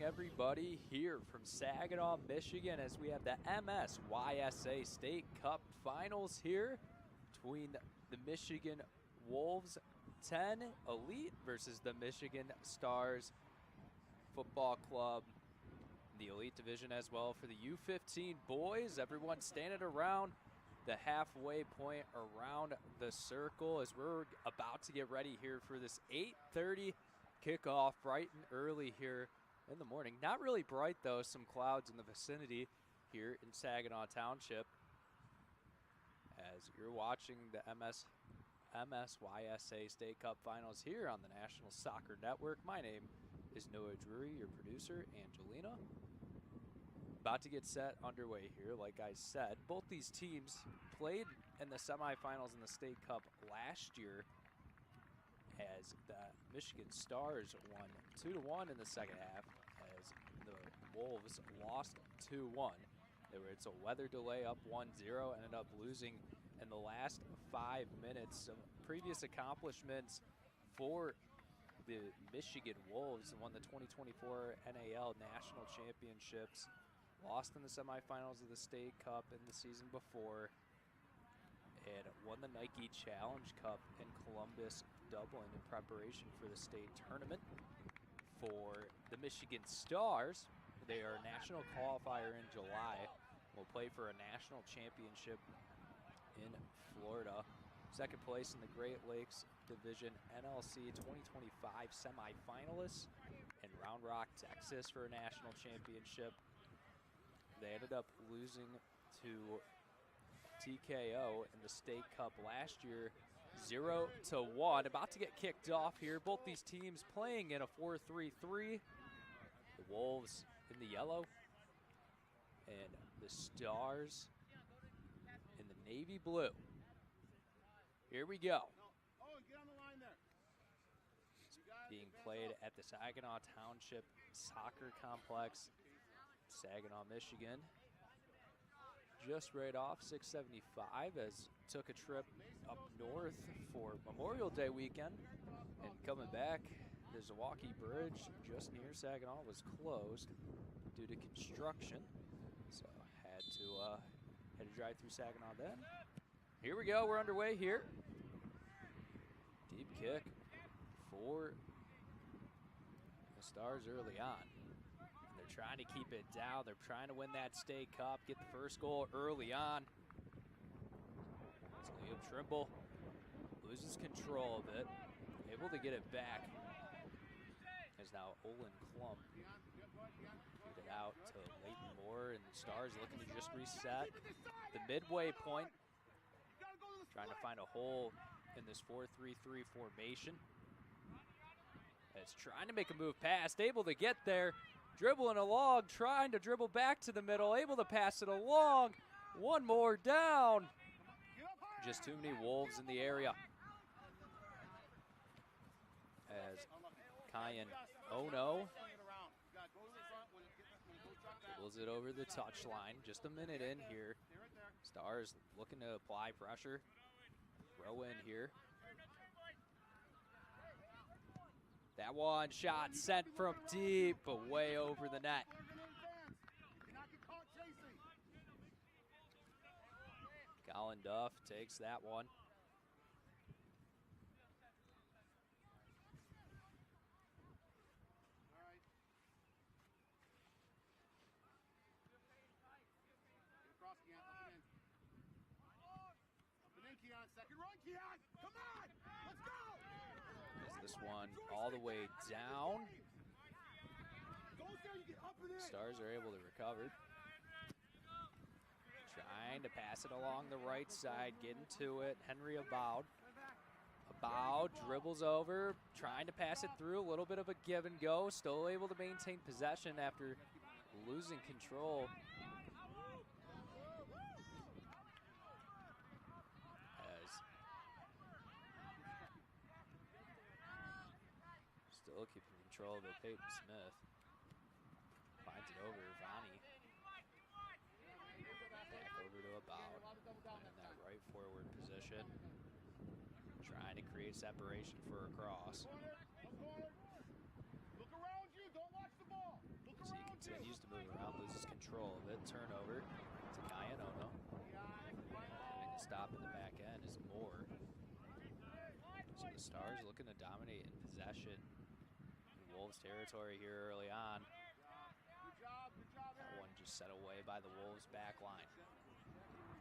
Everybody here from Saginaw, Michigan, as we have the MSYSA State Cup Finals here between the Michigan Wolves 10 Elite versus the Michigan Stars Football Club. The Elite Division as well for the U15 boys. Everyone standing around the halfway point around the circle as we're about to get ready here for this 8:30 kickoff, bright and early here in the morning. Not really bright though, some clouds in the vicinity here in Saginaw Township. As you're watching the MSYSA State Cup Finals here on the National Soccer Network. My name is Noah Drury, your producer, Angelina. About to get set underway here, like I said. Both these teams played in the semifinals in the State Cup last year as the Michigan Stars won 2-1 in the second half as the Wolves lost 2-1. It's a weather delay, up 1-0, ended up losing in the last 5 minutes. Some previous accomplishments for the Michigan Wolves won the 2024 NAL National Championships, lost in the semifinals of the State Cup in the season before, and won the Nike Challenge Cup in Columbus, Dublin in preparation for the state tournament. For the Michigan Stars, they are a national qualifier in July. Will play for a national championship in Florida. Second place in the Great Lakes Division NLC 2025 semifinalists in Round Rock, Texas for a national championship. They ended up losing to TKO in the State Cup last year, 0-1. About to get kicked off here. Both these teams playing in a 4-3-3. The Wolves in the yellow and the Stars in the navy blue. Here we go. It's being played at the Saginaw Township Soccer Complex, Saginaw, Michigan. Just right off 675 as took a trip up north for Memorial Day weekend, and coming back, the Zwaukey Bridge just near Saginaw was closed due to construction, so had to drive through Saginaw then. Here we go, we're underway here. Deep kick for the Stars early on. They're trying to keep it down. They're trying to win that State Cup, get the first goal early on. So Liam Trimble loses control of it, able to get it back. As now Olin Klump feed it out to Leighton Moore, and the Stars looking to just reset the midway point, trying to find a hole in this 4-3-3 formation. It's trying to make a move past, able to get there. Dribbling along, trying to dribble back to the middle, able to pass it along. One more down. Just too many Wolves in the area. As Kyan Ono dribbles it over the touchline. Just a minute in here. Stars looking to apply pressure. Throw in here. That one shot sent from deep, but way over the net. Colin Duff takes that one. Second run, Keon. Come on, let's go. Is this one all the way down? Stars are able to recover. Trying to pass it along the right side, getting to it. Henry Aboud. Aboud dribbles over, trying to pass it through. A little bit of a give and go. Still able to maintain possession after losing control. Still keeping control of it, Peyton Smith. Finds it over, Vonnie. Back over to Aboud. In that right forward position. Trying to create separation for a cross. Look around you, don't watch the ball. Look control of it. Turnover to Kayanono. Having to stop in the back end is Moore. So the Stars looking to dominate in possession in Wolves territory here early on. That one just set away by the Wolves back line.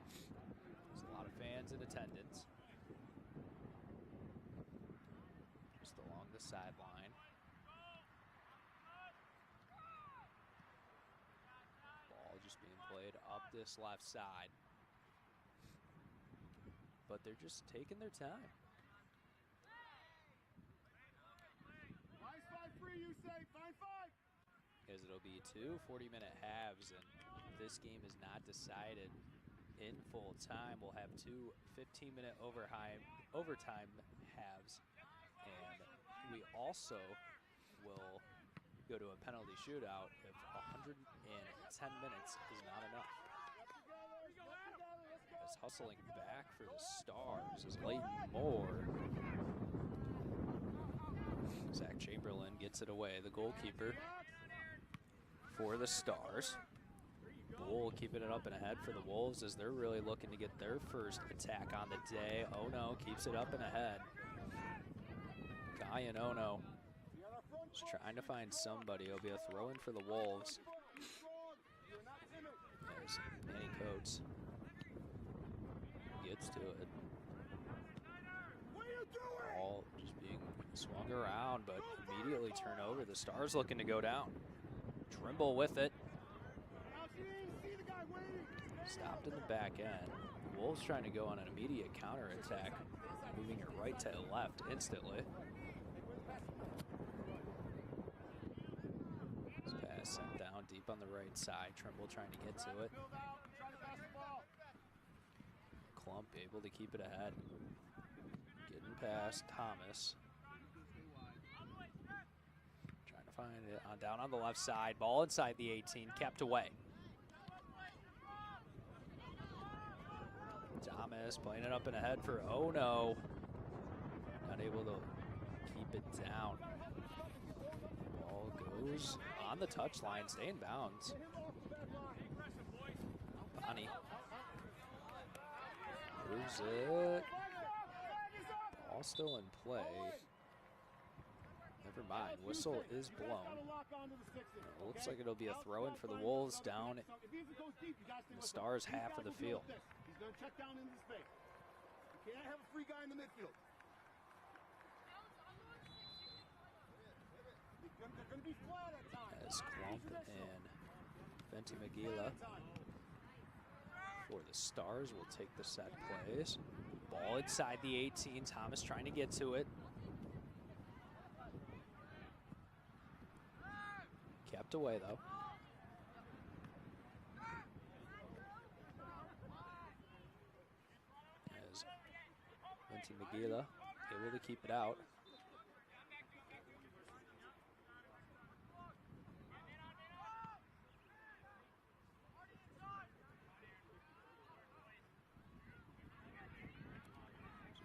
There's a lot of fans in attendance. Just along the sideline. Ball just being played up this left side. But they're just taking their time. As it'll be two 40-minute halves, and this game is not decided in full time. We'll have two 15-minute overtime halves, and we also will go to a penalty shootout if 110 minutes is not enough. As hustling back for the Stars is Leighton Moore. Zach Chamberlain gets it away, the goalkeeper for the Stars. Bull keeping it up and ahead for the Wolves as they're really looking to get their first attack on the day. Oh no, keeps it up and ahead. Kayanono just trying to find somebody. It'll be a throw in for the Wolves. As Manny Coates gets to it. Ball just being swung around, but immediately turn over. The Stars looking to go down. Trimble with it. Stopped in the back end. Wolves trying to go on an immediate counterattack, moving it right to left instantly. This pass sent down deep on the right side. Trimble trying to get to it. Klump able to keep it ahead. Getting past Thomas. Trying to find it down on the left side. Ball inside the 18, kept away. Thomas playing it up and ahead for oh no. Not able to keep it down. Ball goes on the touchline, stay in bounds. Bonnie moves it. Ball still in play. Never mind, whistle is blown. It looks like it'll be a throw-in for the Wolves down in the Stars' half of the field. He's going to check down into space. You can't have a free guy in the midfield. They're going to be flat at times. As Klump and Venti Magila for the Stars will take the set plays. Ball inside the 18. Thomas trying to get to it. Kept away though. As Venti Magila able to keep it out.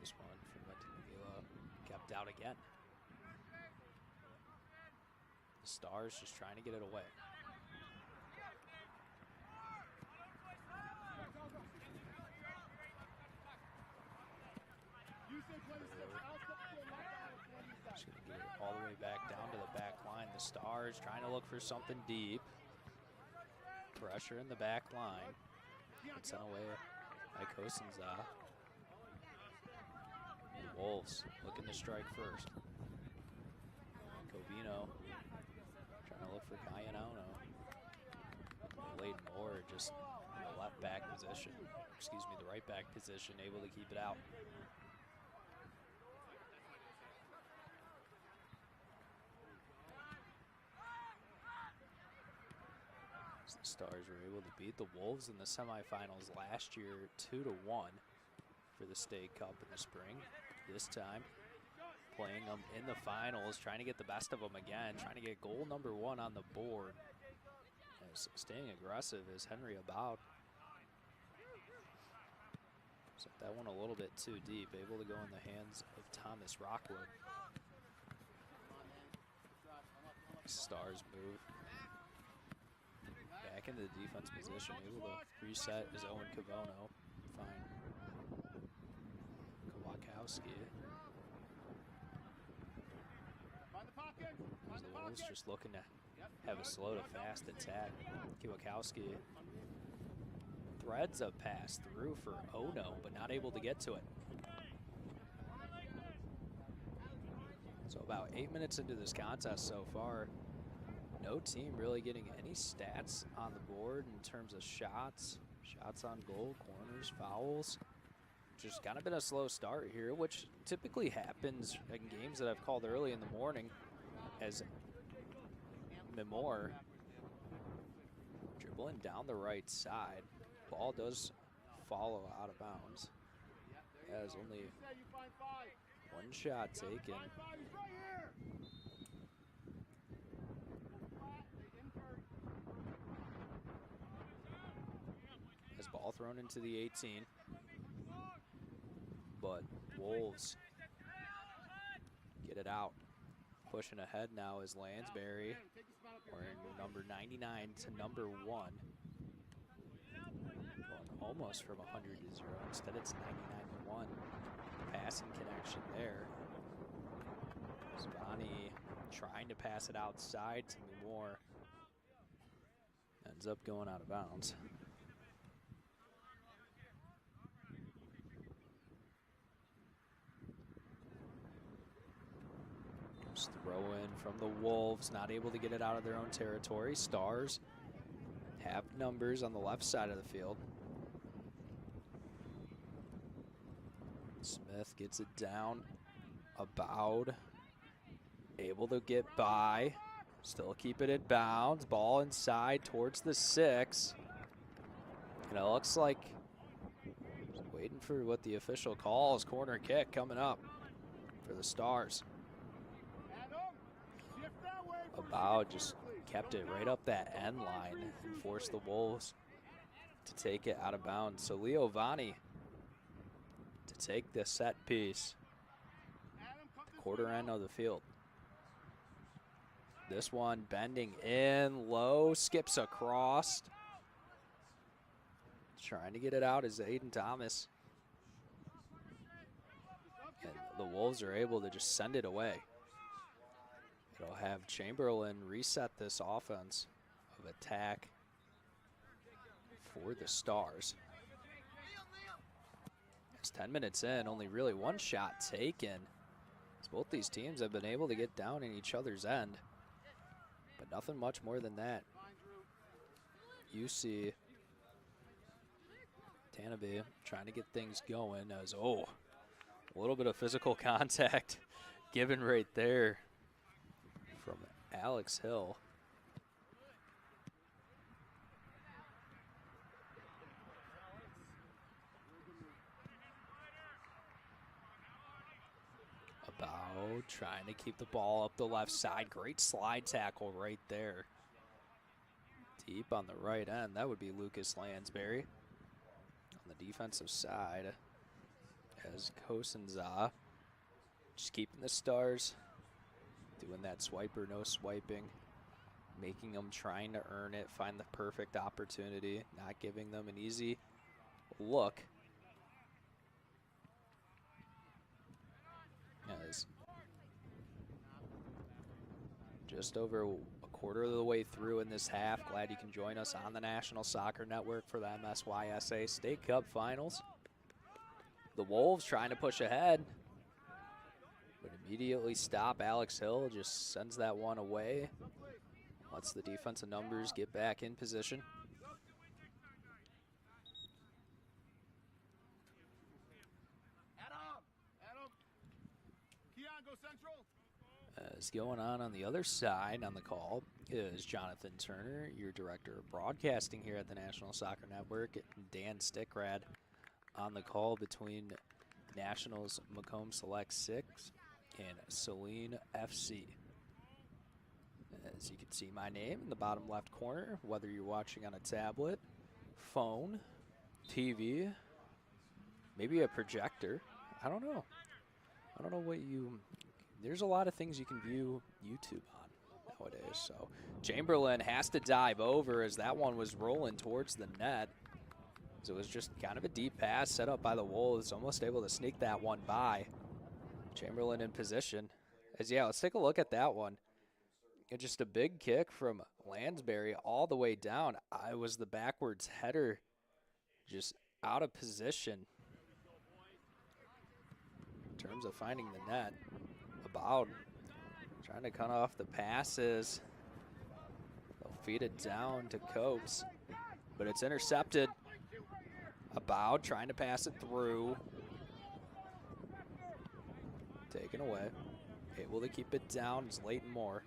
This one from Venti Magila kept out again. The Stars just trying to get it away. Just gonna get it all the way back down to the back line. The Stars trying to look for something deep. Pressure in the back line. It's sent away by Kosenza. The Wolves looking to strike first. Covino trying to look for Kayanono. Leighton Moore just in the left back position. Excuse me, the right back position, able to keep it out. So the Stars were able to beat the Wolves in the semifinals last year 2-1 for the State Cup in the spring. This time playing them in the finals, trying to get the best of them again, trying to get goal number 1 on the board. As staying aggressive is Henry Abad. Set that one a little bit too deep, able to go in the hands of Thomas Rockwood. Stars move back back into the defense position, able to reset his Owen Cavono. Fine. Kowakowski. The Wolves just looking to have a slow to fast attack. Kowakowski threads a pass through for Ono, but not able to get to it. So about 8 minutes into this contest so far, no team really getting any stats on the board in terms of shots, shots on goal, corners, fouls. Just kind of been a slow start here, which typically happens in games that I've called early in the morning, as Memore dribbling down the right side. Ball does follow out of bounds, as only one shot taken. As ball thrown into the 18. But Wolves get it out. Pushing ahead now is Lansbury, wearing number 99 to number 1. Going almost from 100 to 0. Instead, it's 99 to 1. Passing connection there. Zvani trying to pass it outside to Memore. Ends up going out of bounds. Throw in from the Wolves, not able to get it out of their own territory. Stars have numbers on the left side of the field. Smith gets it down. About able to get by. Still keep it at bounds. Ball inside towards the 6. And it looks like waiting for what the official calls. Corner kick coming up for the Stars. About just kept it right up that end line and forced the Wolves to take it out of bounds. So Leo Vani to take this set piece, the quarter end of the field. This one bending in low, skips across. Trying to get it out is Aiden Thomas. And the Wolves are able to just send it away. It'll have Chamberlain reset this offense of attack for the Stars. It's 10 minutes in, only really one shot taken. As both these teams have been able to get down in each other's end, but nothing much more than that. You see Tanabe trying to get things going as, a little bit of physical contact given right there from Alex Hill. About trying to keep the ball up the left side. Great slide tackle right there. Deep on the right end. That would be Lucas Lansbury. On the defensive side, as Kosenza just keeping the Stars doing that swipe or no swiping, making them trying to earn it, find the perfect opportunity, not giving them an easy look. As just over a quarter of the way through in this half, glad you can join us on the National Soccer Network for the MSYSA State Cup Finals. The Wolves trying to push ahead, but immediately stop. Alex Hill just sends that one away. Lets the defensive numbers get back in position. As going on the other side on the call is Jonathan Turner, your director of broadcasting here at the National Soccer Network. Dan Stickrad on the call between Nationals Macomb Select 6 and Saline FC. As you can see my name in the bottom left corner, whether you're watching on a tablet, phone, TV, maybe a projector. I don't know what you, there's a lot of things you can view YouTube on nowadays. So Chamberlain has to dive over as that one was rolling towards the net. So it was just kind of a deep pass set up by the Wolves, almost able to sneak that one by. Chamberlain in position. As yeah, let's take a look at that one. And just a big kick from Lansbury all the way down. I was the backwards header, just out of position in terms of finding the net. About trying to cut off the passes. They'll feed it down to Copes, but it's intercepted. About trying to pass it through. Taken away. Able to keep it down is Leighton Moore.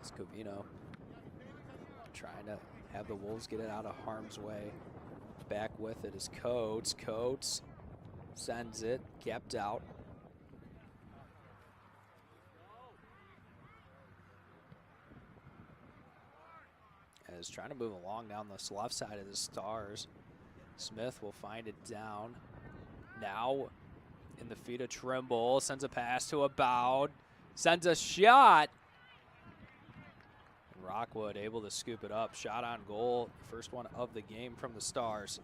Scovino trying to have the Wolves get it out of harm's way. Back with it is Coates. Coates sends it, kept out. Is trying to move along down this left side of the Stars. Smith will find it down. Now in the feet of Trimble, sends a pass to Aboud, sends a shot. And Rockwood able to scoop it up. Shot on goal, first one of the game from the Stars.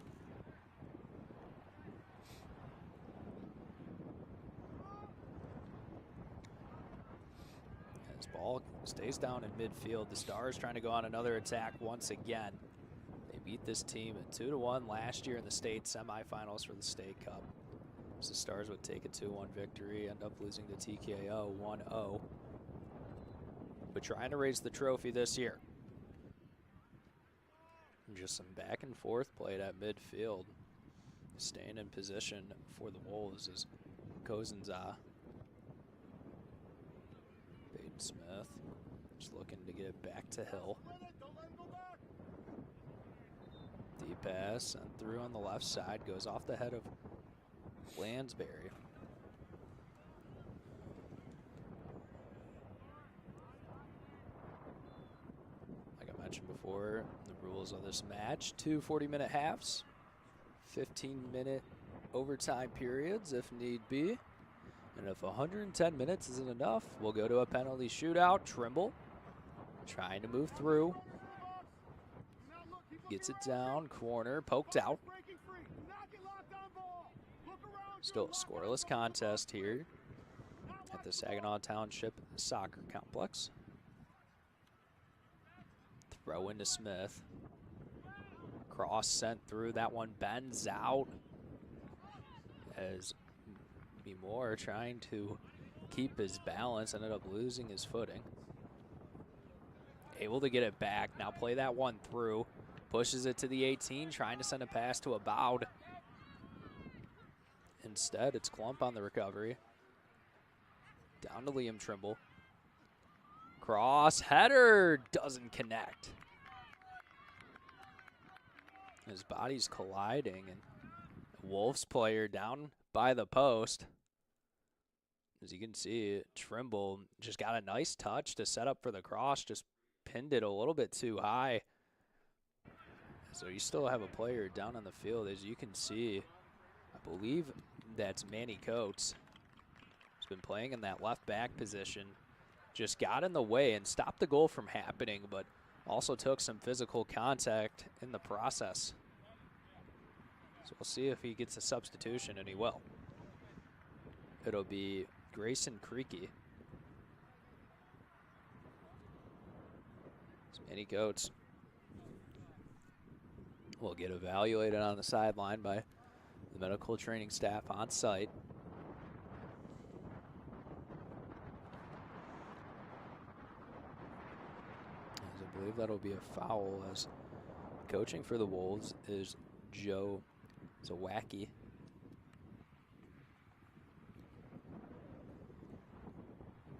Ball stays down in midfield. The Stars trying to go on another attack once again. They beat this team 2-1 last year in the state semifinals for the state cup. So the Stars would take a 2-1 victory, end up losing to TKO 1-0. But trying to raise the trophy this year. And just some back and forth played at midfield. Staying in position for the Wolves is Kozenza. Smith just looking to get it back to Hill. Deep pass and through on the left side, goes off the head of Lansbury. Like I mentioned before, the rules of this match: 2 40-minute halves, 15-minute overtime periods if need be. And if 110 minutes isn't enough, we'll go to a penalty shootout. Trimble trying to move through. Gets it down, corner, poked out. Still a scoreless contest here at the Saginaw Township Soccer Complex. Throw into Smith. Cross sent through, that one bends out as Moore trying to keep his balance, ended up losing his footing. Able to get it back, now play that one through. Pushes it to the 18, trying to send a pass to Aboud. Instead, it's Klump on the recovery. Down to Liam Trimble. Cross, header, doesn't connect. His body's colliding, and Wolves player down by the post. As you can see, Trimble just got a nice touch to set up for the cross, just pinned it a little bit too high. So you still have a player down on the field. As you can see, I believe that's Manny Coates. He's been playing in that left back position. Just got in the way and stopped the goal from happening, but also took some physical contact in the process. So we'll see if he gets a substitution, and he will. It'll be Grayson Creaky. Manny Coates will get evaluated on the sideline by the medical training staff on site. As I believe that'll be a foul, as coaching for the Wolves is Joe Zawacki.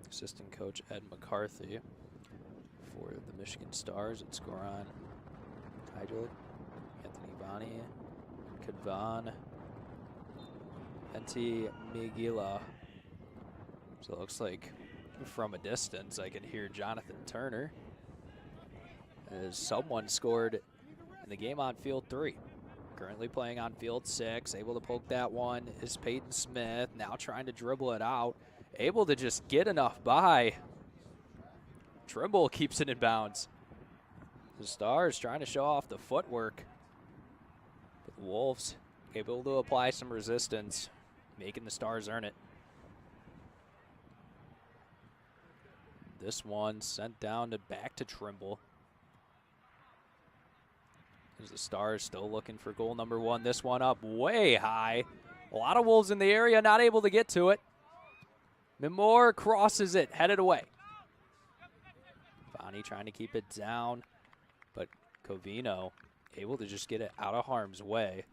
Assistant coach Ed McCarthy. For the Michigan Stars, it's Goran Hydrlik, Anthony Vani, Kadvan, Enti Migila. So it looks like from a distance I can hear Jonathan Turner as someone scored in the game on field 3. currently playing on field 6. Able to poke that one is Peyton Smith. Now trying to dribble it out. Able to just get enough by. Trimble keeps it in bounds. The Stars trying to show off the footwork. But the Wolves able to apply some resistance, making the Stars earn it. This one sent down to back to Trimble. As the Stars still looking for goal number 1. This one up way high. A lot of Wolves in the area, not able to get to it. Memore crosses it, headed away. Bonnie trying to keep it down, but Covino able to just get it out of harm's way.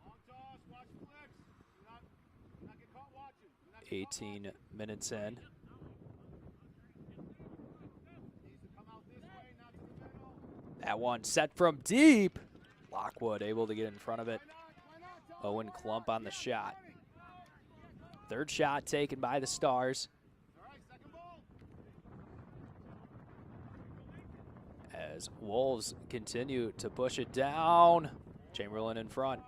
Long toss, watch flicks. Do not get caught watching. Do not get 18 minutes in. Needs to come out this way, not to the middle. That one set from deep. Lockwood able to get in front of it. Why not? Owen Klump on the shot. Third shot taken by the Stars. All right, second ball. As Wolves continue to push it down. Chamberlain in front.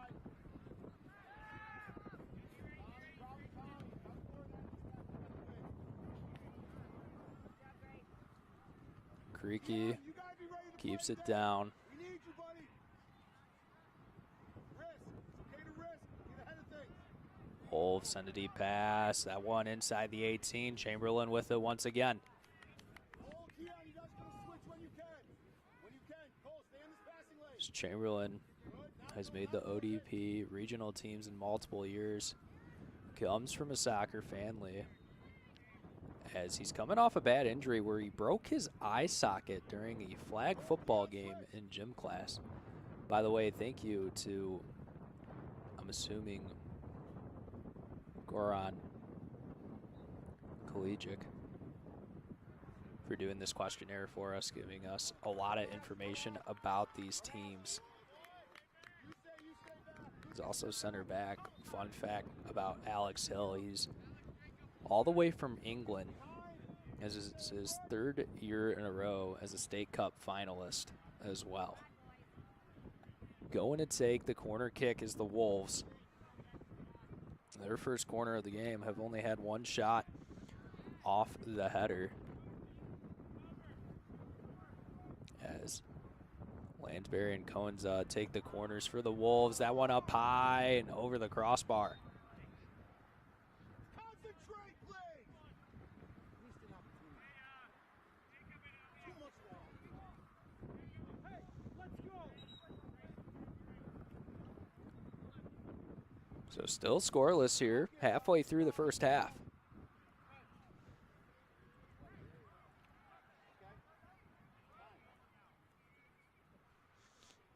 Creaky You gotta be ready to keeps play, it man. down. We need you, buddy. Risk. It's okay to risk. Get ahead of things. Wolves send a deep pass. That one inside the 18. Chamberlain with it once again. Cole, Keon, you guys gonna switch when you can. When you can. Cole, stay in this passing lane. As Chamberlain Good. Now has made the ODP regional teams in multiple years. Comes from a soccer family. As he's coming off a bad injury where he broke his eye socket during a flag football game in gym class. By the way, thank you to, I'm assuming, Goran Kolijic for doing this questionnaire for us, giving us a lot of information about these teams. He's also center back. Fun fact about Alex Hill, he's all the way from England, as it's his 3rd year in a row as a state cup finalist as well. Going to take the corner kick is the Wolves. Their first corner of the game, have only had 1 shot off the header. As Lansbury and Cohen's take the corners for the Wolves. That one up high and over the crossbar. concentrate, please. Missed an opportunity. Too much long. Hey, let's go. So still scoreless here, halfway through the first half.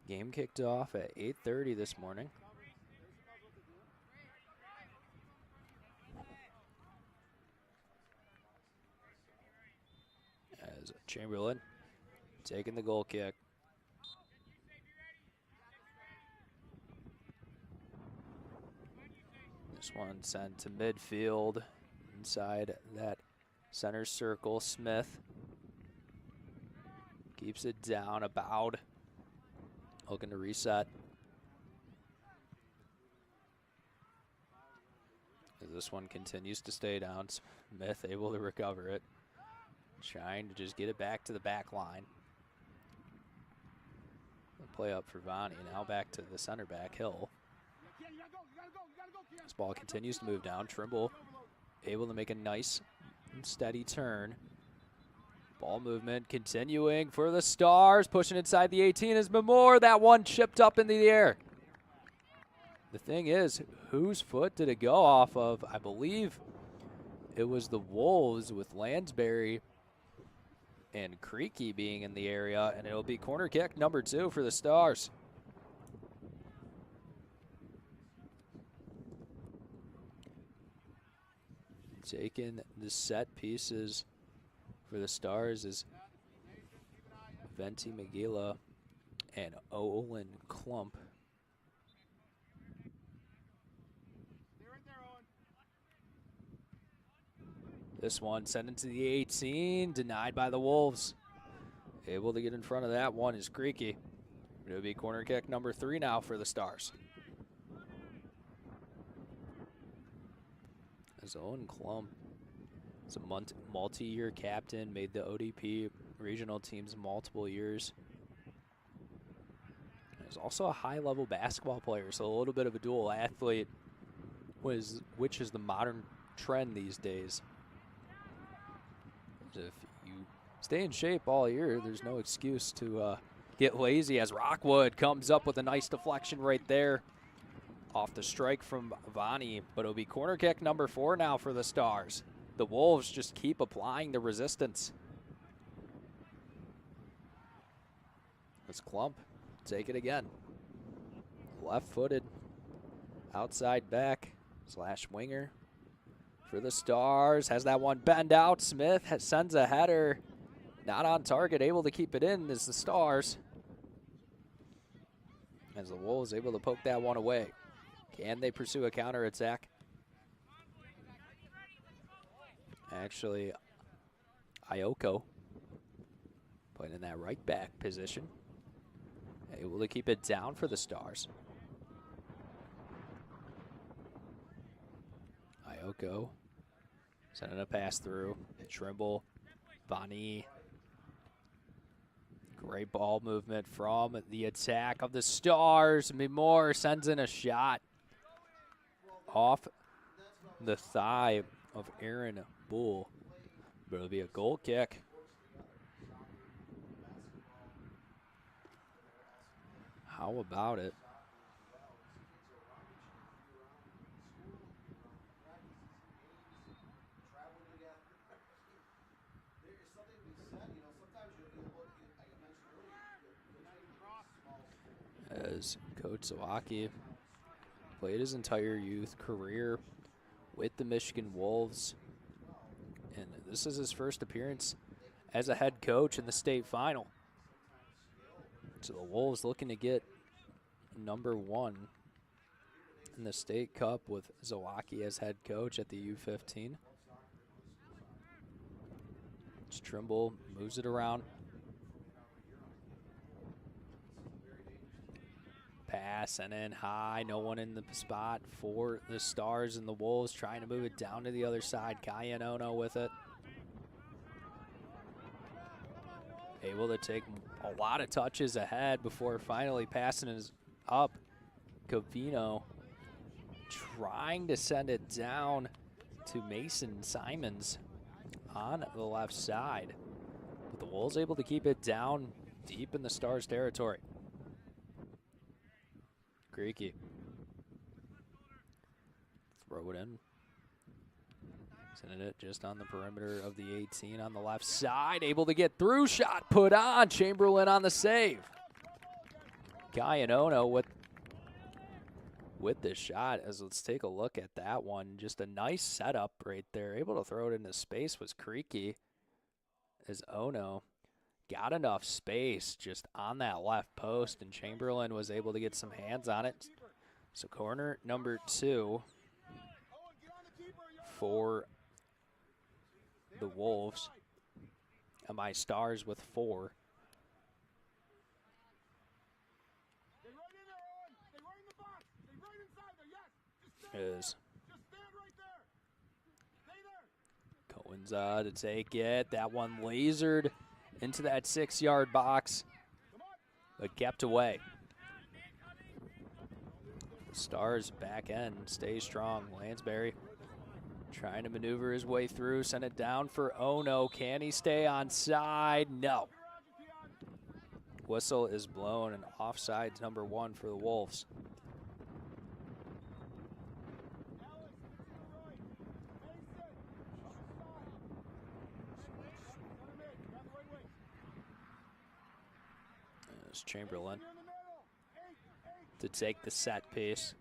Game kicked off at 8:30 this morning. As Chamberlain taking the goal kick. This one sent to midfield inside that center circle. Smith keeps it down, about looking to reset. As this one continues to stay down, Smith able to recover it, trying to just get it back to the back line. Play up for Vonnie, now back to the center back, Hill. This ball continues to move down. Trimble able to make a nice and steady turn. Ball movement continuing for the Stars. Pushing inside the 18 is Memore. That one chipped up into the air. The thing is, whose foot did it go off of? I believe it was the Wolves, with Lansbury and Creaky being in the area, and it'll be corner kick number 2 for the Stars. Taking the set pieces for the Stars is Venti Magila and Olin Klump. Stay right there. This one sent into the 18, denied by the Wolves. Able to get in front of that one is Creaky. It'll be corner kick number 3 now for the Stars. As Owen Klump is a multi-year captain, made the ODP regional teams multiple years. He's also a high-level basketball player, so a little bit of a dual athlete, which is the modern trend these days. If you stay in shape all year, there's no excuse to get lazy, as Rockwood comes up with a nice deflection right there off the strike from Vani, but it'll be corner kick number 4 now for the Stars. The Wolves just keep applying the resistance. Let's Klump take it again. Left-footed, outside back / winger for the Stars. Has that one bend out. Smith sends a header. Not on target, able to keep it in is the Stars. As the Wolves able to poke that one away. Can they pursue a counterattack? Actually, Ioko playing in that right back position. Able to keep it down for the Stars. Ioko sending a pass through. Trimble, Vani. Great ball movement from the attack of the Stars. Mimor sends in a shot off the thigh of Aaron Bull. But it'll be a goal kick. How about it? As Coach Zawacki played his entire youth career with the Michigan Wolves, and this is his first appearance as a head coach in the state final. So the Wolves looking to get number 1 in the state cup with Zawacki as head coach at the U15. It's Trimble moves it around. Pass and in high, no one in the spot for the Stars, and the Wolves trying to move it down to the other side. Kayanono with it. Able to take a lot of touches ahead before finally passing it up. Covino trying to send it down to Mason Simons on the left side. But the Wolves able to keep it down deep in the Stars territory. Creaky. Throw it in. Sending it just on the perimeter of the 18 on the left side. Able to get through. Shot put on. Chamberlain on the save. Kayanono with this shot. As let's take a look at that one. Just a nice setup right there. Able to throw it into space was Creaky. As Ono got enough space just on that left post, and Chamberlain was able to get some hands on it. So corner number 2 for the Wolves. And my Stars with 4. Is Cohenza to take it. That one lasered into that 6-yard box, but kept away. Stars back end stay strong. Lansbury trying to maneuver his way through, send it down for Ono. Can he stay on side? No. Whistle is blown, and offside number 1 for the Wolves. There's Chamberlain to take the set piece.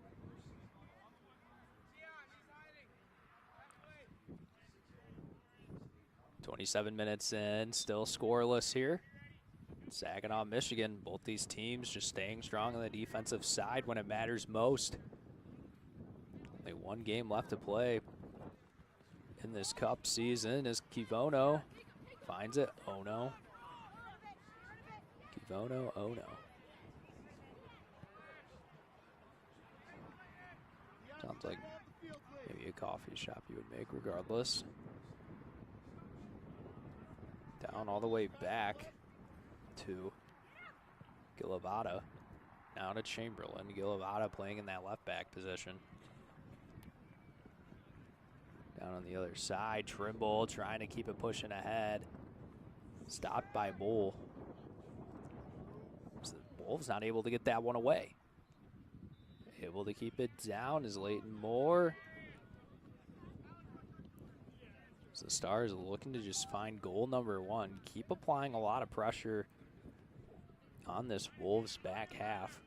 "27 minutes in, still scoreless here. Saginaw, Michigan, both these teams just staying strong on the defensive side when it matters most. Only 1 game left to play in this cup season as Kivono finds it. Oh no. Kivono, oh no. Sounds like maybe a coffee shop you would make regardless. Down all the way back to Gilavata. Now to Chamberlain. Gilavata playing in that left back position. Down on the other side, Trimble trying to keep it pushing ahead. Stopped by Bull. So the Wolves not able to get that one away. Able to keep it down is Leighton Moore. So the Stars looking to just find goal number 1. Keep applying a lot of pressure on this Wolves back half.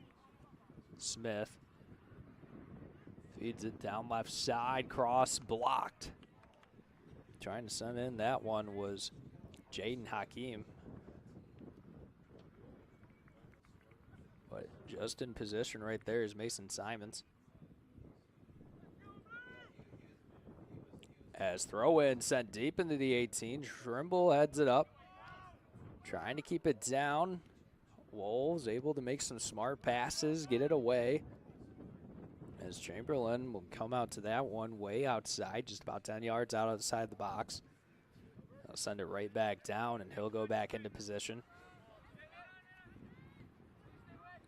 Smith feeds it down left side, cross blocked. Trying to send in that one was Jaden Hakeem. But just in position right there is Mason Simons. As throw in sent deep into the 18, Trimble heads it up. Trying to keep it down. Wolves able to make some smart passes, get it away. As Chamberlain will come out to that one way outside, just about 10 yards outside the box. They'll send it right back down, and he'll go back into position.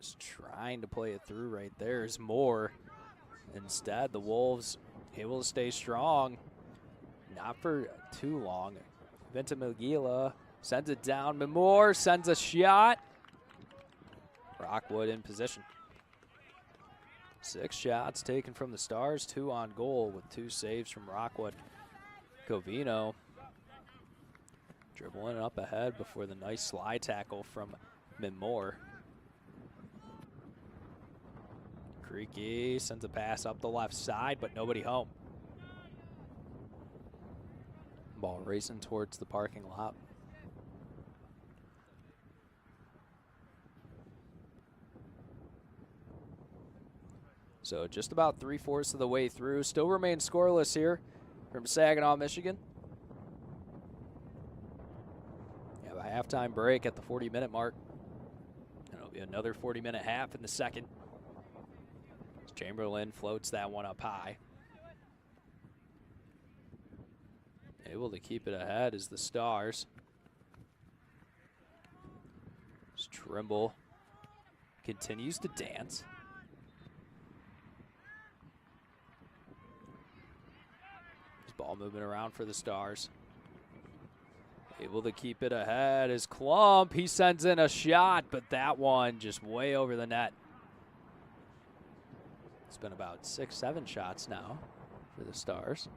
Just trying to play it through right there is Moore. Instead, the Wolves able to stay strong. Not for too long. Vincent Magila sends it down. Moore sends a shot. Rockwood in position. 6 shots taken from the Stars, 2 on goal with 2 saves from Rockwood. Covino dribbling up ahead before the nice slide tackle from Moore. Creaky sends a pass up the left side, but nobody home. Ball racing towards the parking lot. So just about 3/4 of the way through. Still remains scoreless here from Saginaw, Michigan. We have a halftime break at the 40-minute mark. And it'll be another 40-minute half in the second. Chamberlain floats that one up high. Able to keep it ahead is the Stars. As Trimble continues to dance. Ball moving around for the Stars. Able to keep it ahead is Klump. He sends in a shot, but that one just way over the net. It's been about 6-7 shots now for the Stars.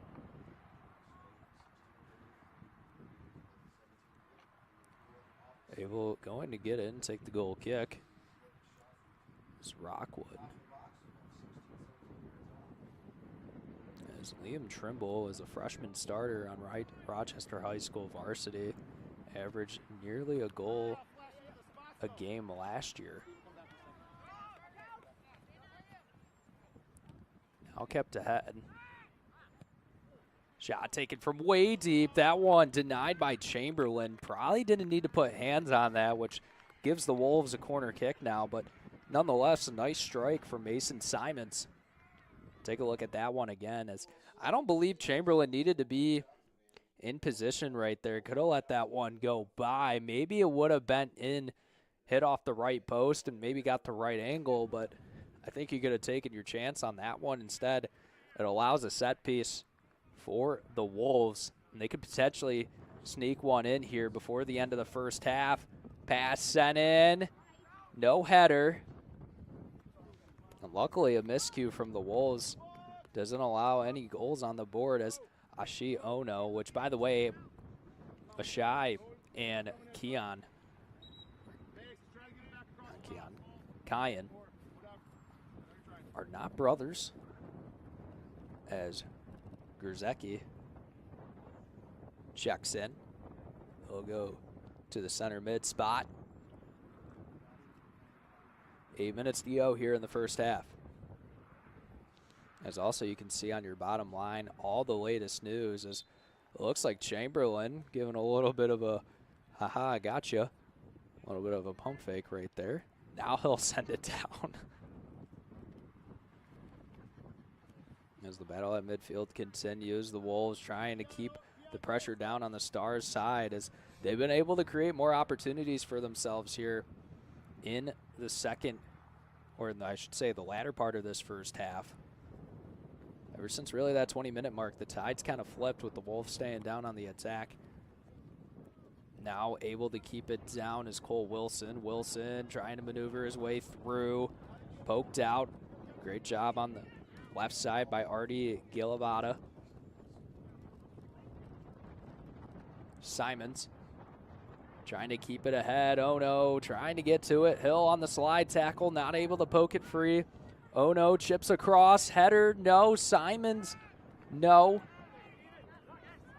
Going to get it and take the goal kick is Rockwood. As Liam Trimble is a freshman starter on Rochester High School varsity, averaged nearly a goal a game last year. Now kept ahead. Shot taken from way deep. That one denied by Chamberlain. Probably didn't need to put hands on that, which gives the Wolves a corner kick now, but nonetheless, a nice strike from Mason Simons. Take a look at that one again, as I don't believe Chamberlain needed to be in position right there. Could have let that one go by. Maybe it would have bent in, hit off the right post, and maybe got the right angle, but I think you could have taken your chance on that one. Instead, it allows a set piece for the Wolves, and they could potentially sneak one in here before the end of the first half. Pass sent in, no header. And luckily, a miscue from the Wolves doesn't allow any goals on the board as Ashi Ono, which, by the way, Ashai and Kian are not brothers, as Gurzecki checks in. He'll go to the center mid spot. 8 minutes to go here in the first half. As also you can see on your bottom line, all the latest news as Looks like Chamberlain giving a little bit of a, haha, I gotcha. A little bit of a pump fake right there. Now he'll send it down. As the battle at midfield continues, the Wolves trying to keep the pressure down on the Stars' side as they've been able to create more opportunities for themselves here in the second, or I should say the latter part of this first half. Ever since really that 20-minute mark, the tide's kind of flipped with the Wolves staying down on the attack. Now able to keep it down is Cole Wilson. Wilson trying to maneuver his way through. Poked out. Great job on the left side by Artie Gilavata. Simons trying to keep it ahead. Oh no, trying to get to it. Hill on the slide tackle, not able to poke it free. Oh no, chips across, header, no. Simons, no.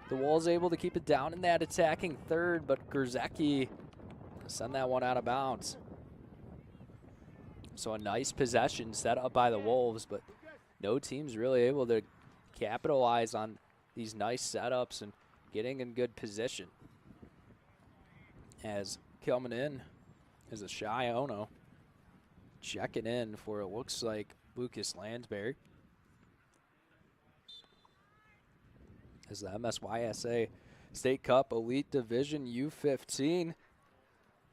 The Wolves able to keep it down in that attacking third, but Grzecki send that one out of bounds. So a nice possession set up by the Wolves, but no team's really able to capitalize on these nice setups and getting in good position. As coming in is a shy Ono. Checking in for it looks like Lucas Lansbury. As the MSYSA State Cup Elite Division U15,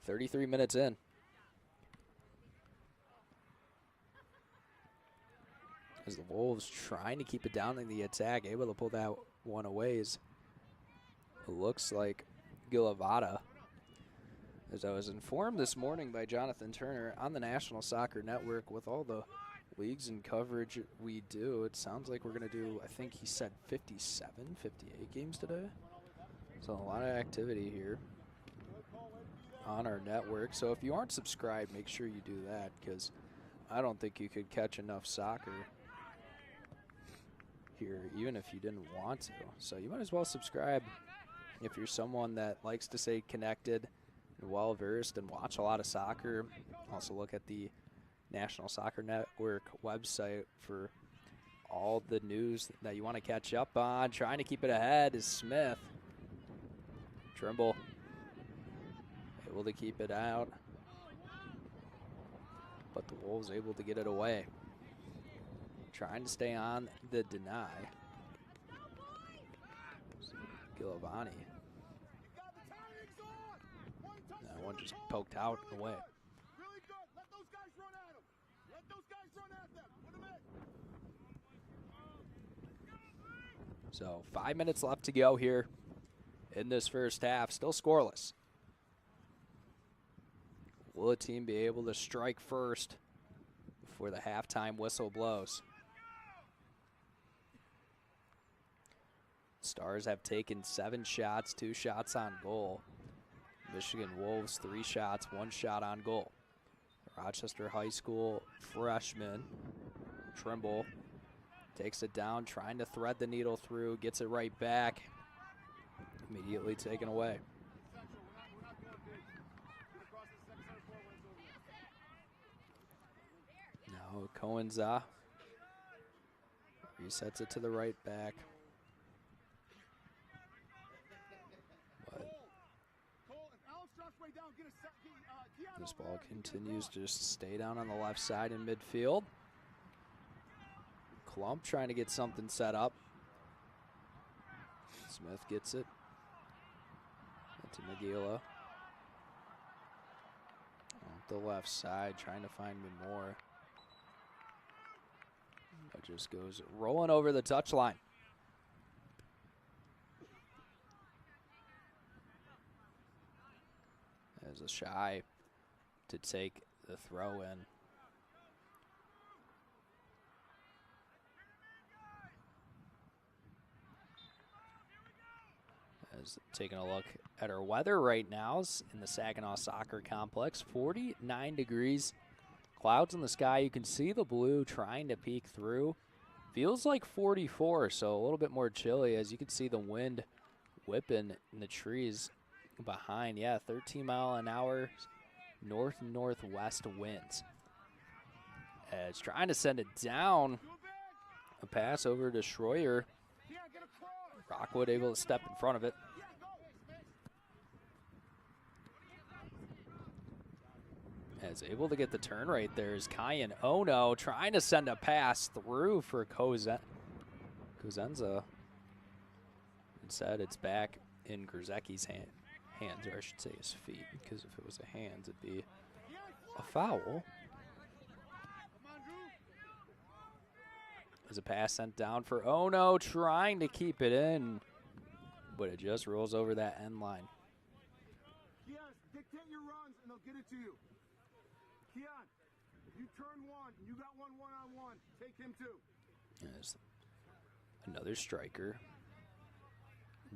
33 minutes in. As the Wolves trying to keep it down in the attack, able to pull that one away is, it looks like Gilavata. As I was informed this morning by Jonathan Turner on the National Soccer Network, with all the leagues and coverage we do, it sounds like we're going to do, I think he said 57, 58 games today. So a lot of activity here on our network. So if you aren't subscribed, make sure you do that, because I don't think you could catch enough soccer here, even if you didn't want to. So you might as well subscribe if you're someone that likes to stay connected and well-versed and watch a lot of soccer. Also look at the National Soccer Network website for all the news that you want to catch up on. Trying to keep it ahead is Smith. Trimble able to keep it out, but the Wolves able to get it away. Trying to stay on the deny. Gilavani. That one just poked out and away. Really good. Let those guys run at him. Let those guys run at them. Put them in. So 5 minutes left to go here in this first half. Still scoreless. Will a team be able to strike first before the halftime whistle blows? Stars have taken 7 shots, 2 shots on goal. Michigan Wolves 3 shots, 1 shot on goal. Rochester High School freshman Trimble takes it down, trying to thread the needle through, gets it right back, immediately taken away. Now Cohenza resets it to the right back. This ball continues to just stay down on the left side in midfield. Klump trying to get something set up. Smith gets it. To Magila. On the left side, trying to find more. That just goes rolling over the touchline. There's a shy to take the throw in. As taking a look at our weather right now in the Saginaw Soccer Complex, 49 degrees, clouds in the sky. You can see the blue trying to peek through. Feels like 44, so a little bit more chilly, as you can see the wind whipping in the trees behind. Yeah, 13 mile an hour north-northwest winds. As trying to send it down, a pass over to Schroyer. Rockwood able to step in front of it. Is able to get the turn right there is Kyan Ono trying to send a pass through for Cosenza. Instead, it's back in Grzecki's hands, or I should say his feet, because if it was a hands, it'd be a foul. There's a pass sent down for Ono, trying to keep it in, but it just rolls over that end line. Keon, dictate your runs and they'll get it to you. Keon, you turn one, you got one one-on-one. Take him too. There's another striker.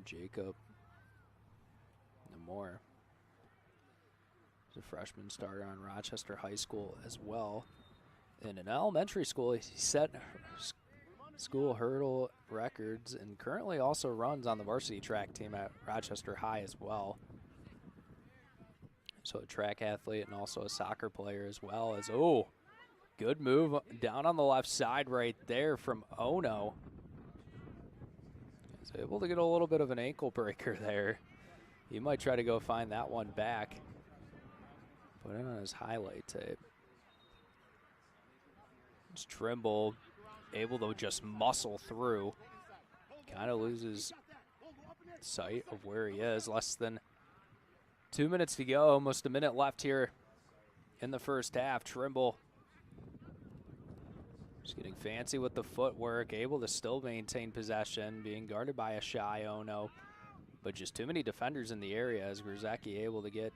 Jacob Namor. He's a freshman starter on Rochester High School as well. In an elementary school, he set school hurdle records and currently also runs on the varsity track team at Rochester High as well. So a track athlete and also a soccer player as well. As, oh, good move down on the left side right there from Ono. He's able to get a little bit of an ankle breaker there. He might try to go find that one back. Put it on his highlight tape. It's Trimble able to just muscle through. Kind of loses sight of where he is. Less than 2 minutes to go, almost a minute left here in the first half. Trimble just getting fancy with the footwork, able to still maintain possession, being guarded by a shy Ono, but just too many defenders in the area as Grzecki able to get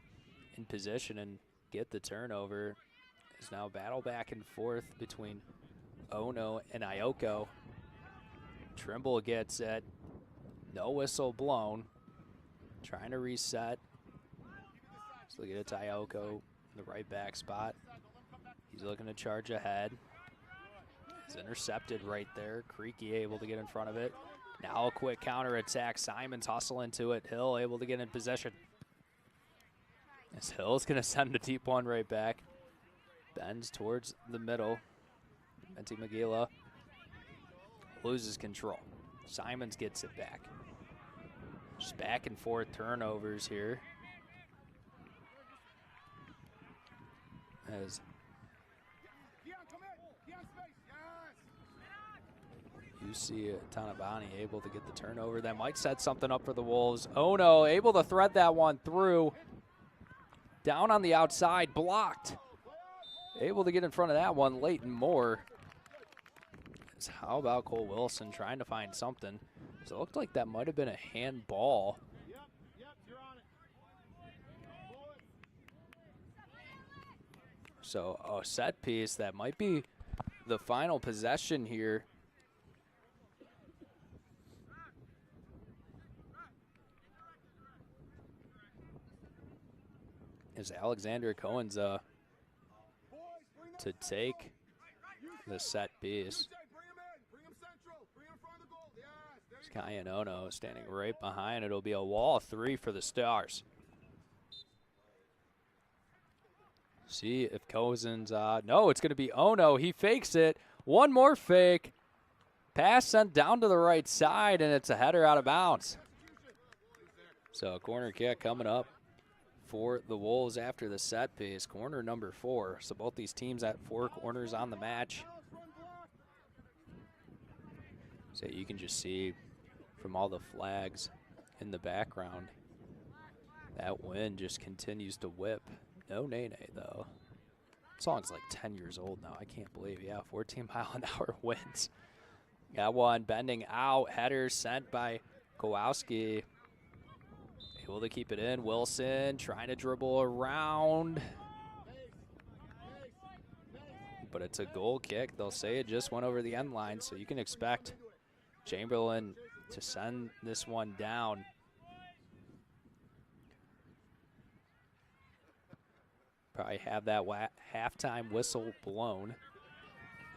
in position and get the turnover. There's now a battle back and forth between Ono and Ioko. Trimble gets it, no whistle blown, trying to reset. So get it to Ioko in the right back spot. He's looking to charge ahead. He's intercepted right there. Creaky able to get in front of it. Now a quick counter attack. Simons hustle into it. Hill able to get in possession. As Hill's going to send a deep one right back. Bends towards the middle. Menti Magila loses control. Simons gets it back. Just back and forth turnovers here. As you see Tanabani able to get the turnover. That might set something up for the Wolves. Ono able to thread that one through. Down on the outside, blocked. Able to get in front of that one, Leighton Moore. How about Cole Wilson trying to find something? So it looked like that might have been a handball. So a set piece that might be the final possession here. Is Alexander Cohen's to take the set piece. Kyan Ono standing right behind. It'll be a wall of three for the Stars. See if Cozen's, no, it's going to be Ono. He fakes it. One more fake. Pass sent down to the right side, and it's a header out of bounds. So a corner kick coming up for the Wolves after the set piece. Corner number 4. So both these teams at 4 corners on the match. So you can just see from all the flags in the background, that wind just continues to whip. No Nene, though. The song's like 10 years old now. I can't believe, yeah, 14-mile-an-hour winds. Got one bending out. Header sent by Kowalski. Able to keep it in. Wilson trying to dribble around. But it's a goal kick. They'll say it just went over the end line, so you can expect Chamberlain to send this one down. Probably have that halftime whistle blown.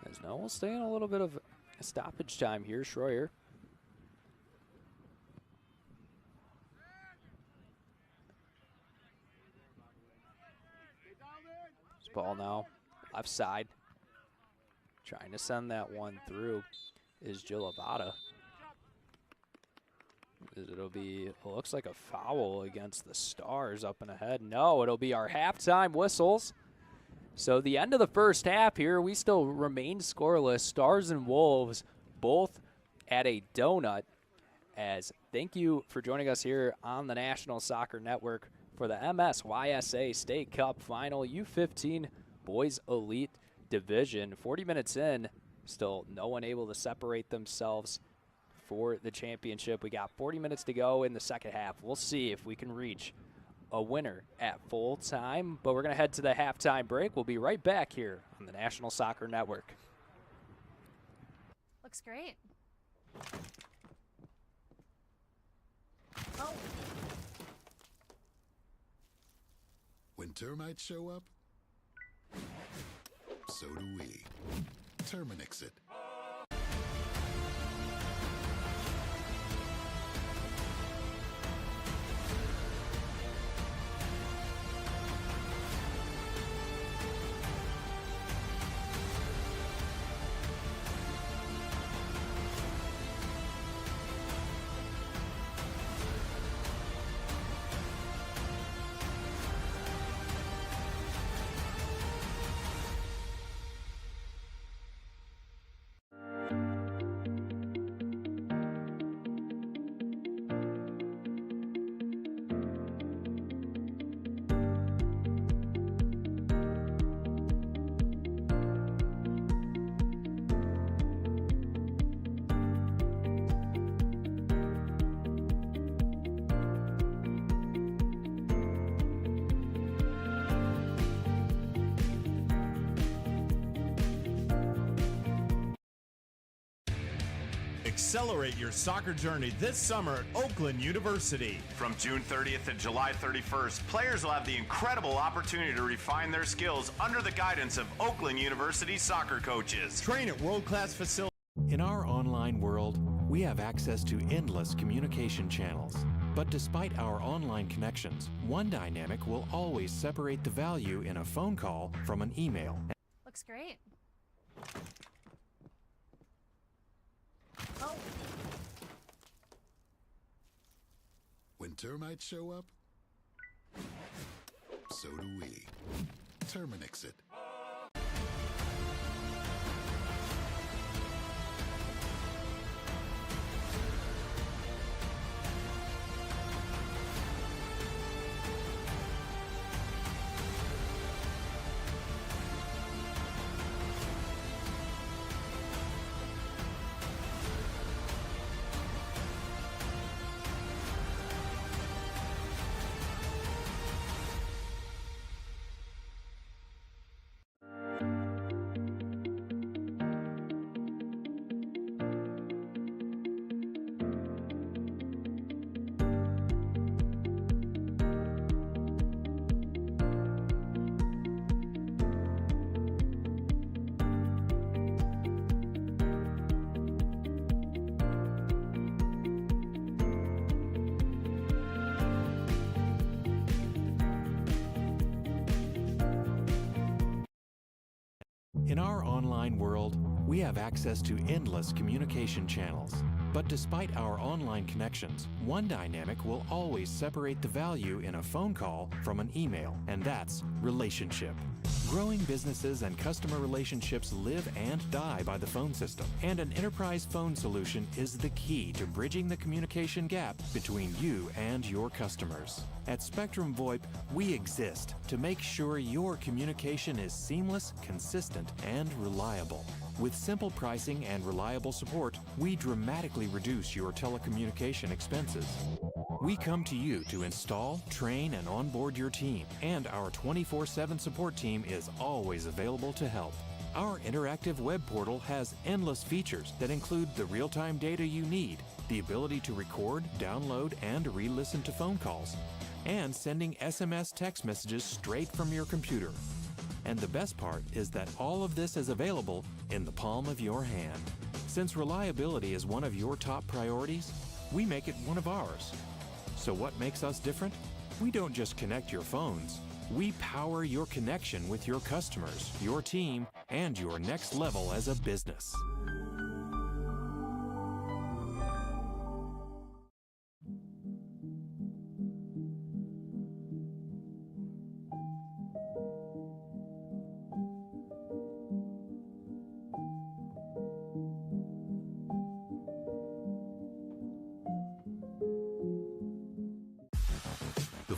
As no, we'll stay in a little bit of stoppage time here. Schroyer. This ball now left side. Trying to send that one through is Gilavata. It'll be, looks like a foul against the Stars up and ahead. No, it'll be our halftime whistles. So the end of the first half here, we still remain scoreless. Stars and Wolves both at a donut. As thank you for joining us here on the National Soccer Network for the MSYSA State Cup Final U15 Boys Elite Division. 40 minutes in, still no one able to separate themselves for the championship. We got 40 minutes to go in the second half. We'll see if we can reach a winner at full time, but we're going to head to the halftime break. We'll be right back here on the National Soccer Network. Looks great. Oh. When termites show up, so do we. Terminix it. Accelerate your soccer journey this summer at Oakland University. From June 30th to July 31st, players will have the incredible opportunity to refine their skills under the guidance of Oakland University soccer coaches. Train at world-class facilities. In our online world, we have access to endless communication channels. But despite our online connections, one dynamic will always separate the value in a phone call from an email. Looks great. Oh. When termites show up, so do we. Terminix it. In our online world, we have access to endless communication channels. But despite our online connections, one dynamic will always separate the value in a phone call from an email, and that's relationship. Growing businesses and customer relationships live and die by the phone system, and an enterprise phone solution is the key to bridging the communication gap between you and your customers. At Spectrum VoIP, we exist to make sure your communication is seamless, consistent, and reliable. With simple pricing and reliable support, we dramatically reduce your telecommunication expenses. We come to you to install, train, and onboard your team, and our 24/7 support team is always available to help. Our interactive web portal has endless features that include the real-time data you need, the ability to record, download, and re-listen to phone calls, and sending SMS text messages straight from your computer. And the best part is that all of this is available in the palm of your hand. Since reliability is one of your top priorities, we make it one of ours. So what makes us different? We don't just connect your phones. We power your connection with your customers, your team, and your next level as a business.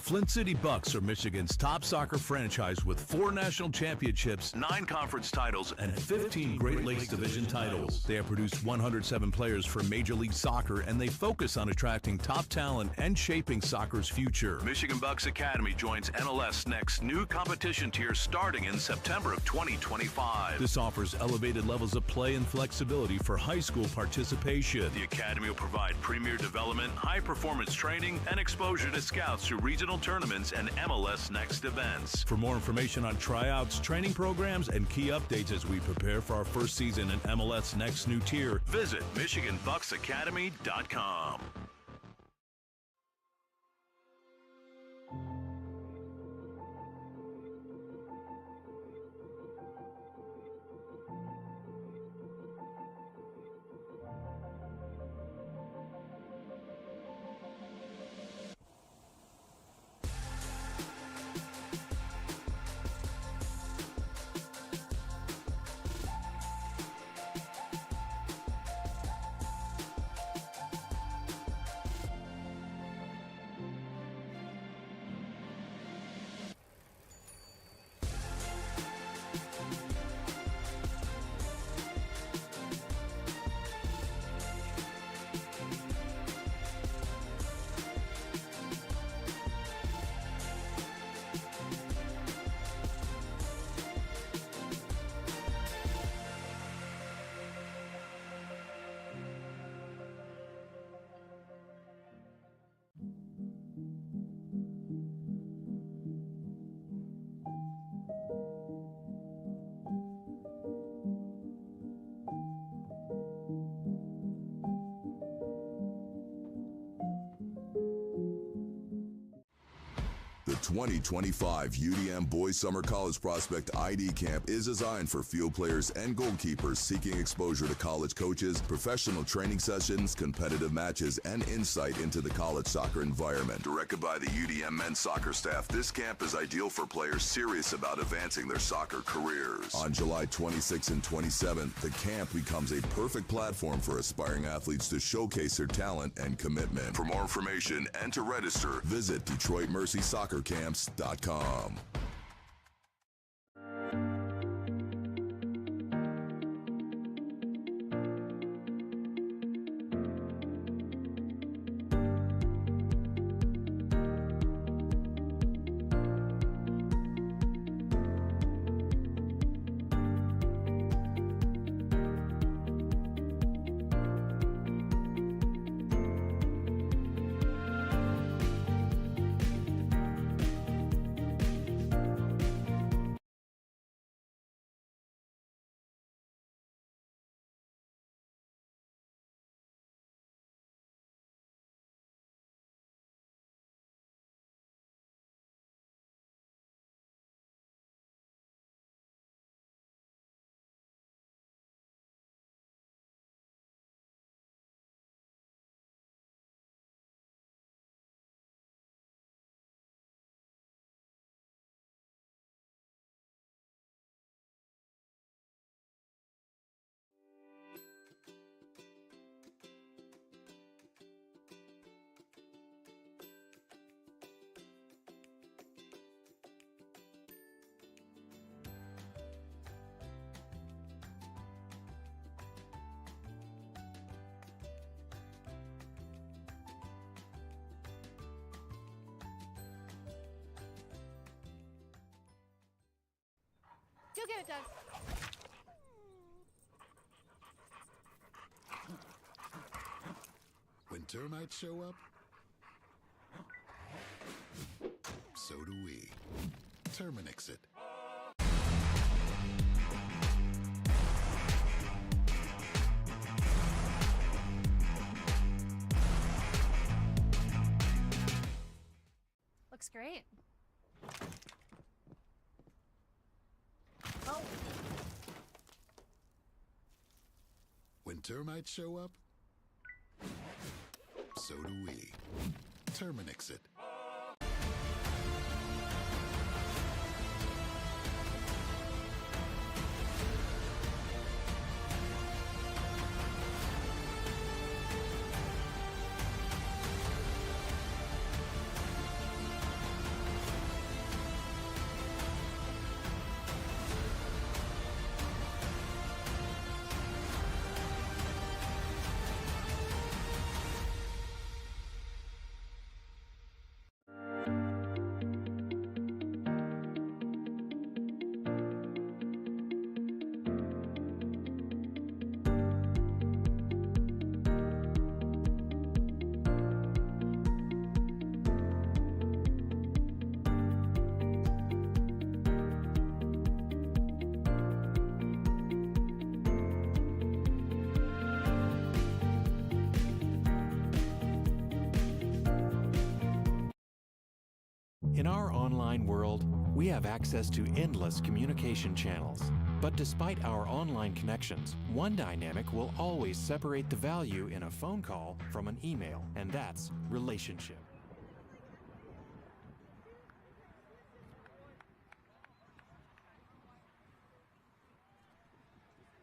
Flint City Bucks are Michigan's top soccer franchise with 4 national championships, 9 conference titles, and 15 Great Lakes Division titles. They have produced 107 players for Major League Soccer, and they focus on attracting top talent and shaping soccer's future. Michigan Bucks Academy joins NLS Next new competition tier starting in September of 2025. This offers elevated levels of play and flexibility for high school participation. The Academy will provide premier development, high-performance training, and exposure to scouts through regional tournaments and MLS Next events. For more information on tryouts, training programs, and key updates as we prepare for our first season in MLS Next new tier, visit MichiganBucksAcademy.com. The 2025 UDM Boys Summer College Prospect ID Camp is designed for field players and goalkeepers seeking exposure to college coaches, professional training sessions, competitive matches, and insight into the college soccer environment. Directed by the UDM men's soccer staff, this camp is ideal for players serious about advancing their soccer careers. On July 26th and 27th, the camp becomes a perfect platform for aspiring athletes to showcase their talent and commitment. For more information and to register, visit DetroitMercySoccerCamps.com. You get it, Doug. When termites show up, so do we. Terminix it. Looks great. When termites show up, so do we. Terminix it. In our online world, we have access to endless communication channels. But despite our online connections, one dynamic will always separate the value in a phone call from an email, and that's relationship.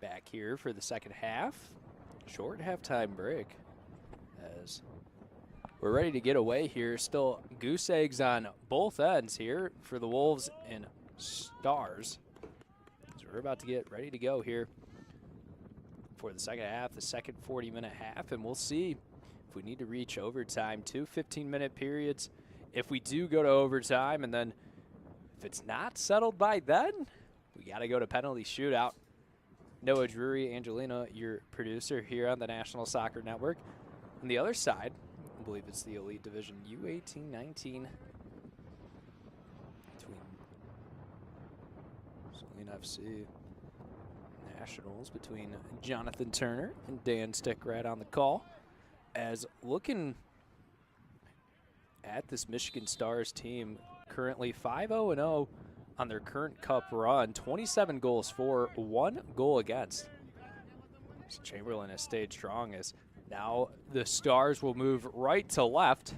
Back here for the second half. Short halftime break as we're ready to get away here. Still goose eggs on both ends here for the Wolves and Stars. So we're about to get ready to go here for the second half, the second 40-minute half, and we'll see if we need to reach overtime. 2 15-minute periods if we do go to overtime, and then if it's not settled by then, we got to go to penalty shootout. Noah Drury, Angelina, your producer here on the National Soccer Network. On the other side, I believe it's the Elite Division U18-19 between Saline FC Nationals, between Jonathan Turner and Dan Stickrad on the call. As looking at this Michigan Stars team, currently 5-0-0 on their current cup run, 27 goals for, 1 goal against. So Chamberlain has stayed strong as now the Stars will move right to left.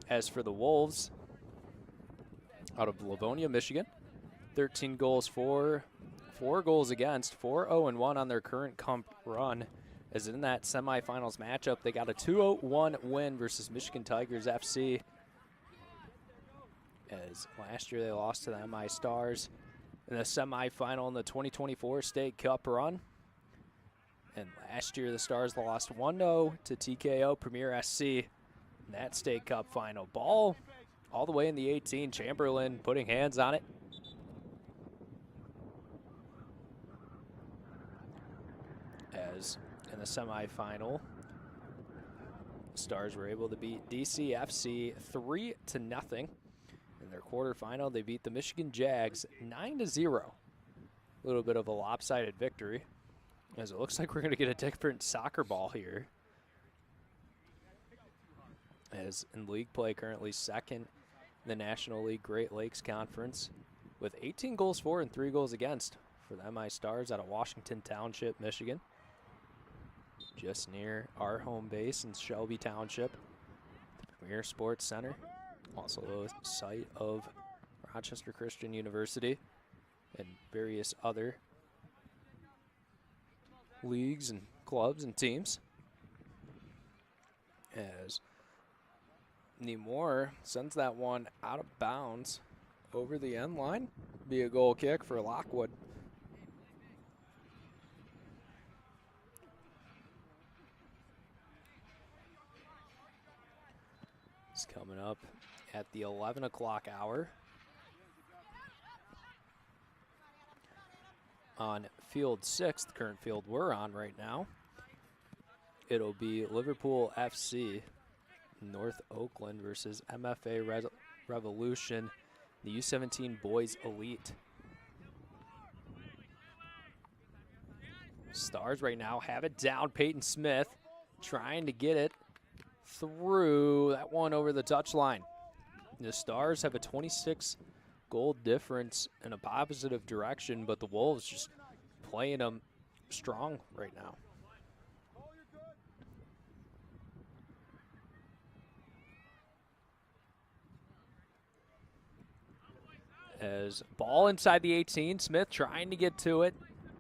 As for the Wolves, out of Livonia, Michigan, 13 goals for, 4 goals against, 4-0-1 on their current cup run. As in that semifinals matchup, they got a 2-1 win versus Michigan Tigers FC. As last year they lost to the MI Stars in the semifinal in the 2024 State Cup run. And last year the Stars lost 1-0 to TKO Premier SC in that State Cup final. Ball all the way in the 18. Chamberlain putting hands on it. As in the semifinal, Stars were able to beat DCFC 3-0. In their quarterfinal, they beat the Michigan Jags 9-0. A little bit of a lopsided victory, as it looks like we're going to get a different soccer ball here. As in league play, currently second in the National League Great Lakes Conference with 18 goals for and 3 goals against for the MI Stars out of Washington Township, Michigan. Just near our home base in Shelby Township, the Premier Sports Center. Also the site of Rochester Christian University and various other leagues and clubs and teams. As Nemore sends that one out of bounds over the end line. Be a goal kick for Lockwood. It's coming up at the 11 o'clock hour on field 6, the current field we're on right now. It'll be Liverpool FC, North Oakland versus MFA Revolution, the U17 Boys Elite. Stars right now have it down. Peyton Smith trying to get it through. That one over the touchline. The Stars have a 26 goal difference in a positive direction, but the Wolves just playing them strong right now. As ball inside the 18, Smith trying to get to it.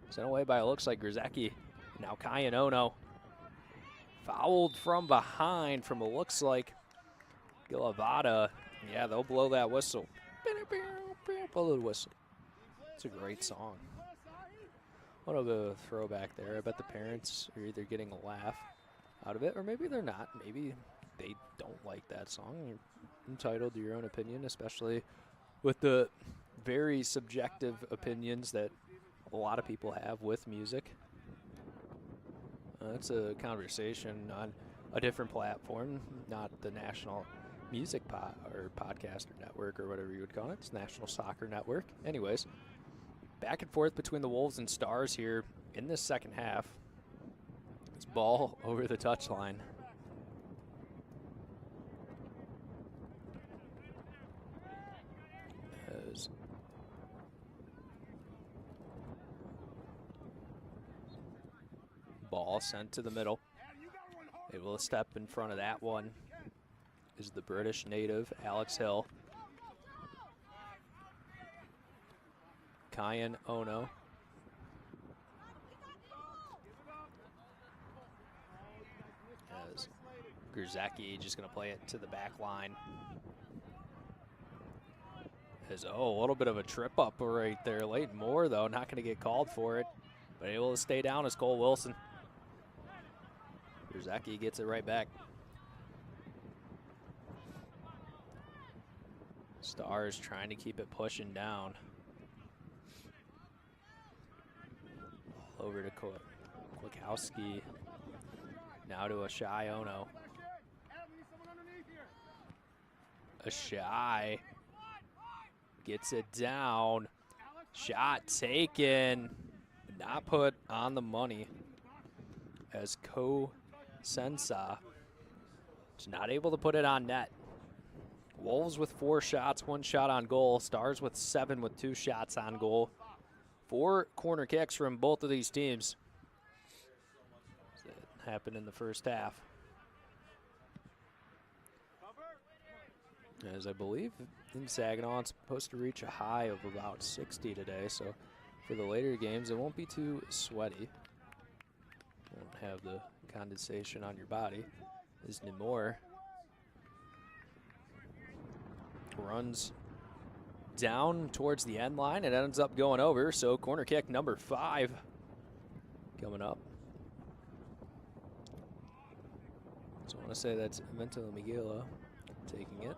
Sent away by, it looks like, Grzecki. Now Kayanono fouled from behind from what looks like Gilavada. Yeah, they'll blow that whistle. Blow the whistle. It's a great song. What a throwback there. I bet the parents are either getting a laugh out of it, or maybe they're not. Maybe they don't like that song. You're entitled to your own opinion, especially with the very subjective opinions that a lot of people have with music. That's a conversation on a different platform, not the National Music Podcast or Network or whatever you would call it. It's National Soccer Network. Anyways, back and forth between the Wolves and Stars here in this second half. It's ball over the touchline. is. Ball sent to the middle. Able to step in front of that one is the British native, Alex Hill. Kyan Ono. As Grzecki just going to play it to the back line. As, a little bit of a trip up right there. Leighton Moore, though, not going to get called for it, but able to stay down as Cole Wilson. Grzecki gets it right back. Stars trying to keep it pushing down. Over to Kwiatkowski. Now to Ashai Ono. Ashai gets it down. Shot taken. Not put on the money as Sensa is not able to put it on net. Wolves with 4 shots, 1 shot on goal. Stars with 7 with 2 shots on goal. 4 corner kicks from both of these teams. That happened in the first half. As I believe in Saginaw, it's supposed to reach a high of about 60 today, so for the later games, it won't be too sweaty. Won't have the condensation on your body. As Nemore runs down towards the end line. It ends up going over, so corner kick number 5 coming up. So I want to say that's Venta Miguela taking it.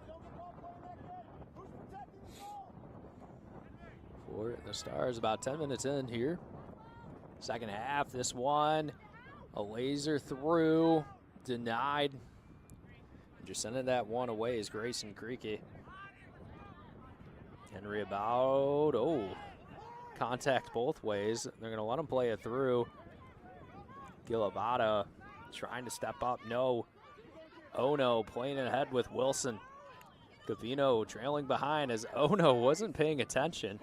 For the Stars, about 10 minutes in here. Second half, this one, a laser through, denied. Just sending that one away is Grayson Creaky. Henry about, contact both ways. They're gonna let him play it through. Gilavata trying to step up, no. Ono playing ahead with Wilson. Gavino trailing behind as Ono wasn't paying attention.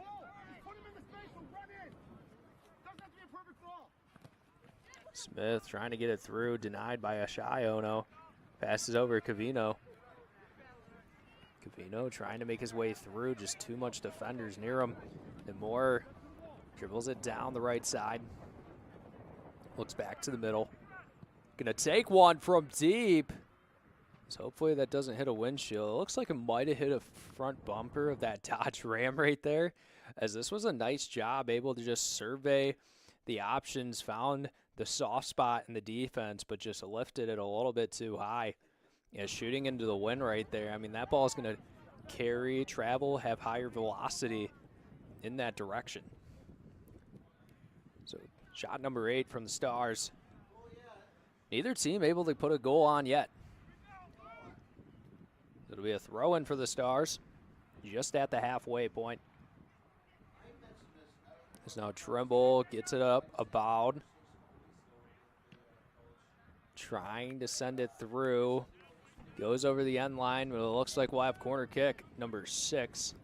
Smith trying to get it through, denied by Ashai Ono. Passes over Cavino. Cavino trying to make his way through, just too much defenders near him. And Moore dribbles it down the right side. Looks back to the middle. Gonna take one from deep. So hopefully that doesn't hit a windshield. It looks like it might have hit a front bumper of that Dodge Ram right there, as this was a nice job, able to just survey the options, found the soft spot in the defense, but just lifted it a little bit too high. Yeah, shooting into the wind right there. I mean, that ball is going to carry, travel, have higher velocity in that direction. So shot number 8 from the Stars. Neither team able to put a goal on yet. It'll be a throw-in for the Stars, just at the halfway point. There's now Trimble, gets it up, Aboud. Trying to send it through. Goes over the end line, but it looks like we'll have corner kick, number 6.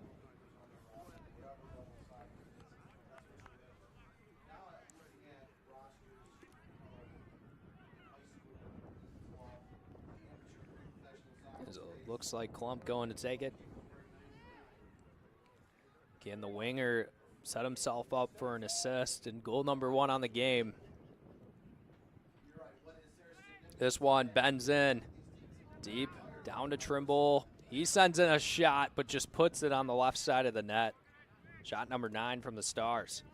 It looks like Klump going to take it. Again, the winger set himself up for an assist and goal number 1 on the game. This one bends in deep down to Trimble. He sends in a shot, but just puts it on the left side of the net. Shot number 9 from the Stars.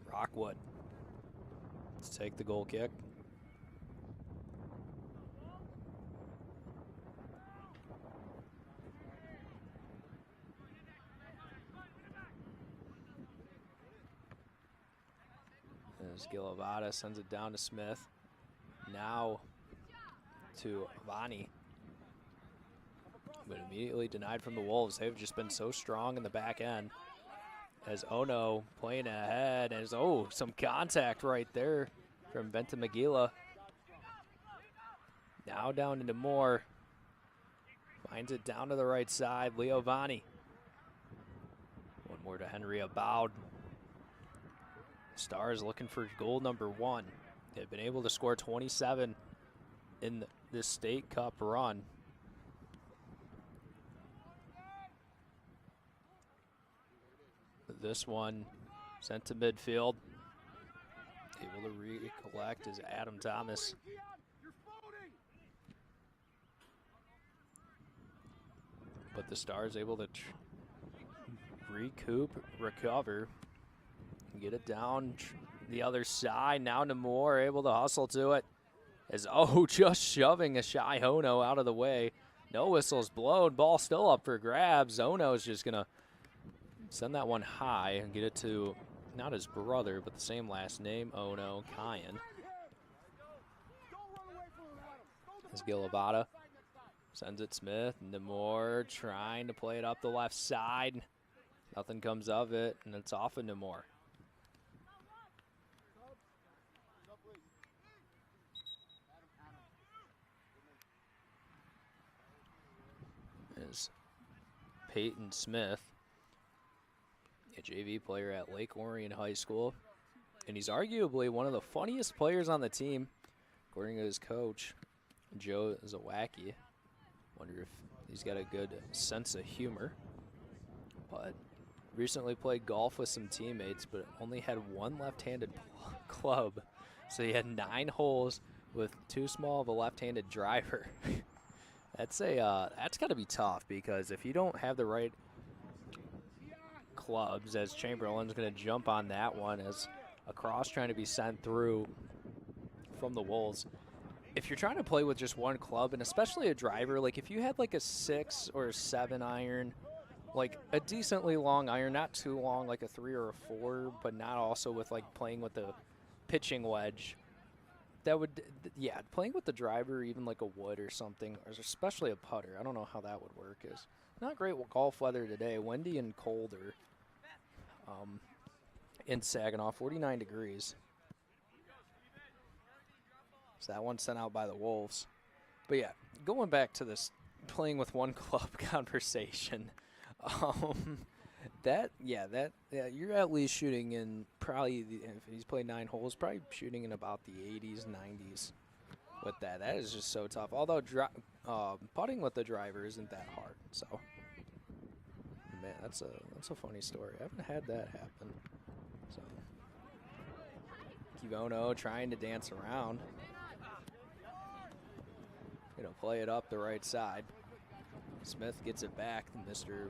Rockwood. Let's take the goal kick. As Gilavata sends it down to Smith. Now to Vani. But immediately denied from the Wolves. They've just been so strong in the back end. As Ono playing ahead. As, some contact right there from Ventimiglia. Now down into Moore. Finds it down to the right side. Leo Vani. One more to Henry Abowd. Stars looking for goal number 1. They've been able to score 27 in this state cup run. This one sent to midfield. Able to recollect is Adam Thomas. But the Stars able to recover, and get it down the other side. Now Namor able to hustle to it. As just shoving a Shy Ono out of the way. No whistles blown. Ball still up for grabs. Ono's just going to send that one high and get it to not his brother, but the same last name, Ono, Kyan. As Gilavata sends it Smith. Namor trying to play it up the left side. Nothing comes of it, and it's off of Namor. Is Peyton Smith, a JV player at Lake Orion High School, and he's arguably one of the funniest players on the team, according to his coach, Joe Zawacki. Wonder if he's got a good sense of humor. But recently played golf with some teammates, but only had one left-handed club. So he had 9 holes with too small of a left-handed driver. That's got to be tough, because if you don't have the right clubs, as Chamberlain's going to jump on that one as a cross trying to be sent through from the Wolves. If you're trying to play with just one club, and especially a driver, like if you had like a 6 or a 7 iron, like a decently long iron, not too long, like a 3 or a 4, but not also with like playing with a pitching wedge, that would, yeah, playing with the driver, even like a wood or something, or especially a putter, I don't know how that would work. Is not great golf weather today, windy and colder in Saginaw, 49 degrees. So that one sent out by the Wolves. But yeah, going back to this playing with one club conversation, you're at least shooting in probably, if he's played 9 holes, probably shooting in about the 80s, 90s with that. That is just so tough. Although putting with the driver isn't that hard. So, man, that's a funny story. I haven't had that happen. So, Kivono trying to dance around. Play it up the right side. Smith gets it back to Mr.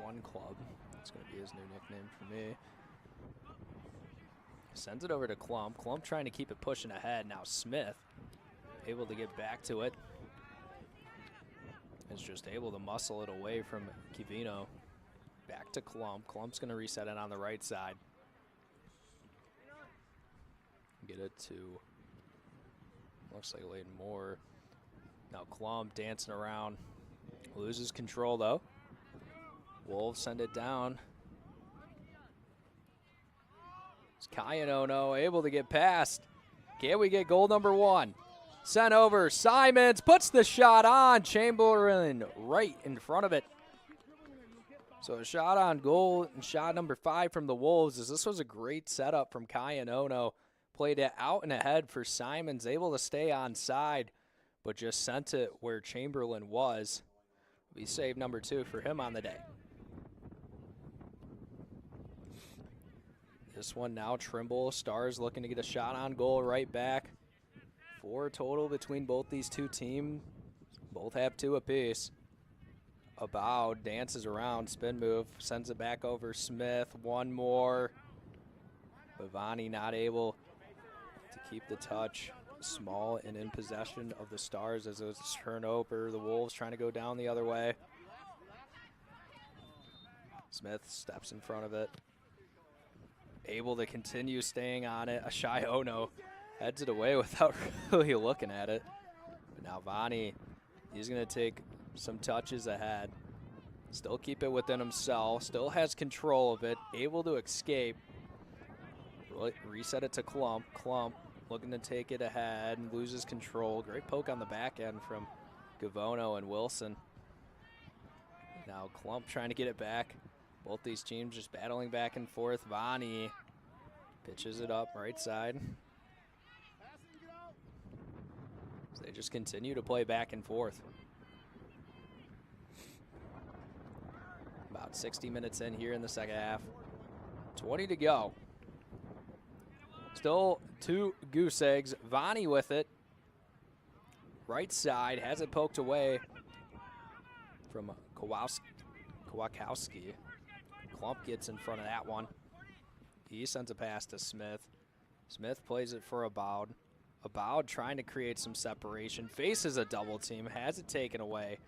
One Club. That's going to be his new nickname for me. Sends it over to Klump. Klump trying to keep it pushing ahead. Now Smith able to get back to it. Is just able to muscle it away from Kivino. Back to Klump. Klump's going to reset it on the right side. Get it to, looks like Layden Moore. Now Klump dancing around. Loses control though. Wolves send it down. It's Kayanono able to get past. Can we get goal number 1? Sent over. Simons puts the shot on. Chamberlain right in front of it. So a shot on goal and shot number 5 from the Wolves, as this was a great setup from Kayanono. Played it out and ahead for Simons, able to stay on side, but just sent it where Chamberlain was. We save number 2 for him on the day. This one now Trimble. Stars looking to get a shot on goal right back. 4 total between both these two teams. Both have 2 apiece. Abowd dances around, spin move, sends it back over Smith. One more. Bhavani not able to keep the touch. Small and in possession of the Stars as it was a turnover. The Wolves trying to go down the other way. Smith steps in front of it. Able to continue staying on it. A Shy Ono heads it away without really looking at it. But now Vani, he's going to take some touches ahead. Still keep it within himself. Still has control of it. Able to escape. Reset it to Klump. Klump looking to take it ahead and loses control. Great poke on the back end from Gavono and Wilson. Now Klump trying to get it back. Both these teams just battling back and forth. Vani pitches it up right side. So they just continue to play back and forth. About 60 minutes in here in the second half. 20 to go. Still 2 goose eggs. Vani with it. Right side, has it poked away from Kowakowski. Klump gets in front of that one. He sends a pass to Smith. Smith plays it for Aboud. Aboud trying to create some separation. Faces a double team, has it taken away.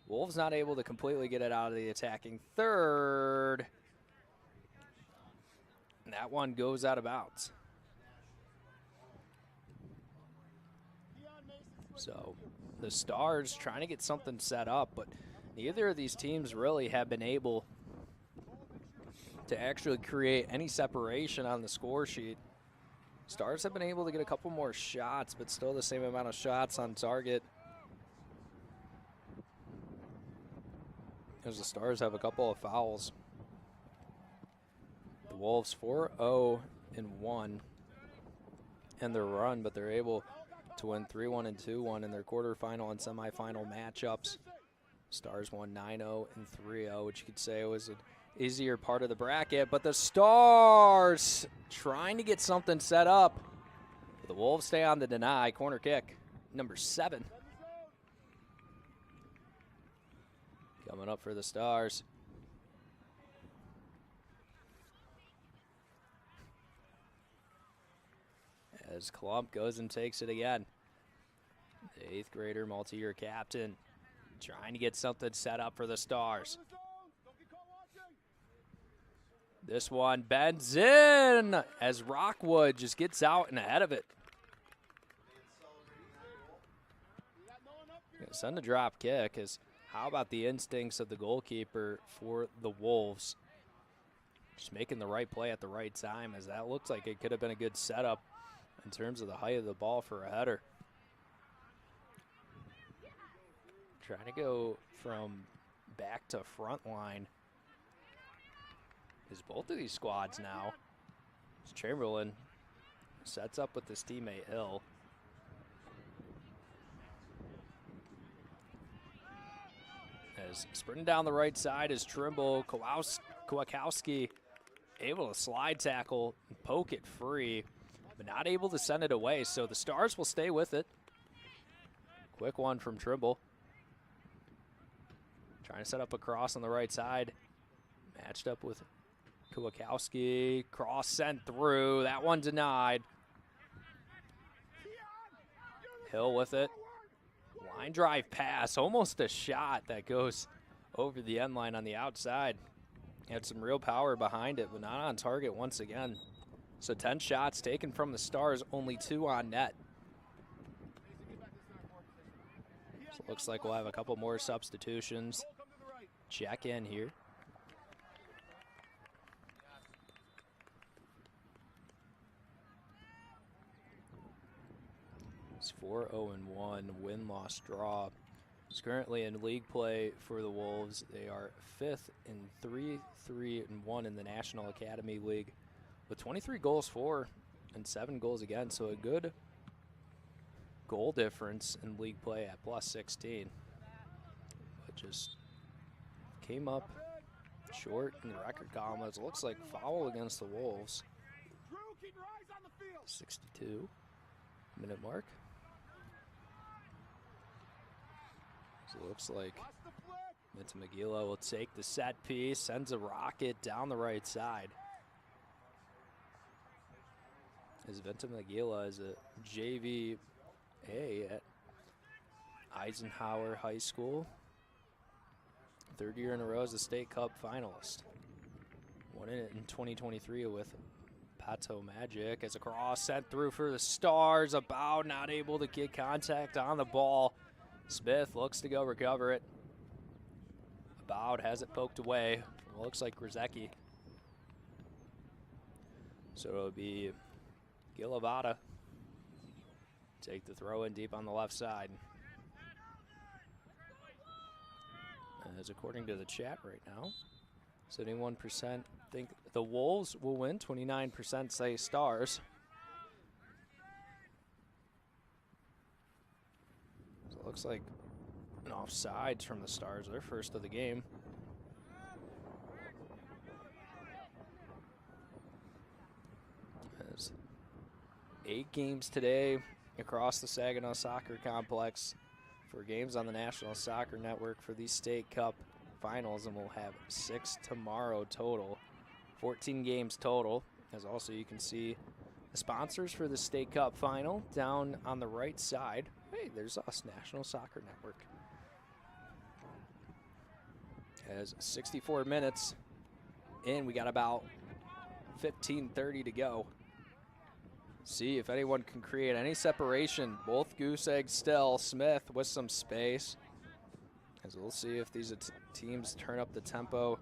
Wolves not able to completely get it out of the attacking third. And that one goes out of bounds. So the Stars trying to get something set up, but neither of these teams really have been able to actually create any separation on the score sheet. Stars have been able to get a couple more shots, but still the same amount of shots on target. As the Stars have a couple of fouls. The Wolves 4-0-1 in their run, but they're able to win 3-1 and 2-1 in their quarterfinal and semifinal matchups. Stars won 9-0 and 3-0, which you could say was an easier part of the bracket, but the Stars trying to get something set up. The Wolves stay on the deny. Corner kick, number 7. Coming up for the Stars. As Klump goes and takes it again. The 8th grader, multi-year captain, trying to get something set up for the Stars. This one bends in as Rockwood just gets out and ahead of it. Send a drop kick. How about the instincts of the goalkeeper for the Wolves? Just making the right play at the right time, as that looks like it could have been a good setup in terms of the height of the ball for a header. Trying to go from back to front line is both of these squads now. As Chamberlain sets up with his teammate Hill. As sprinting down the right side is Trimble. Kowakowski able to slide tackle, poke it free, but not able to send it away, so the Stars will stay with it. Quick one from Trimble. Trying to set up a cross on the right side. Matched up with Kowakowski. Cross sent through. That one denied. Hill with it. Line drive pass. Almost a shot that goes over the end line on the outside. Had some real power behind it, but not on target once again. So 10 shots taken from the Stars, only 2 on net. So it looks like we'll have a couple more substitutions. Check in here. It's 4-0-1, win-loss draw. It's currently in league play for the Wolves. They are 5th in 3-3-1 in the National Academy League with 23 goals for and 7 goals against, so a good goal difference in league play at +16. But just came up short in the record column. It looks like foul against the Wolves. 62-minute mark. So it looks like Ventimiglia will take the set piece, sends a rocket down the right side. As Ventimiglia is a JVA at Eisenhower High School. 3rd year in a row as a State Cup finalist. Won it in 2023 with Pato Magic as a cross sent through for the Stars. About not able to get contact on the ball. Smith looks to go recover it. About has it poked away. It looks like Grzecki. So it'll be Gilavata take the throw in deep on the left side. As according to the chat right now, 71% think the Wolves will win, 29% say Stars. So it looks like an offsides from the Stars, their first of the game. As 8 games today across the Saginaw Soccer Complex for games on the National Soccer Network for these State Cup finals, and we'll have 6 tomorrow total. 14 games total, as also you can see the sponsors for the State Cup final down on the right side. Hey, there's us, National Soccer Network. As 64 minutes in, we got about 15:30 to go. See if anyone can create any separation. Both goose eggs still. Smith with some space. As we'll see if these teams turn up the tempo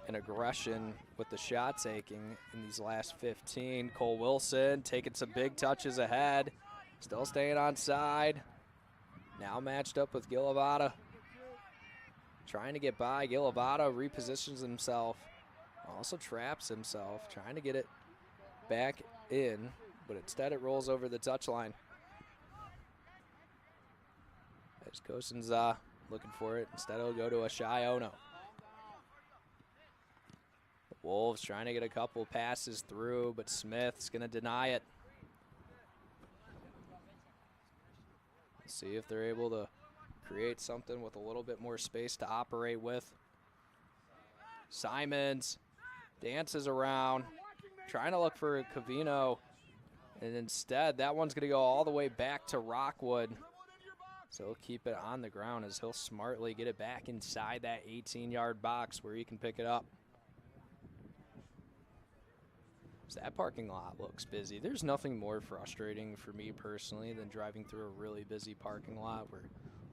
and aggression with the shot taking in these last 15. Cole Wilson taking some big touches ahead. Still staying on side. Now matched up with Gilavada. Trying to get by. Gilavada repositions himself. Also traps himself. Trying to get it back in. But instead it rolls over the touchline. There's Kosenza looking for it. Instead it'll go to a Shai Ono. The Wolves trying to get a couple passes through, but Smith's going to deny it. Let's see if they're able to create something with a little bit more space to operate with. Simons dances around, trying to look for Covino. And instead, that one's going to go all the way back to Rockwood. So he'll keep it on the ground as he'll smartly get it back inside that 18-yard box where he can pick it up. So that parking lot looks busy. There's nothing more frustrating for me personally than driving through a really busy parking lot where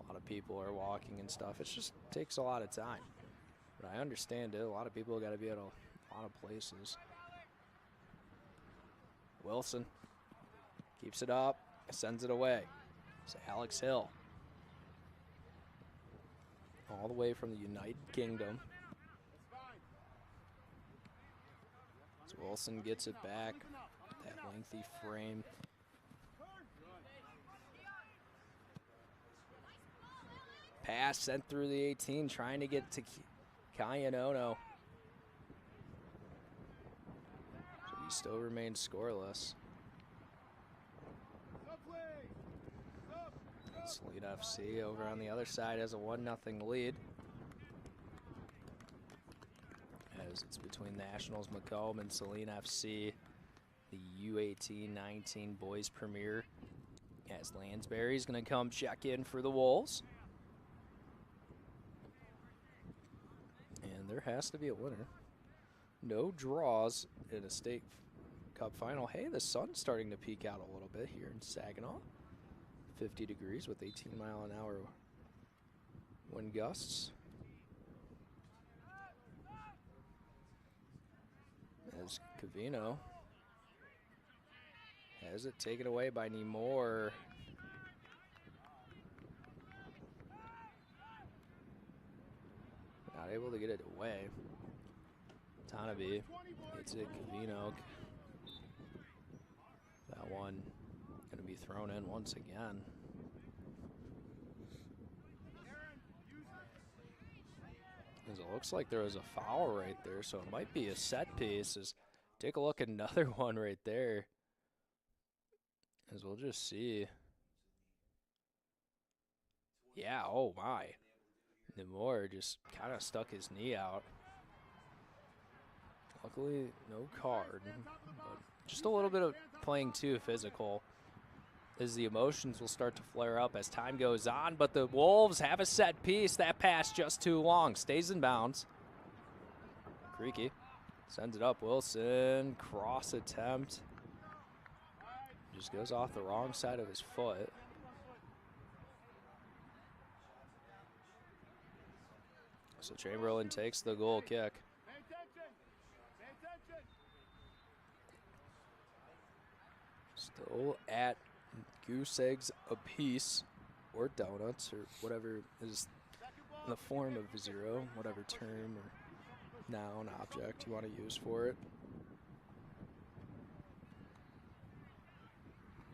a lot of people are walking and stuff. It just takes a lot of time. But I understand it. A lot of people got to be at a lot of places. Wilson keeps it up, sends it away. So Alex Hill, all the way from the United Kingdom. So Wilson gets it back, that lengthy frame. Pass sent through the 18, trying to get to Kayanono. So he still remains scoreless. Sleet FC over on the other side has a 1-0 lead. As it's between Nationals Macomb and Saline FC, the U18-19 Boys Premier. As Lansbury's going to come check in for the Wolves. And there has to be a winner. No draws in a State Cup final. Hey, the sun's starting to peek out a little bit here in Saginaw. 50 degrees with 18-mile-an-hour wind gusts. As Covino has it taken away by Nemore. Not able to get it away. Tanabe gets it, Covino. That one going to be thrown in once again. As it looks like there was a foul right there, so it might be a set piece. Take a look at another one right there. As we'll just see. Yeah, oh my. Nemore just kind of stuck his knee out. Luckily, no card. But just a little bit of playing too physical, as the emotions will start to flare up as time goes on. But the Wolves have a set piece. That pass just too long. Stays in bounds. Creaky sends it up. Wilson, cross attempt. Just goes off the wrong side of his foot. So Chamberlain takes the goal kick. Still at goose eggs apiece, or donuts, or whatever is in the form of 0, whatever term or noun, object you want to use for it.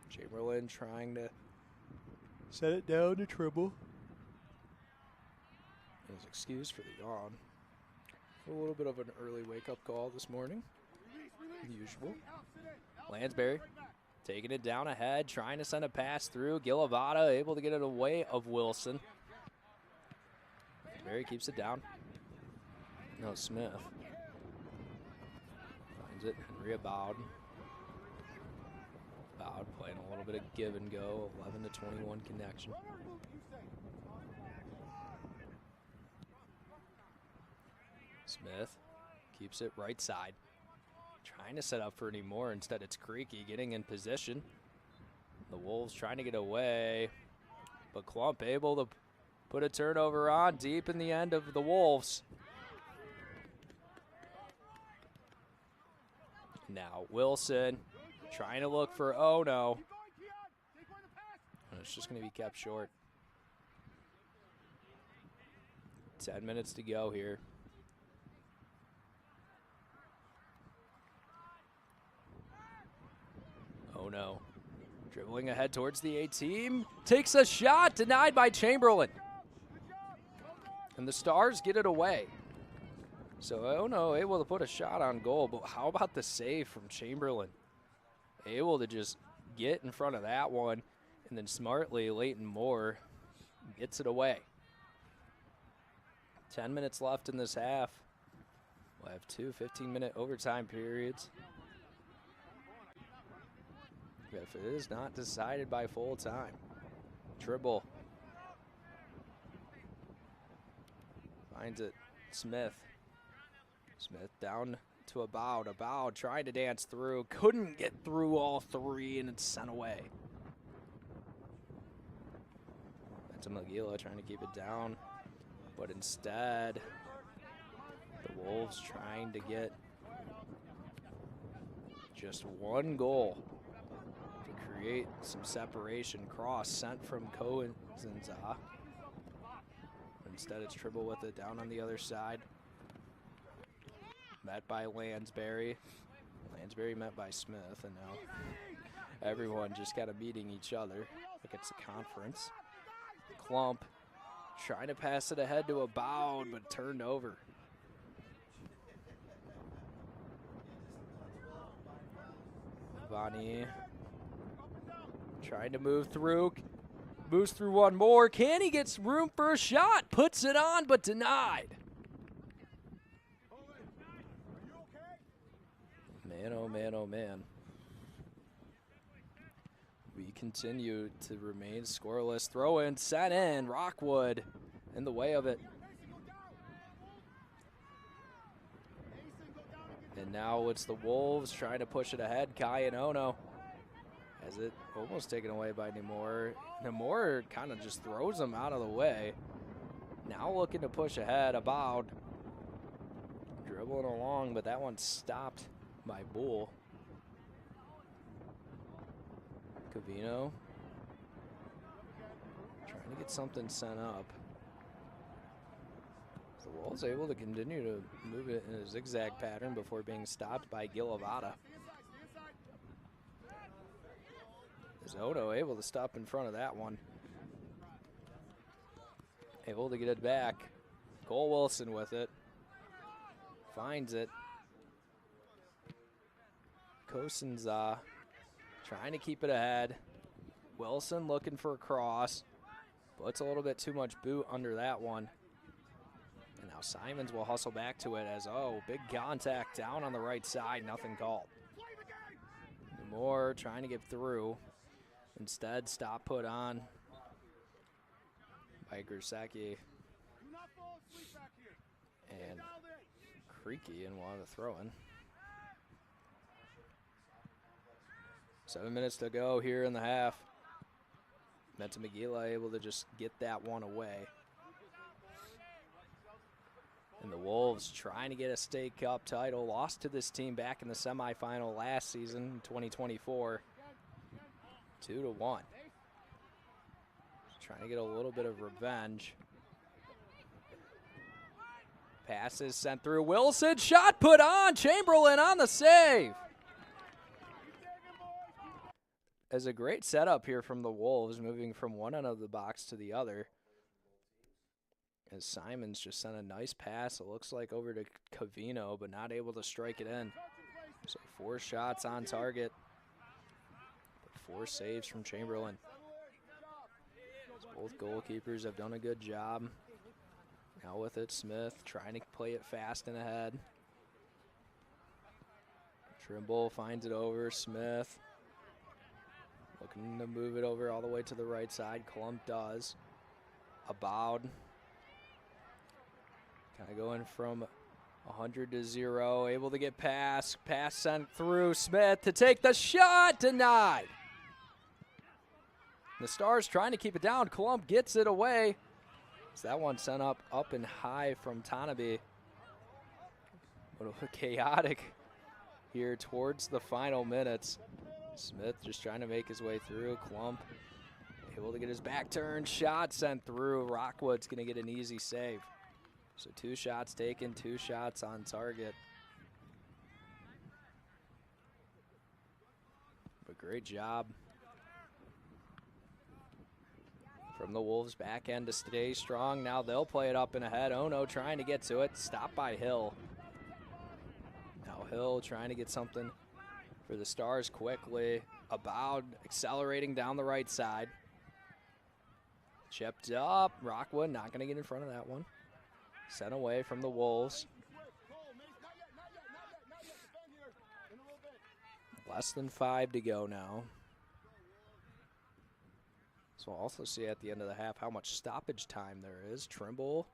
Chamberlain trying to set it down to Tribble. His excuse for the yawn. A little bit of an early wake-up call this morning, the usual. Lansbury taking it down ahead, trying to send a pass through. Gilavada able to get it away of Wilson. Lansbury keeps it down. No, Smith finds it. Henry Abowd. Abowd playing a little bit of give and go, 11 to 21 connection. Smith keeps it right side. Trying to set up for any more. Instead, it's Creaky getting in position. The Wolves trying to get away. But Klump able to put a turnover on deep in the end of the Wolves. Now Wilson trying to look for Ono. And it's just going to be kept short. 10 minutes to go here. Oh no. Dribbling ahead towards the A-team. Takes a shot, denied by Chamberlain. And the Stars get it away. So Ono able to put a shot on goal, but how about the save from Chamberlain? Able to just get in front of that one, and then smartly, Leighton Moore gets it away. 10 minutes left in this half. We'll have 2 15-minute overtime periods. If it is not decided by full time. Tribble finds it. Smith. Smith down to Abowd. Abowd trying to dance through. Couldn't get through all 3, and it's sent away. That's Magila trying to keep it down. But instead, the Wolves trying to get just 1 goal. Create some separation. Cross sent from Cohenza. Instead, it's Tribble with it down on the other side. Met by Lansbury. Lansbury met by Smith, and now everyone just kind of meeting each other like it's a conference. Klump trying to pass it ahead to Abowd, but turned over. Vani trying to move through, moves through 1 more. Can he get room for a shot? Puts it on, but denied. Man, oh man, oh man. We continue to remain scoreless. Throw in, set in, Rockwood in the way of it. And now it's the Wolves trying to push it ahead. Kai and Ono. Has it almost taken away by Namor. Namor kind of just throws him out of the way. Now looking to push ahead. Abowd dribbling along, but that one stopped by Bull. Cavino trying to get something sent up. The Wolves able to continue to move it in a zigzag pattern before being stopped by Gilavada. Is Ono able to stop in front of that one? Able to get it back. Cole Wilson with it. Finds it. Kosenza trying to keep it ahead. Wilson looking for a cross. Puts a little bit too much boot under that one. And now Simons will hustle back to it as, big contact down on the right side. Nothing called. Moore trying to get through. Instead, stop put on by Gersaki. And Creaky and one of the throw-in. 7 minutes to go here in the half. Meta Magila able to just get that one away. And the Wolves trying to get a state cup title. Lost to this team back in the semifinal last season, 2024. 2-1. Trying to get a little bit of revenge. Passes sent through Wilson. Shot put on. Chamberlain on the save. As a great setup here from the Wolves, moving from one end of the box to the other. As Simons just sent a nice pass, it looks like over to Cavino, but not able to strike it in. So 4 shots on target. 4 saves from Chamberlain. Both goalkeepers have done a good job. Now with it, Smith trying to play it fast and ahead. Trimble finds it over. Smith looking to move it over all the way to the right side. Klump does. About kind of going from 100 to 0. Able to get past. Pass sent through. Smith to take the shot. Denied. The Stars trying to keep it down. Klump gets it away. So that one sent up and high from Tanabe. A little chaotic here towards the final minutes. Smith just trying to make his way through. Klump able to get his back turn. Shot sent through. Rockwood's going to get an easy save. So 2 shots taken, 2 shots on target. But great job from the Wolves back end to stay strong. Now they'll play it up and ahead. Ono trying to get to it. Stopped by Hill. Now Hill trying to get something for the Stars quickly. About accelerating down the right side. Chipped up. Rockwood not going to get in front of that one. Sent away from the Wolves. Less than 5 to go now. So we'll also see at the end of the half how much stoppage time there is. Trimble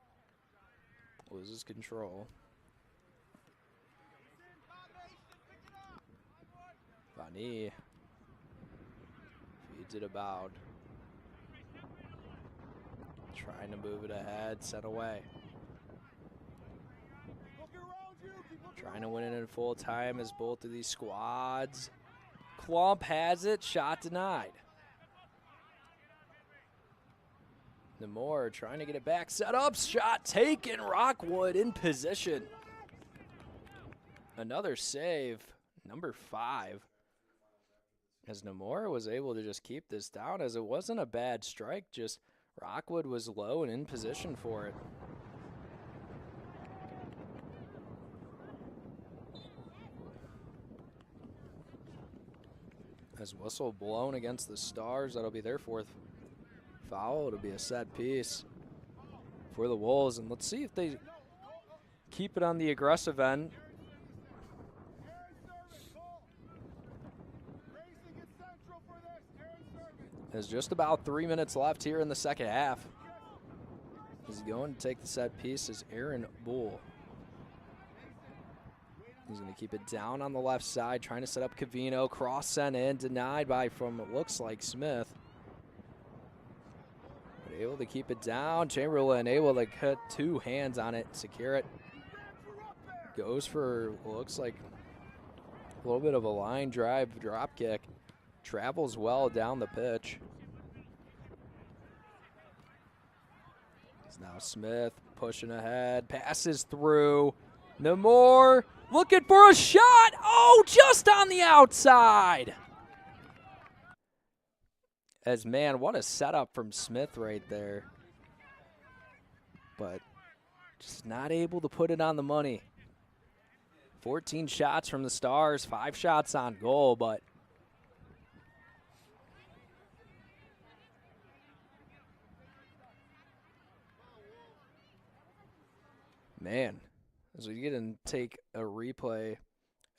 loses control. Vani feeds it about. Trying to move it ahead, set away. Trying to win it in full time as both of these squads. Klump has it, shot denied. Namor trying to get it back, set up, shot taken. Rockwood in position. Another save, number 5. As Namor was able to just keep this down, as it wasn't a bad strike, just Rockwood was low and in position for it. As whistle blown against the Stars, that'll be their 4th foul. It'll be a set piece for the Wolves, and let's see if they keep it on the aggressive end. There's just about 3 minutes left here in the second half. He's going to take the set piece is Aaron Bull. He's going to keep it down on the left side, trying to set up Cavino. Cross sent in, denied by from it looks like Smith. But able to keep it down. Chamberlain able to cut 2 hands on it, secure it. Goes for looks like a little bit of a line drive drop kick. Travels well down the pitch. It's now Smith pushing ahead, passes through. Namor looking for a shot. Oh, just on the outside. As man, what a setup from Smith right there. But just not able to put it on the money. 14 shots from the Stars, 5 shots on goal, but man, as we get and take a replay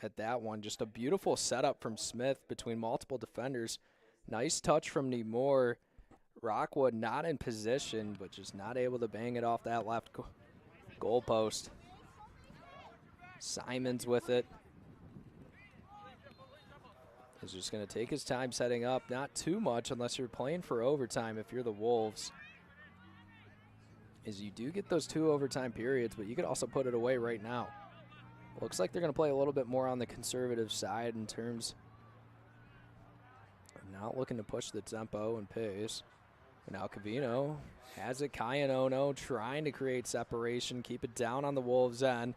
at that one, just a beautiful setup from Smith between multiple defenders. Nice touch from Nemore. Rockwood not in position, but just not able to bang it off that left goal post. Simons with it. He's just going to take his time setting up. Not too much unless you're playing for overtime if you're the Wolves. Is you do get those 2 overtime periods, but you could also put it away right now. Looks like they're going to play a little bit more on the conservative side in terms of not looking to push the tempo and pace. Now Cavino has it. Kayanono trying to create separation, keep it down on the Wolves' end.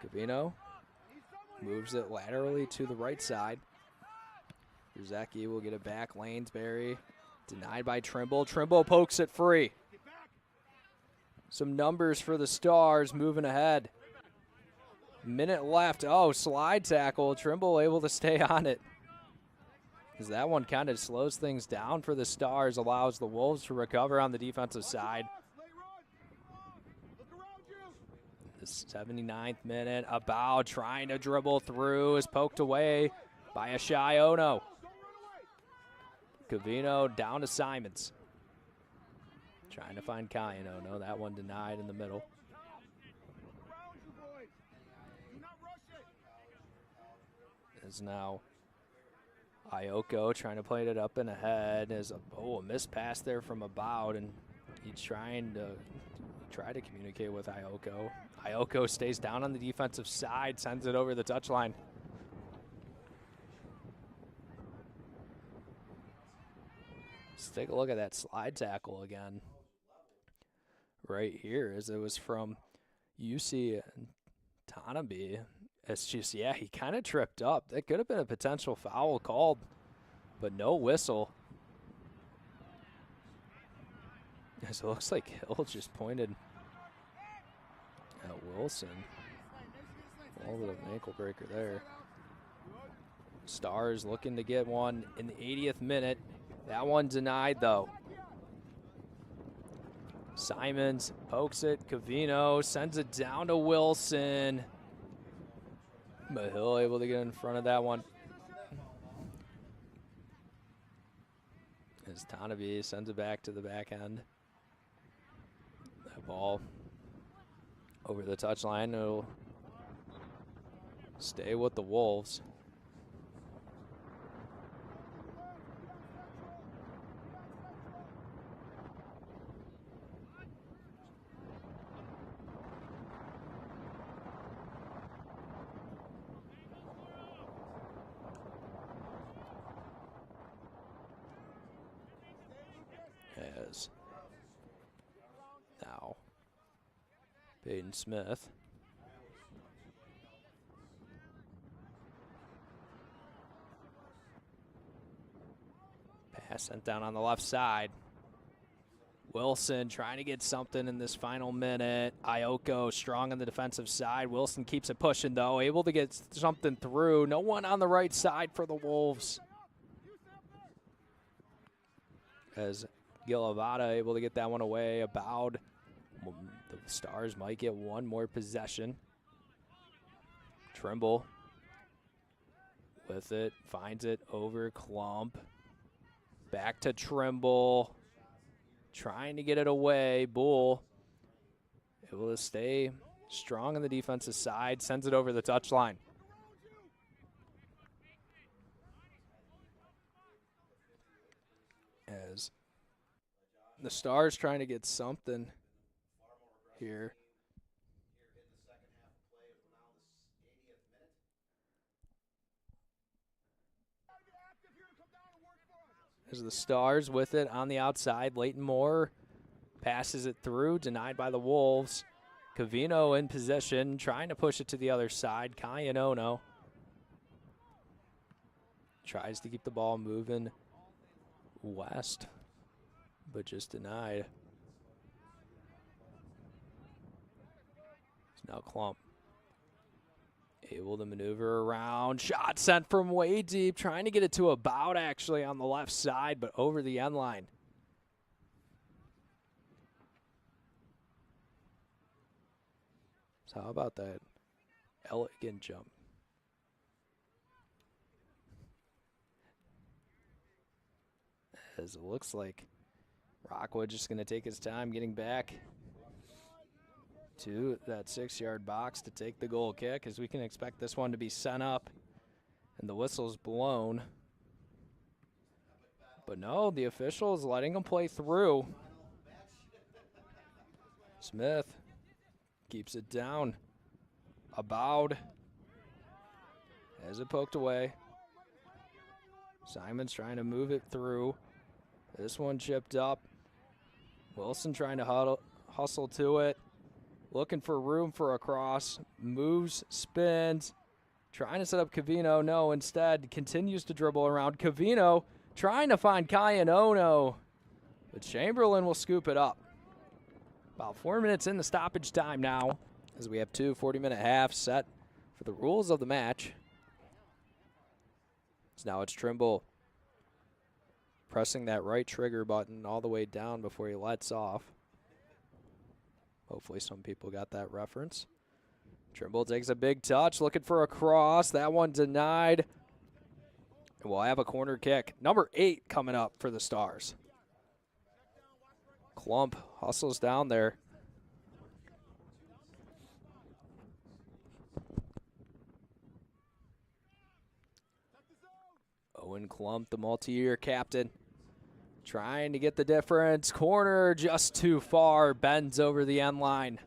Cavino moves it laterally to the right side. Rzecki will get it back. Lanesbury denied by Trimble. Trimble pokes it free. Some numbers for the Stars moving ahead. Minute left. Oh, slide tackle. Trimble able to stay on it. Because that one kind of slows things down for the Stars, allows the Wolves to recover on the defensive side. The 79th minute, Abao trying to dribble through, is poked away by Ashai Ono. Cavino down to Simons. Trying to find Kayanono. That one denied in the middle. Is now Ioko trying to play it up and ahead. Is a missed pass there from About, and he's trying to communicate with Ioko. Ioko stays down on the defensive side, sends it over the touchline. Let's take a look at that slide tackle again. Right here, as it was from UC Tanabe. It's just, yeah, he kind of tripped up. That could have been a potential foul called, but no whistle. As it looks like Hill just pointed at Wilson. A little bit of an ankle breaker there. Stars looking to get one in the 80th minute. That one denied, though. Simons pokes it. Cavino sends it down to Wilson. But Hill able to get in front of that one. As Tanabe sends it back to the back end. That ball over the touchline. It'll stay with the Wolves. As now Peyton Smith pass sent down on the left side. Wilson trying to get something in this final minute. Ioko strong on the defensive side. Wilson keeps it pushing, though, able to get something through. No one on the right side for the Wolves. As Gilavada able to get that one away. About the Stars might get one more possession. Trimble with it, finds it over Klump. Back to Trimble, trying to get it away. Bull able to stay strong on the defensive side, sends it over the touchline. As the Stars trying to get something here. As the Stars with it on the outside. Leighton Moore passes it through, denied by the Wolves. Cavino in possession, trying to push it to the other side. Kayanono tries to keep the ball moving west, but just denied. It's now Klump able to maneuver around. Shot sent from way deep, trying to get it to About actually on the left side, but over the end line. So how about that elegant jump? As it looks like Rockwood just going to take his time getting back to that 6-yard box to take the goal kick, as we can expect this one to be sent up and the whistle's blown. But no, the official is letting him play through. Smith keeps it down. About has it poked away. Simon's trying to move it through. This one chipped up. Wilson trying to hustle to it. Looking for room for a cross. Moves, spins. Trying to set up Covino. No, instead continues to dribble around. Covino trying to find Kyan Ono. But Chamberlain will scoop it up. About 4 minutes in the stoppage time now, as we have two 40-minute halves set for the rules of the match. So now it's Trimble pressing that right trigger button all the way down before he lets off. Hopefully some people got that reference. Trimble takes a big touch, looking for a cross. That one denied. And we'll have a corner kick. Number 8 coming up for the Stars. Klump hustles down there. Owen Klump, the multi-year captain, trying to get the difference. Corner just too far, bends over the end line.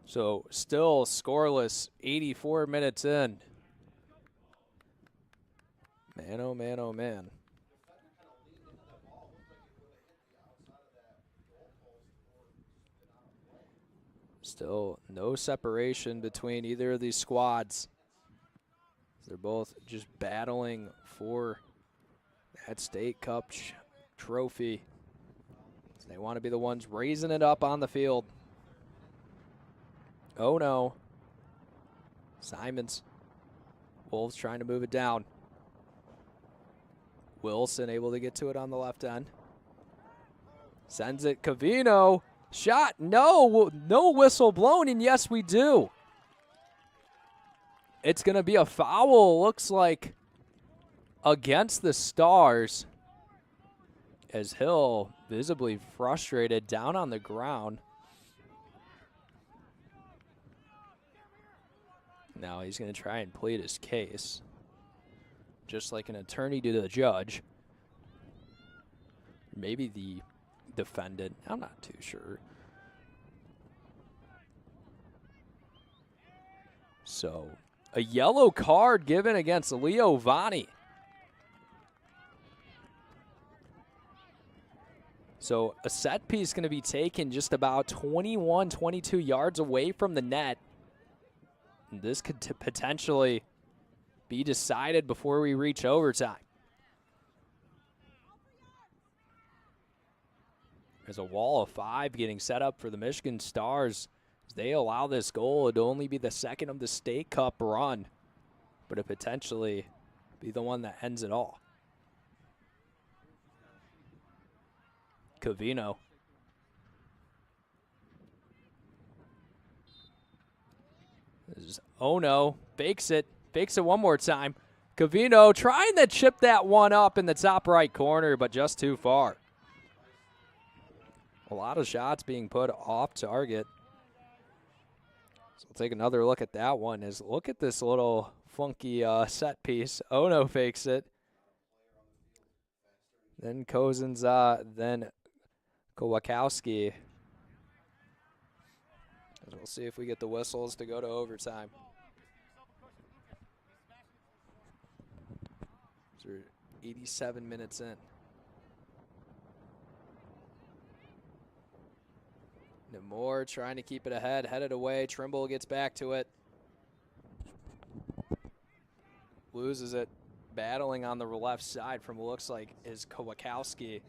So still scoreless, 84 minutes in. Man, oh man, oh man. Still no separation between either of these squads. They're both just battling for that State Cup trophy. They want to be the ones raising it up on the field. Oh no. Simons. Wolves trying to move it down. Wilson able to get to it on the left end. Sends it. Covino. Shot. No. No whistle blown, and yes, we do. It's going to be a foul, looks like, against the Stars, as Hill, visibly frustrated, down on the ground. Now he's going to try and plead his case, just like an attorney to the judge. Maybe the defendant. I'm not too sure. So, a yellow card given against Leo Vani. So a set piece going to be taken just about 21, 22 yards away from the net. And this could potentially be decided before we reach overtime. There's a wall of 5 getting set up for the Michigan Stars. If they allow this goal, it'd only be the second of the State Cup run, but it potentially be the one that ends it all. Covino. This is Ono. Fakes it one more time. Covino trying to chip that one up in the top right corner, but just too far. A lot of shots being put off target. So we'll take another look at that one. Look at this little funky set piece. Ono fakes it. Then Cousins, then Kowakowski. We'll see if we get the whistles to go to overtime. So we're 87 minutes in. Namor trying to keep it ahead, headed away. Trimble gets back to it. Loses it. Battling on the left side from what looks like is Kowakowski.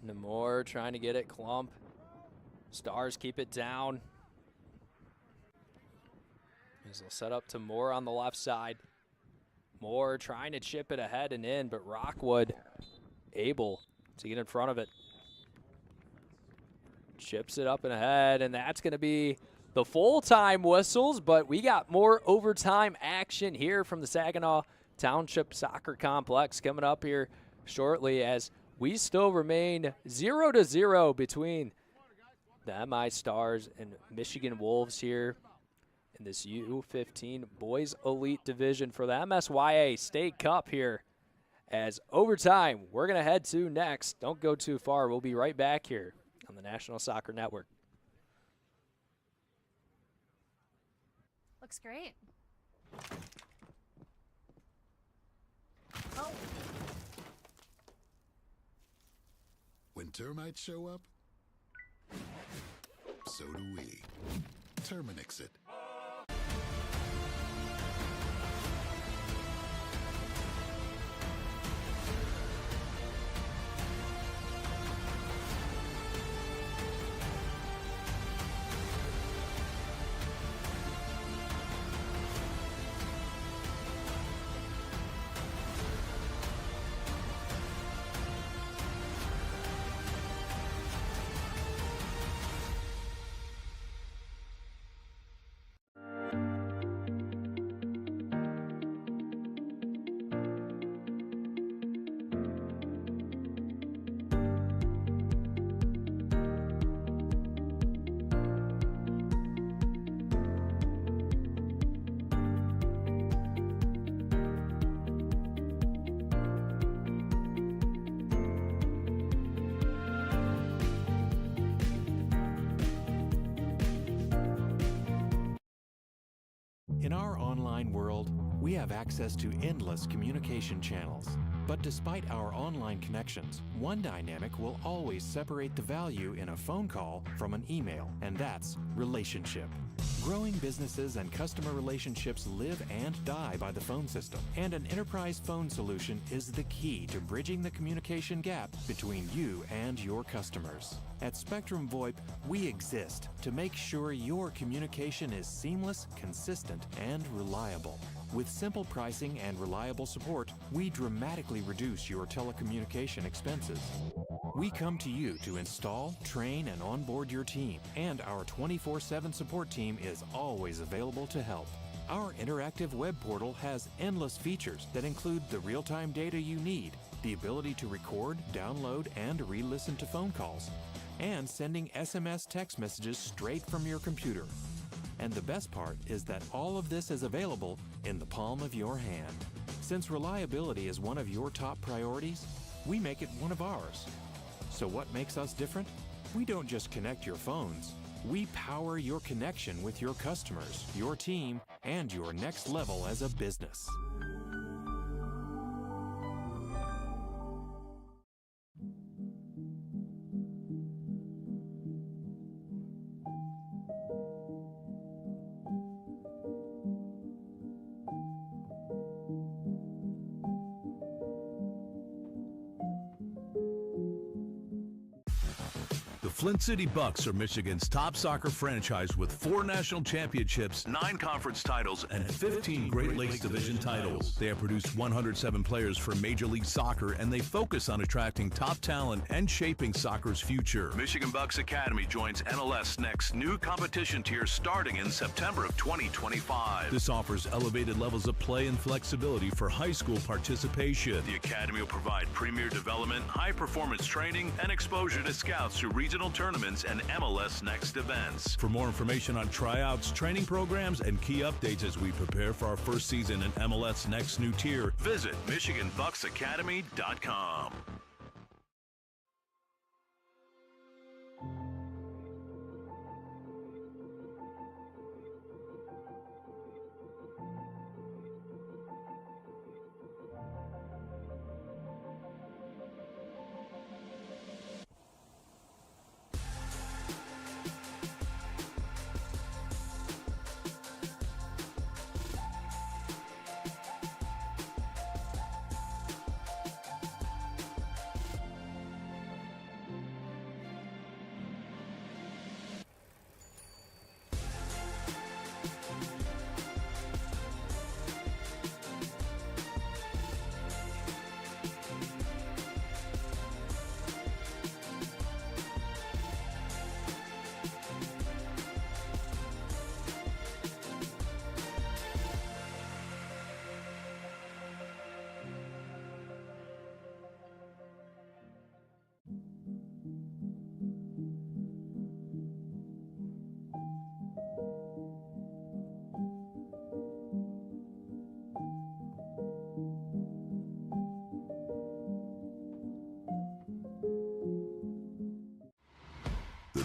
Namor trying to get it. Klump. Stars keep it down. As they'll set up to Moore on the left side. Moore trying to chip it ahead and in, but Rockwood able to get in front of it. Chips it up and ahead, and that's going to be the full-time whistles, but we got more overtime action here from the Saginaw Township Soccer Complex coming up here shortly, as we still remain 0-0 between the MI Stars and Michigan Wolves here in this U15 Boys Elite Division for the MSYA State Cup here. As overtime, we're going to head to next. Don't go too far. We'll be right back here on the National Soccer Network. Looks great. When termites show up, so do we. Terminix it. In our online world, we have access to endless communication channels. But despite our online connections, one dynamic will always separate the value in a phone call from an email, and that's relationship. Growing businesses and customer relationships live and die by the phone system, and an enterprise phone solution is the key to bridging the communication gap between you and your customers. At Spectrum VoIP, we exist to make sure your communication is seamless, consistent, and reliable. With simple pricing and reliable support, we dramatically reduce your telecommunication expenses. We come to you to install, train, and onboard your team, and our 24/7 support team is always available to help. Our interactive web portal has endless features that include the real-time data you need, the ability to record, download, and re-listen to phone calls, and sending SMS text messages straight from your computer. And the best part is that all of this is available in the palm of your hand. Since reliability is one of your top priorities, we make it one of ours. So what makes us different? We don't just connect your phones. We power your connection with your customers, your team, and your next level as a business. Flint City Bucks are Michigan's top soccer franchise with 4 national championships, 9 conference titles, and 15 Great Lakes Division titles. They have produced 107 players for Major League Soccer, and they focus on attracting top talent and shaping soccer's future. Michigan Bucks Academy joins NLS Next new competition tier starting in September of 2025. This offers elevated levels of play and flexibility for high school participation. The Academy will provide premier development, high-performance training, and exposure to scouts through regional tournaments and MLS Next events. For more information on tryouts, training programs, and key updates as we prepare for our first season in MLS Next new tier, visit MichiganBucksAcademy.com.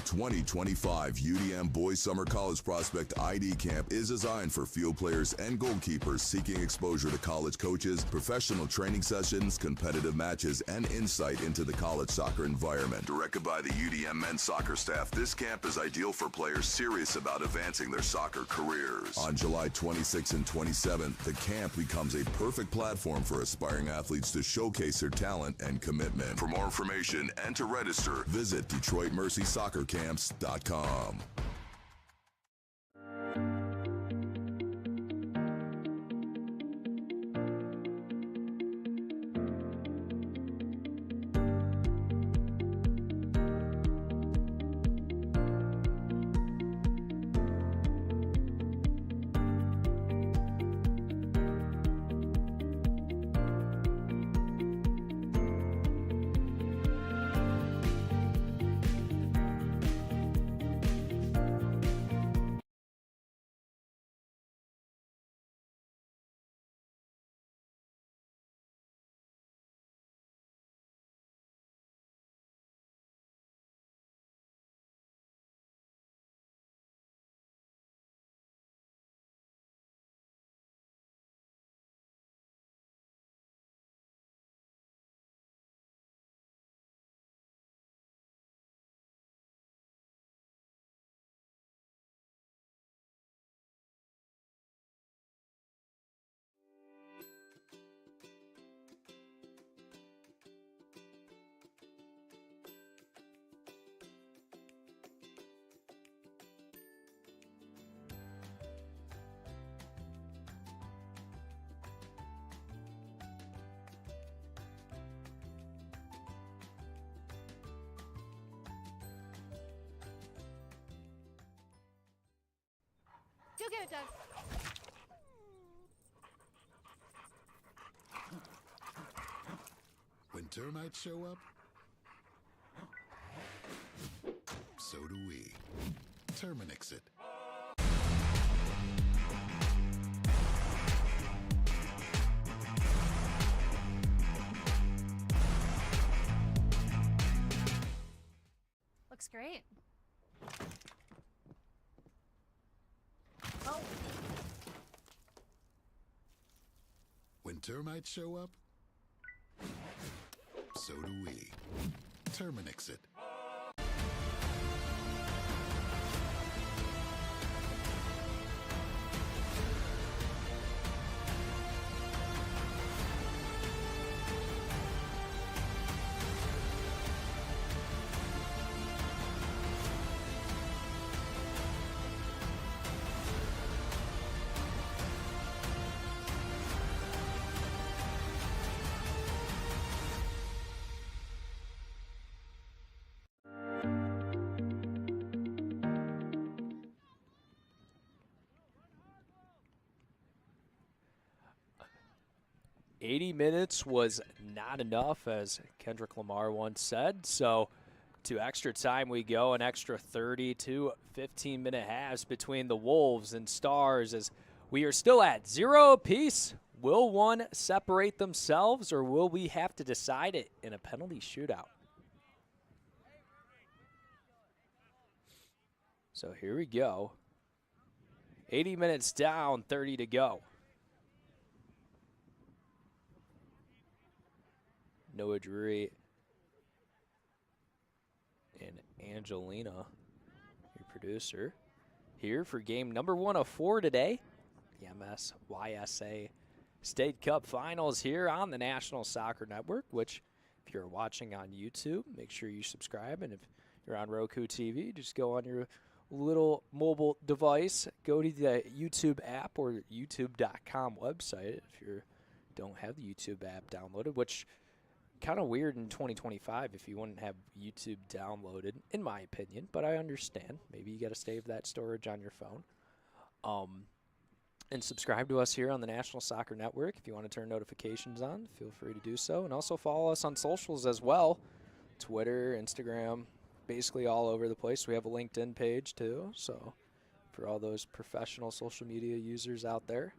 2025 UDM Boys Summer College Prospect ID Camp is designed for field players and goalkeepers seeking exposure to college coaches, professional training sessions, competitive matches, and insight into the college soccer environment. Directed by the UDM men's soccer staff, this camp is ideal for players serious about advancing their soccer careers. On July 26th and 27th, the camp becomes a perfect platform for aspiring athletes to showcase their talent and commitment. For more information and to register, visit DetroitMercySoccerCamps.com. Go get it, Doug. When termites show up, so do we. Terminix it. Looks great. Oh. When termites show up, so do we. Terminix it. "80 minutes was not enough," as Kendrick Lamar once said. So to extra time we go, an extra 30 to 15-minute halves between the Wolves and Stars, as we are still at 0 apiece. Will one separate themselves, or will we have to decide it in a penalty shootout? So here we go. 80 minutes down, 30 to go. Noah Drury and Angelina, your producer, here for game number 1 of 4 today. The MSYSA State Cup Finals here on the National Soccer Network, which if you're watching on YouTube, make sure you subscribe. And if you're on Roku TV, just go on your little mobile device, go to the YouTube app or youtube.com website if you don't have the YouTube app downloaded, which kind of weird in 2025 if you wouldn't have YouTube downloaded, in my opinion, but I understand. Maybe you got to save that storage on your phone. And subscribe to us here on the National Soccer Network. If you want to turn notifications on, feel free to do so. And also follow us on socials as well. Twitter, Instagram, basically all over the place. We have a LinkedIn page too, so for all those professional social media users out there.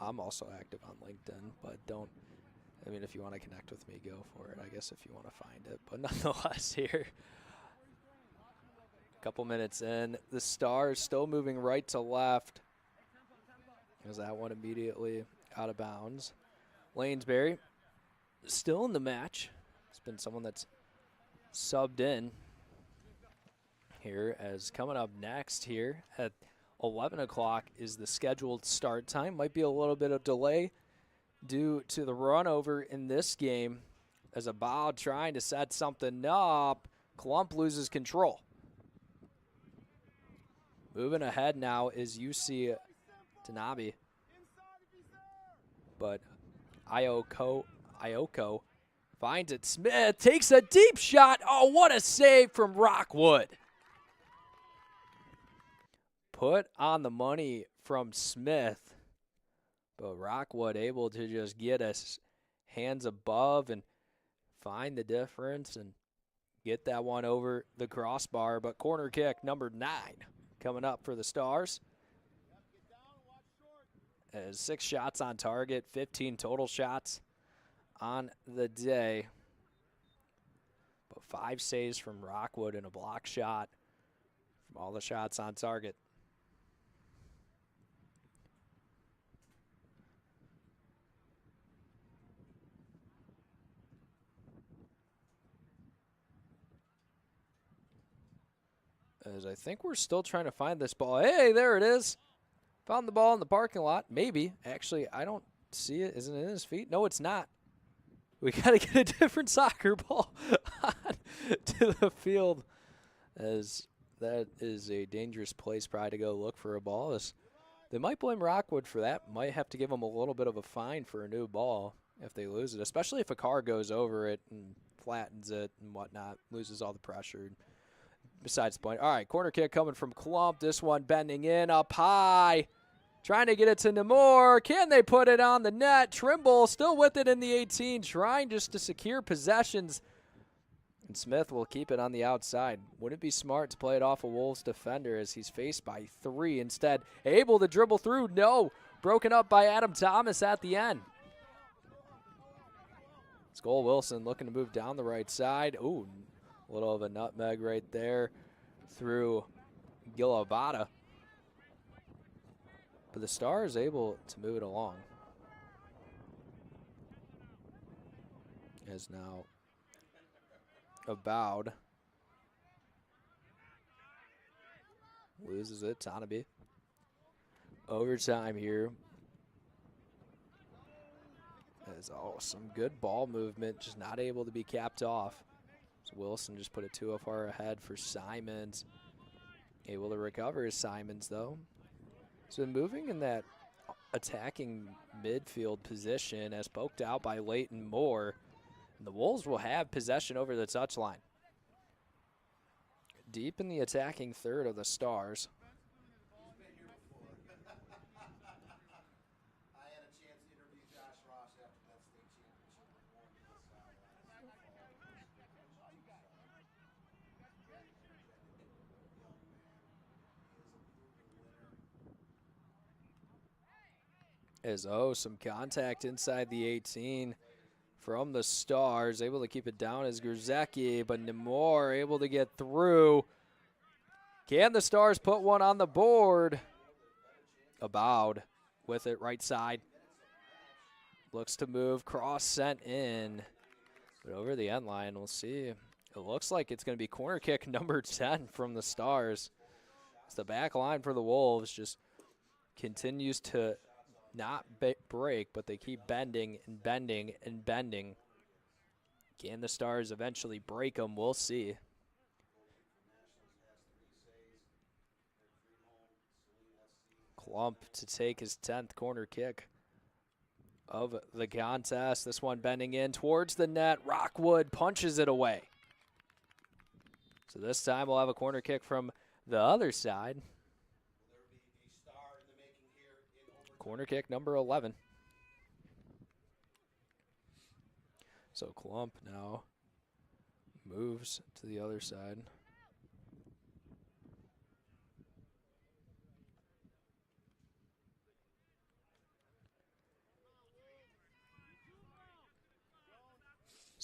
I'm also active on LinkedIn, but if you want to connect with me, go for it, I guess, if you want to find it. But nonetheless, here, Couple minutes in. The Stars still moving right to left. As that one immediately out of bounds. Lanesbury still in the match. It's been someone that's subbed in here, as coming up next here at 11 o'clock is the scheduled start time. Might be a little bit of delay due to the run over in this game, as Abad trying to set something up. Klump loses control. Moving ahead now is UC Tanabe. But Ioko finds it. Smith takes a deep shot. Oh, what a save from Rockwood. Put on the money from Smith. But Rockwood able to just get us hands above and find the difference and get that one over the crossbar. But corner kick number 9 coming up for the Stars. As 6 shots on target, 15 total shots on the day. But 5 saves from Rockwood and a block shot from all the shots on target. As I think we're still trying to find this ball. Hey, there it is. Found the ball in the parking lot. Maybe. Actually, I don't see it. Isn't it in his feet? No, it's not. We got to get a different soccer ball to the field, as that is a dangerous place probably to go look for a ball. They might blame Rockwood for that. Might have to give them a little bit of a fine for a new ball if they lose it, especially if a car goes over it and flattens it and whatnot, loses all the pressure. Besides the point. All right, corner kick coming from Klump. This one bending in up high. Trying to get it to Namor. Can they put it on the net? Trimble still with it in the 18, trying just to secure possessions. And Smith will keep it on the outside. Wouldn't it be smart to play it off a Wolves defender, as he's faced by 3 instead? Able to dribble through. No. Broken up by Adam Thomas at the end. Skull Wilson looking to move down the right side. Ooh. A little of a nutmeg right there through Gilabata. But the Star is able to move it along. As now Abowed loses it. Tanabe. Overtime here. As some good ball movement, just not able to be capped off. So Wilson just put it too far ahead for Simons. Able to recover his Simons, though. So moving in that attacking midfield position, as poked out by Leighton Moore. And the Wolves will have possession over the touchline. Deep in the attacking third of the Stars. As some contact inside the 18 from the Stars. Able to keep it down as Grzecki, but Namor able to get through. Can the Stars put one on the board? Abowed with it right side. Looks to move, cross sent in. But over the end line, we'll see. It looks like it's going to be corner kick number 10 from the Stars. It's the back line for the Wolves, just continues to not break, but they keep bending and bending and bending. Can the Stars eventually break them? We'll see. Klump to take his 10th corner kick of the contest. This one bending in towards the net. Rockwood punches it away. So this time we'll have a corner kick from the other side. Corner kick number 11. So Klump now moves to the other side.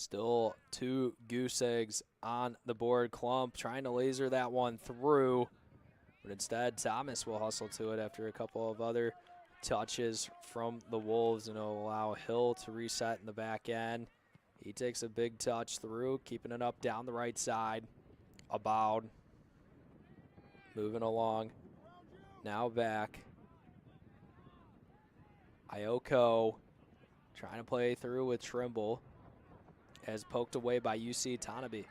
Still 2 goose eggs on the board. Klump trying to laser that one through, but instead Thomas will hustle to it after a couple of other touches from the Wolves, and it'll allow Hill to reset in the back end. He takes a big touch through, keeping it up down the right side. About moving along. Now back. Ioko trying to play through with Trimble, as poked away by UC Tanabe.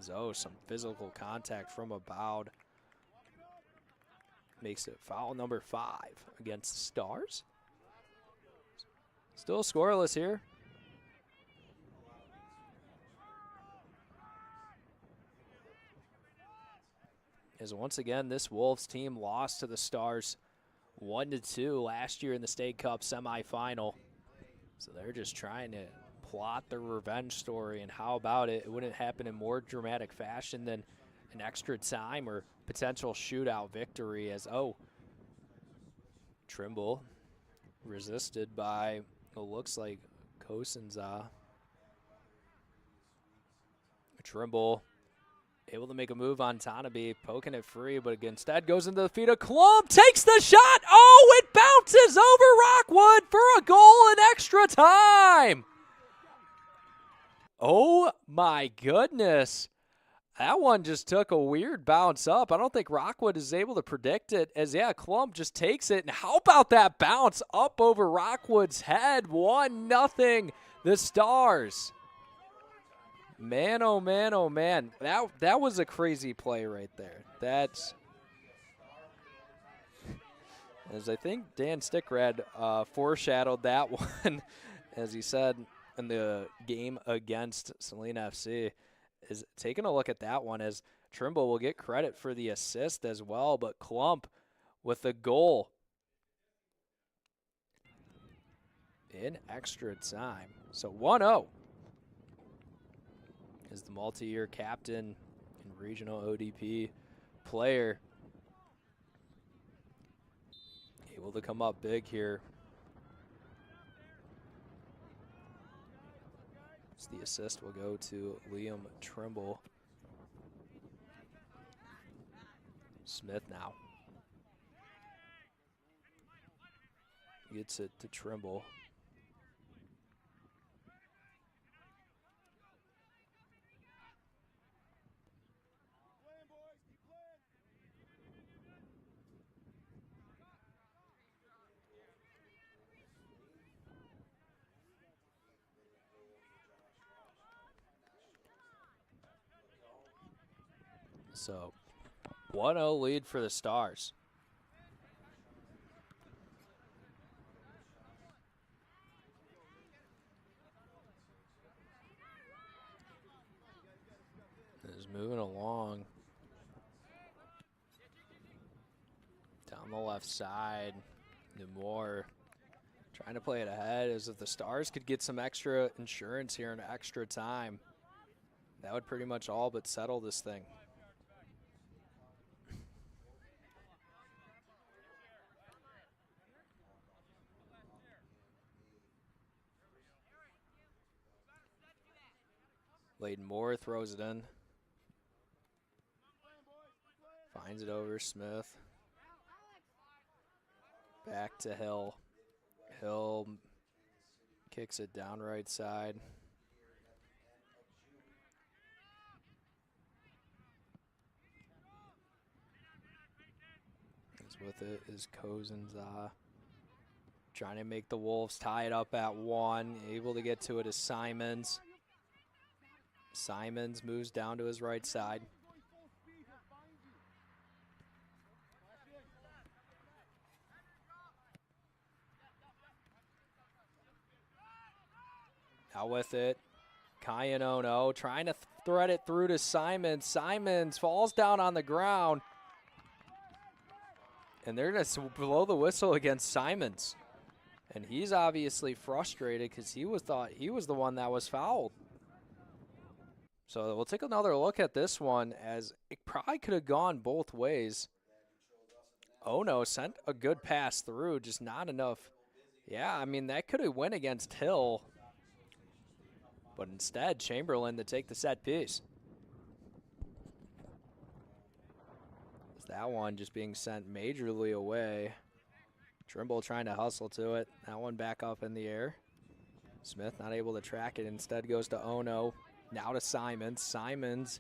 Some physical contact from About. Makes it foul number 5 against the Stars. Still scoreless here. As once again, this Wolves team lost to the Stars 1-2 last year in the State Cup semifinal. So they're just trying to plot their revenge story, and how about it? It wouldn't happen in more dramatic fashion than an extra time or potential shootout victory, as, Trimble resisted by, it looks like, Kosenza. Trimble able to make a move on Tanabe, poking it free, but instead goes into the feet of Klump, takes the shot. Oh, it bounces over Rockwood for a goal in extra time. Oh my goodness. That one just took a weird bounce up. I don't think Rockwood is able to predict it, as, Klump just takes it. And how about that bounce up over Rockwood's head? 1-0, the Stars. Man, oh man, oh man. That was a crazy play right there. That's, as I think Dan Stickrad foreshadowed that one, as he said in the game against Salina FC, is taking a look at that one, as Trimble will get credit for the assist as well, but Klump with the goal in extra time. So 1-0 is the multi-year captain and regional ODP player able to come up big here. So the assist will go to Liam Trimble. Smith now gets it to Trimble. So 1-0 lead for the Stars. Is moving along down the left side. Nemore trying to play it ahead, as if the Stars could get some extra insurance here in extra time, that would pretty much all but settle this thing. Layden Moore throws it in. Finds it over Smith. Back to Hill. Hill kicks it down right side. With it is Kozenza. Trying to make the Wolves tie it up at 1. Able to get to it is Simons. Simons moves down to his right side. Now with it, Kayanono trying to thread it through to Simons. Simons falls down on the ground. And they're going to blow the whistle against Simons. And he's obviously frustrated because thought he was the one that was fouled. So we'll take another look at this one, as it probably could have gone both ways. Ono sent a good pass through, just not enough. Yeah, I mean, that could have went against Hill. But instead, Chamberlain to take the set piece. That one just being sent majorly away. Trimble trying to hustle to it. That one back up in the air. Smith not able to track it. Instead goes to Ono. Now to Simons. Simons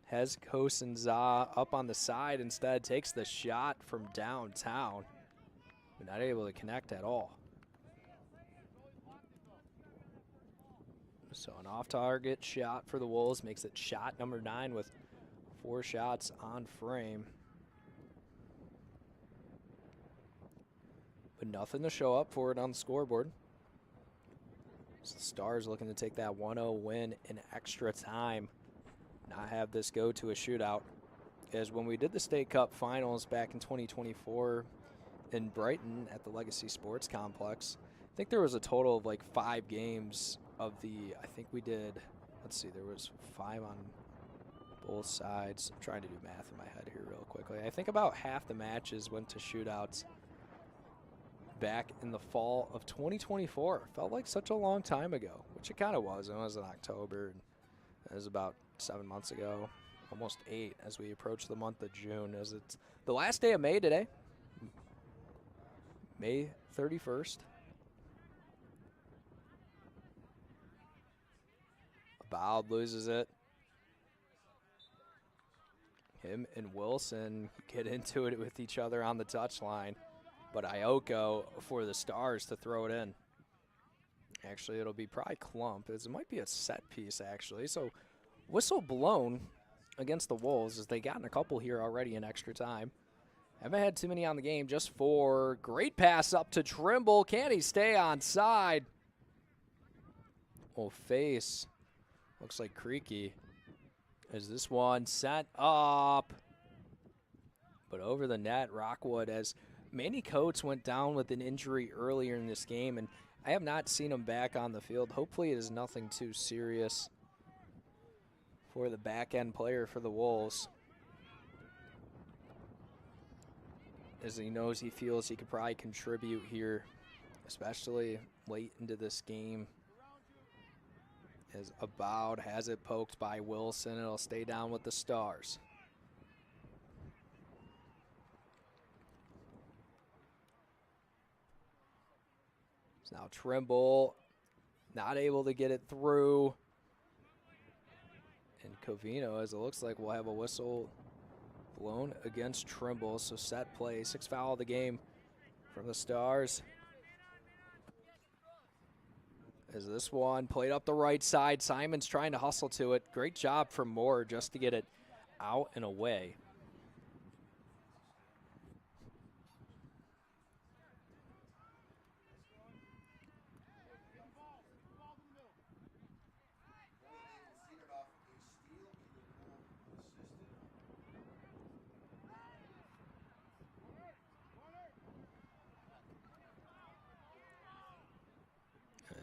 has Kosenza up on the side. Instead takes the shot from downtown. But not able to connect at all. So an off-target shot for the Wolves makes it shot number 9 with 4 shots on frame. But nothing to show up for it on the scoreboard. So the Stars looking to take that 1-0 win in extra time. Not have this go to a shootout. As when we did the State Cup Finals back in 2024 in Brighton at the Legacy Sports Complex, I think there was a total of like 5 games of the, I think we did, let's see, there was 5 on both sides. I'm trying to do math in my head here real quickly. I think about half the matches went to shootouts back in the fall of 2024. Felt like such a long time ago, which it kind of was. It was in October. And it was about 7 months ago, almost 8 as we approach the month of June, as it's the last day of May today, May 31st. Boud loses it. Him and Wilson get into it with each other on the touchline. But Ioko for the Stars to throw it in. Actually, it'll be probably Klump. It might be a set piece, actually. So whistle blown against the Wolves as they gotten a couple here already in extra time. Haven't had too many on the game, just 4. Great pass up to Trimble. Can he stay on side? Will face. Looks like Creaky. Is this one set up? But over the net, Rockwood, as Manny Coates went down with an injury earlier in this game, and I have not seen him back on the field. Hopefully it is nothing too serious for the back-end player for the Wolves, as he knows he feels he could probably contribute here, especially late into this game. As Aboud has it poked by Wilson. It'll stay down with the Stars. So now Trimble not able to get it through. And Covino, as it looks like, will have a whistle blown against Trimble. So set play, 6th foul of the game from the Stars. As this one played up the right side, Simon's trying to hustle to it. Great job from Moore just to get it out and away.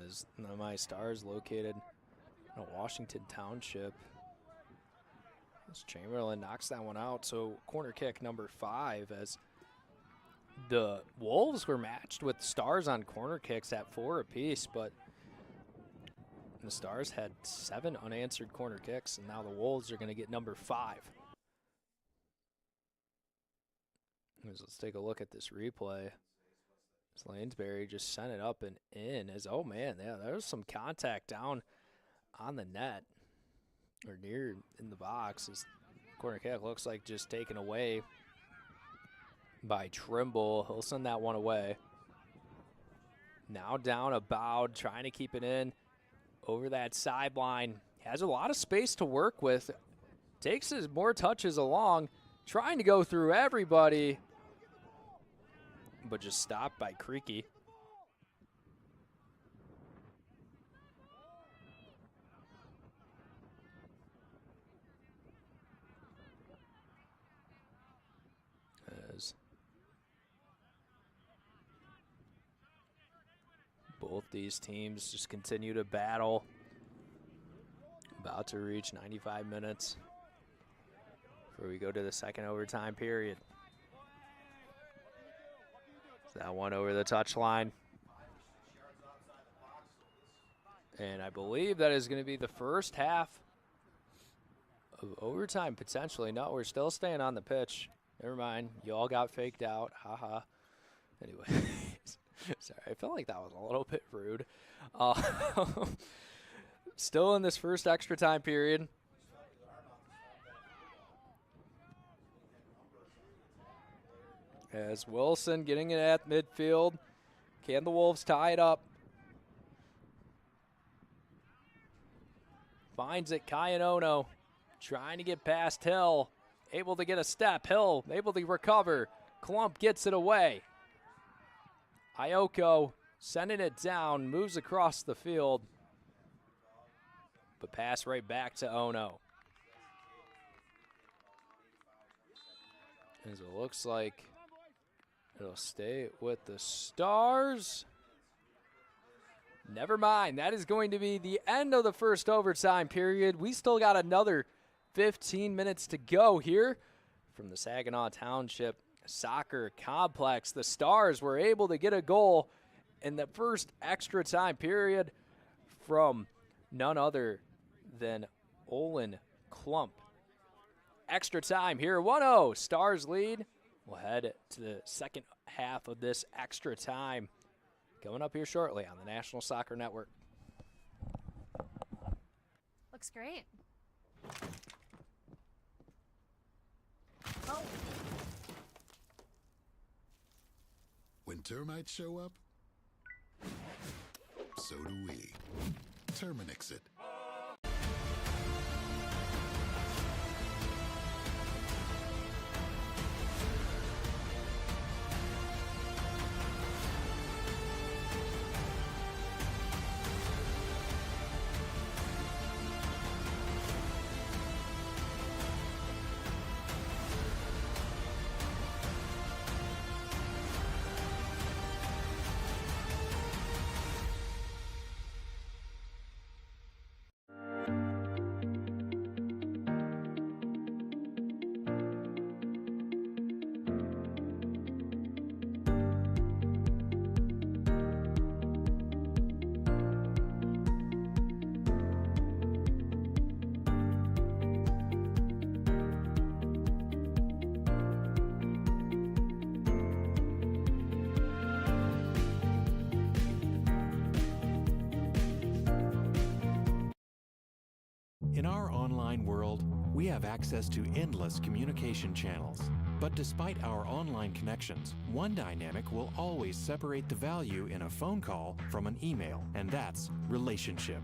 As my Stars located in Washington Township. As Chamberlain knocks that one out. So corner kick number 5, as the Wolves were matched with Stars on corner kicks at 4 apiece, but the Stars had 7 unanswered corner kicks, and now the Wolves are going to get number 5. Let's take a look at this replay. Lanesbury just sent it up and in, as, oh man, yeah, there was some contact down on the net or near in the box. As corner kick looks like just taken away by Trimble. He'll send that one away. Now down Aboud, trying to keep it in over that sideline. Has a lot of space to work with. Takes his more touches along, trying to go through everybody, but just stopped by Creaky. As both these teams just continue to battle. About to reach 95 minutes before we go to the second overtime period. That one over the touchline. And I believe that is going to be the first half of overtime, potentially. No, we're still staying on the pitch. Never mind. You all got faked out. Haha. Anyway, sorry. I felt like that was a little bit rude. Still in this first extra time period. As Wilson getting it at midfield. Can the Wolves tie it up? Finds it, Kayanono. Trying to get past Hill. Able to get a step. Hill able to recover. Klump gets it away. Ioko sending it down. Moves across the field. But pass right back to Ono. As it looks like it'll stay with the Stars. Never mind. That is going to be the end of the first overtime period. We still got another 15 minutes to go here from the Saginaw Township Soccer Complex. The Stars were able to get a goal in the first extra time period from none other than Olin Klump. Extra time here, 1-0. Stars lead. We'll head to the second half of this extra time coming up here shortly on the National Soccer Network. Looks great. Oh. When termites show up, so do we. Terminix it. In our online world, we have access to endless communication channels. But despite our online connections, one dynamic will always separate the value in a phone call from an email, and that's relationship.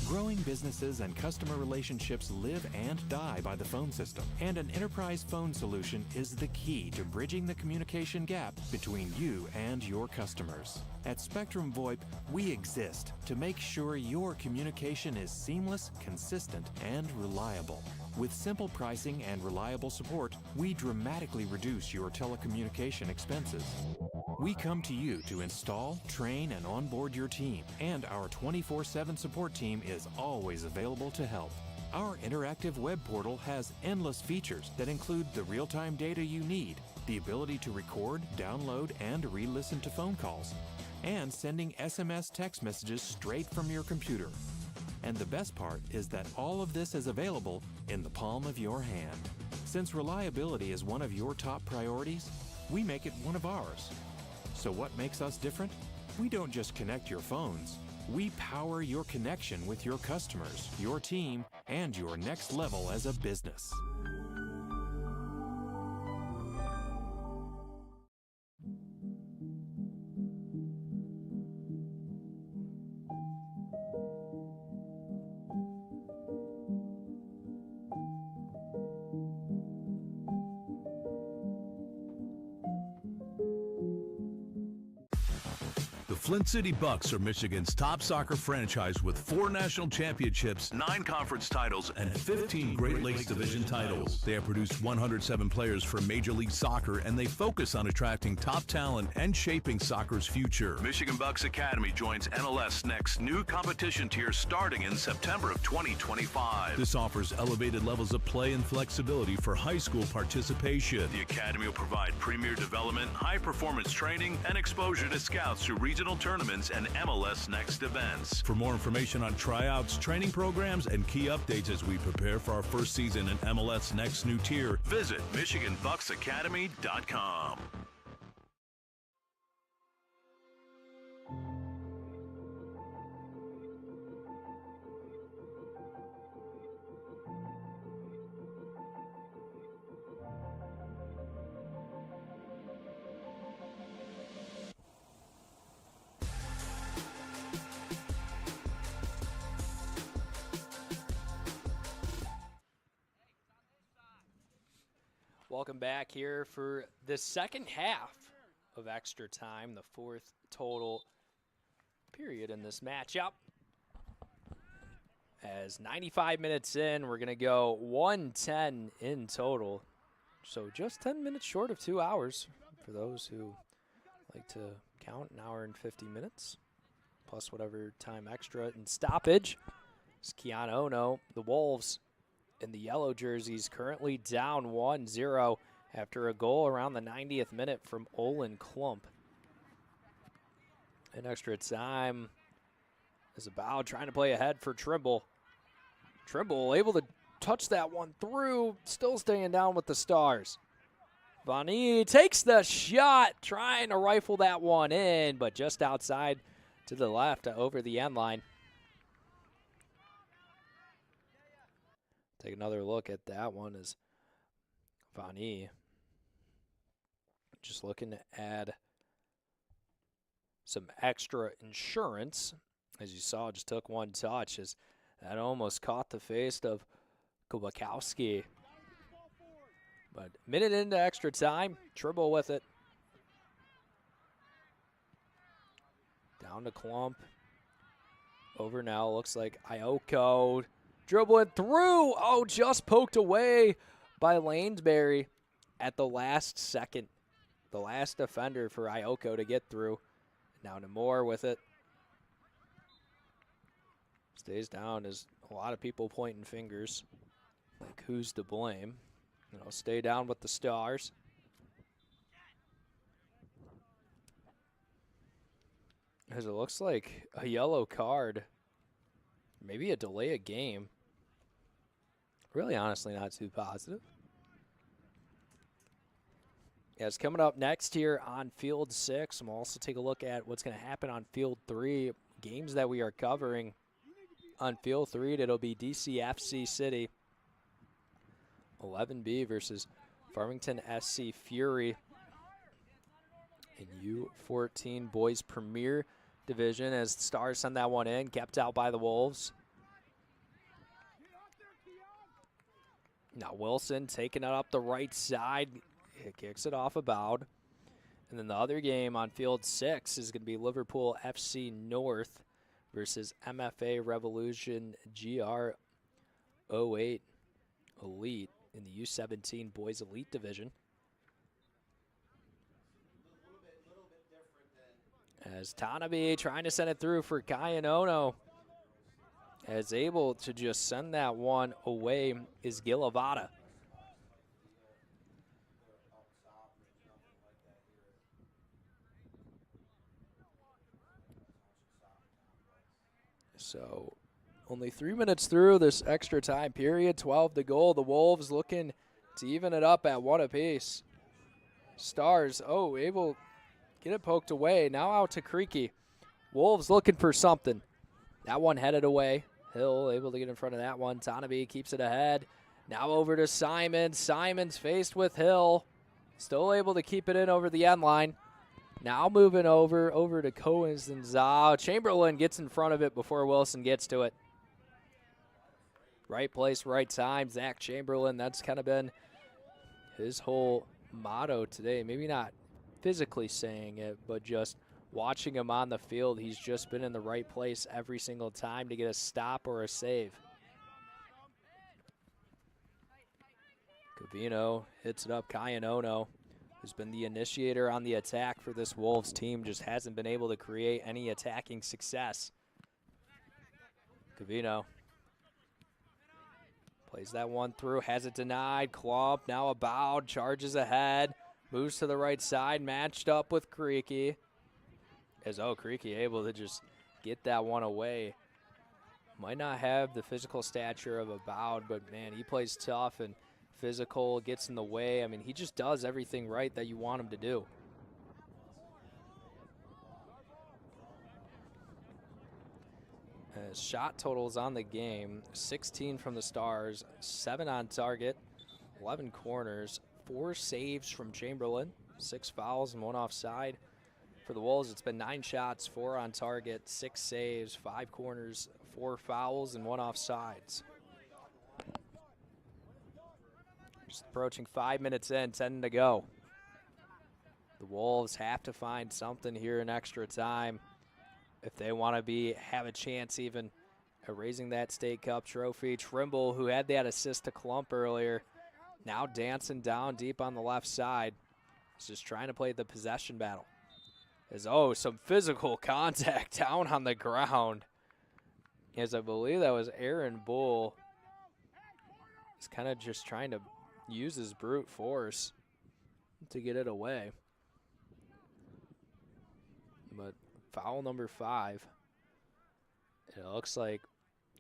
Growing businesses and customer relationships live and die by the phone system, and an enterprise phone solution is the key to bridging the communication gap between you and your customers. At Spectrum VoIP, we exist to make sure your communication is seamless, consistent, and reliable. With simple pricing and reliable support, we dramatically reduce your telecommunication expenses. We come to you to install, train, and onboard your team, and our 24/7 support team is always available to help. Our interactive web portal has endless features that include the real-time data you need, the ability to record, download, and re-listen to phone calls, and sending SMS text messages straight from your computer. And the best part is that all of this is available in the palm of your hand. Since reliability is one of your top priorities, we make it one of ours. So what makes us different? We don't just connect your phones. We power your connection with your customers, your team, and your next level as a business. Flint City Bucks are Michigan's top soccer franchise with 4 national championships, 9 conference titles, and 15 Great Lakes Division titles. They have produced 107 players for Major League Soccer, and they focus on attracting top talent and shaping soccer's future. Michigan Bucks Academy joins NLS Next new competition tier starting in September of 2025. This offers elevated levels of play and flexibility for high school participation. The Academy will provide premier development, high-performance training, and exposure to scouts through regional national tournaments and MLS Next events. For more information on tryouts, training programs, and key updates as we prepare for our first season in MLS Next new tier, visit MichiganBucksAcademy.com. Welcome back here for the second half of extra time, the fourth total period in this matchup. As 95 minutes in, we're going to go 1:10 in total. So just 10 minutes short of 2 hours for those who like to count, an hour and 50 minutes, plus whatever time extra and stoppage. It's Keanu Ono, the Wolves, in the yellow jerseys, currently down 1-0 after a goal around the 90th minute from Olin Klump. In extra time is about trying to play ahead for Trimble. Trimble able to touch that one through, still staying down with the Stars. Vani takes the shot, trying to rifle that one in, but just outside to the left over the end line. Take another look at that one as Vani just looking to add some extra insurance. As you saw, just took one touch as that almost caught the face of Kubakowski. But minute into extra time, Tribble with it. Down to Klump. Over now, looks like Ioko. Dribbling through. Oh, just poked away by Lanesbury at the last second. The last defender for Ioko to get through. Now Namor with it. Stays down as a lot of people pointing fingers. Like, who's to blame? You know, stay down with the Stars. As it looks like a yellow card. Maybe a delay of game. Really, honestly, not too positive. Yeah, it's coming up next here on Field 6. And we'll also take a look at what's going to happen on Field 3. Games that we are covering on Field 3. It'll be DCFC City. 11B versus Farmington SC Fury. In U14 Boys Premier Division as the Stars send that one in. Kept out by the Wolves. Now Wilson taking it up the right side. It kicks it off about. And then the other game on Field 6 is going to be Liverpool FC North versus MFA Revolution GR08 Elite in the U17 Boys Elite Division. As Tanabe trying to send it through for Kayanono. As able to just send that one away is Gilavada. So only 3 minutes through this extra time period, 12 to goal. The Wolves looking to even it up at one apiece. Stars, able to get it poked away. Now out to Creaky. Wolves looking for something. That one headed away. Hill able to get in front of that one. Tanabe keeps it ahead. Now over to Simon. Simon's faced with Hill. Still able to keep it in over the end line. Now moving over to Coens and Zhao. Chamberlain gets in front of it before Wilson gets to it. Right place, right time. Zach Chamberlain, that's kind of been his whole motto today. Maybe not physically saying it, but just watching him on the field, he's just been in the right place every single time to get a stop or a save. Cavino hits it up. Kayanono, who's been the initiator on the attack for this Wolves team, just hasn't been able to create any attacking success. Cavino plays that one through, has it denied. Klump now about, charges ahead, moves to the right side, matched up with Creaky. As Creaky able to just get that one away. Might not have the physical stature of a Bowd, but man, he plays tough and physical, gets in the way. I mean, he just does everything right that you want him to do. Shot totals on the game, 16 from the Stars, 7 on target, 11 corners, 4 saves from Chamberlain, 6 fouls and 1 offside. For the Wolves, it's been 9 shots, 4 on target, 6 saves, 5 corners, 4 fouls, and 1 offsides. Just approaching 5 minutes in, 10 to go. The Wolves have to find something here in extra time if they want to have a chance even at raising that State Cup trophy. Trimble, who had that assist to Klump earlier, now dancing down deep on the left side. He's just trying to play the possession battle. As some physical contact down on the ground. As I believe that was Aaron Bull. He's kind of just trying to use his brute force to get it away. But foul number 5. It looks like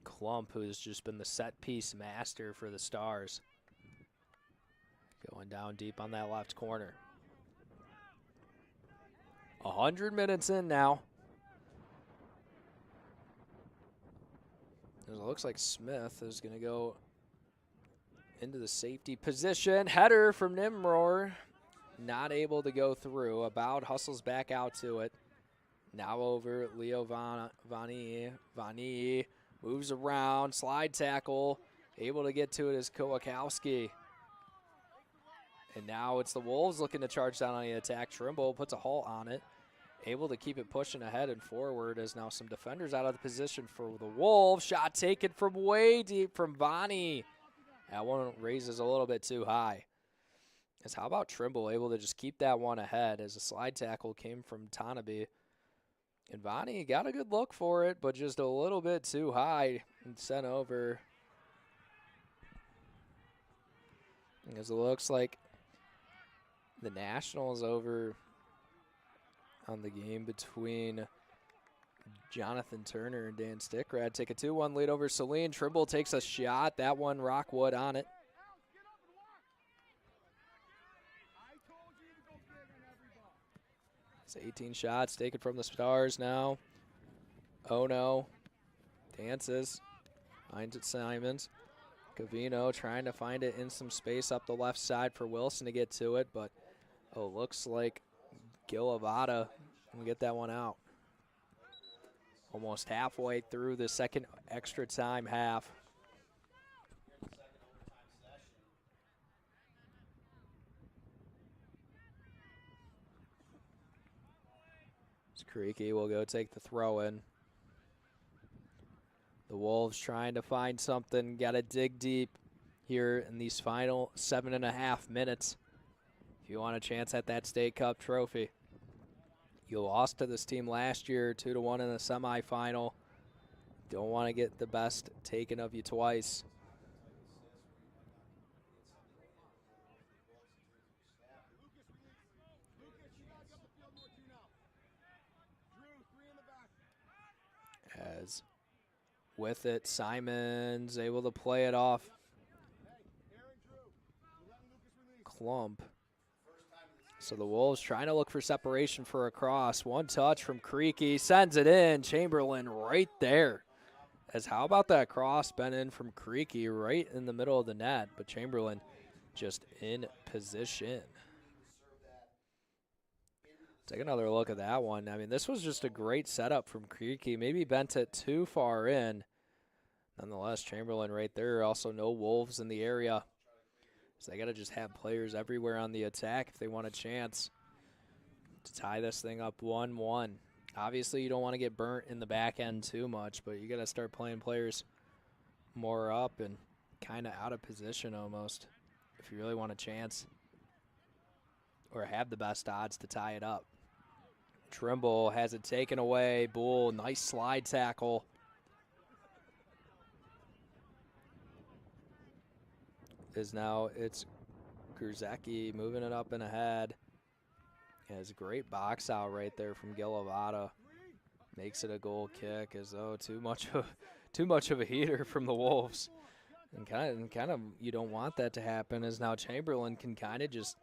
Klump, who's just been the set piece master for the Stars, going down deep on that left corner. 100 minutes in now. It looks like Smith is going to go into the safety position. Header from Nimror. Not able to go through. About hustles back out to it. Now over Leo Vani. Vani moves around. Slide tackle. Able to get to it is Kowakowski. And now it's the Wolves looking to charge down on the attack. Trimble puts a halt on it. Able to keep it pushing ahead and forward as now some defenders out of the position for the Wolves. Shot taken from way deep from Vani. That one raises a little bit too high. As how about Trimble able to just keep that one ahead as a slide tackle came from Tanabe. And Vani got a good look for it, but just a little bit too high and sent over. As it looks like the Nationals over on the game between Jonathan Turner and Dan Stickrad. Take a 2-1 lead over Saline. Trimble takes a shot. That one, Rockwood on it. It's 18 shots taken from the Stars now. Oh no. Dances. Finds it Simons. Cavino trying to find it in some space up the left side for Wilson to get to it, but looks like Gilavada will get that one out. Almost halfway through the second extra time half. Creaky will go take the throw in. The Wolves trying to find something. Got to dig deep here in these final 7.5 minutes if you want a chance at that State Cup trophy. You lost to this team last year, 2-1 in the semifinal. Don't want to get the best taken of you twice. As with it, Simons able to play it off. Klump. So the Wolves trying to look for separation for a cross. One touch from Creaky, sends it in. Chamberlain right there. As how about that cross been in from Creaky right in the middle of the net, but Chamberlain just in position. Take another look at that one. I mean, this was just a great setup from Creaky. Maybe bent it too far in. Nonetheless, Chamberlain right there. Also no Wolves in the area. So they got to just have players everywhere on the attack if they want a chance to tie this thing up 1-1. Obviously, you don't want to get burnt in the back end too much, but you got to start playing players more up and kind of out of position almost if you really want a chance or have the best odds to tie it up. Trimble has it taken away. Bull, nice slide tackle. It's Gruzecki moving it up and ahead. Has a great box out right there from Gilavata. Makes it a goal kick, as though too much of a heater from the Wolves. And kind of you don't want that to happen, as now Chamberlain can kind of just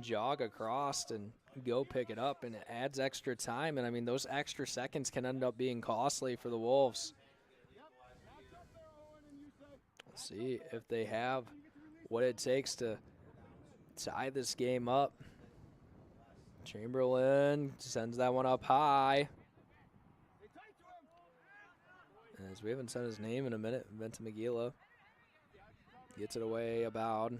jog across and go pick it up, and it adds extra time. And I mean, those extra seconds can end up being costly for the Wolves. Let's see if they have what it takes to tie this game up. Chamberlain sends that one up high. As we haven't said his name in a minute, Ventimiglia gets it away about.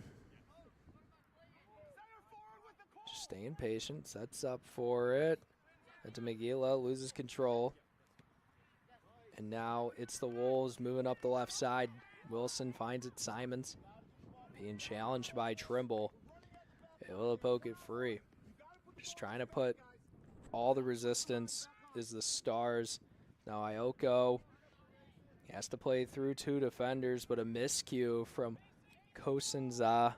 Just staying patient, sets up for it. Ventimiglia loses control. And now it's the Wolves moving up the left side. Wilson finds it, Simons being challenged by Trimble. Able to poke it free. Just trying to put all the resistance is the Stars. Now Ioko has to play through 2 defenders, but a miscue from Kosenza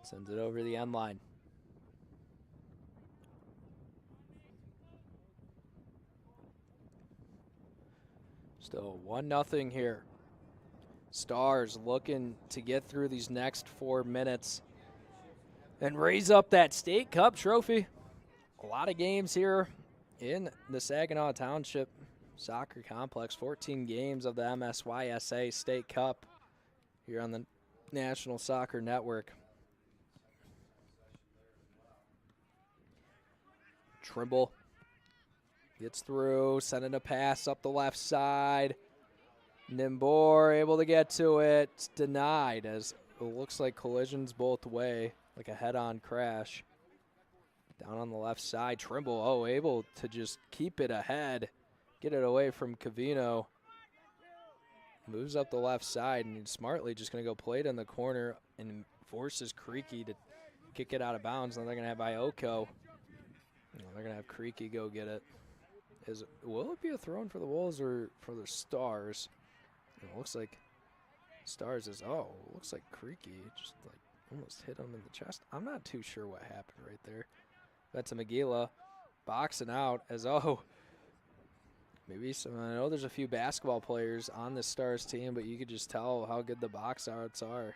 sends it over the end line. Still 1-0 here. Stars looking to get through these next 4 minutes and raise up that State Cup trophy. A lot of games here in the Saginaw Township Soccer Complex. 14 games of the MSYSA State Cup here on the National Soccer Network. Trimble gets through, sending a pass up the left side. Nimbor able to get to it. It's denied, as it looks like collisions both way, like a head-on crash. Down on the left side, Trimble, able to just keep it ahead, get it away from Cavino. Moves up the left side, and he's smartly just going to go play it in the corner and forces Creaky to kick it out of bounds. Now they're going to have Ioko. They're going to have Creaky go get it. Will it be a throw-in for the Wolves or for the Stars? It looks like Stars is, looks like Creaky just like almost hit him in the chest. I'm not too sure what happened right there. That's a Magila boxing out as, maybe some, I know there's a few basketball players on the Stars team, but you could just tell how good the box outs are.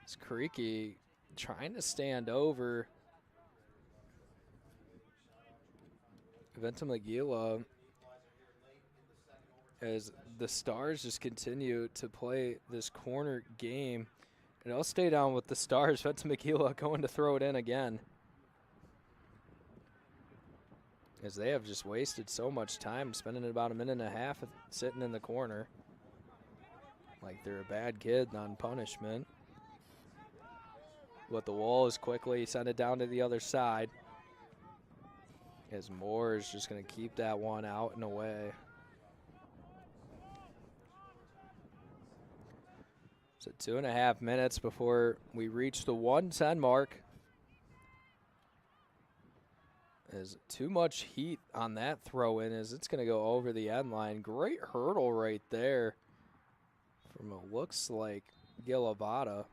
It's Creaky trying to stand over Ventimiglia as the Stars just continue to play this corner game. And I'll stay down with the Stars. Ventimiglia going to throw it in again, as they have just wasted so much time, spending about a minute and a half sitting in the corner like they're a bad kid on punishment. But the Wolves quickly send it down to the other side, as Moore is just going to keep that one out and away. So 2.5 minutes before we reach the 1:10 mark. There's too much heat on that throw-in, as it's going to go over the end line. Great hurdle right there from what looks like Gilavata.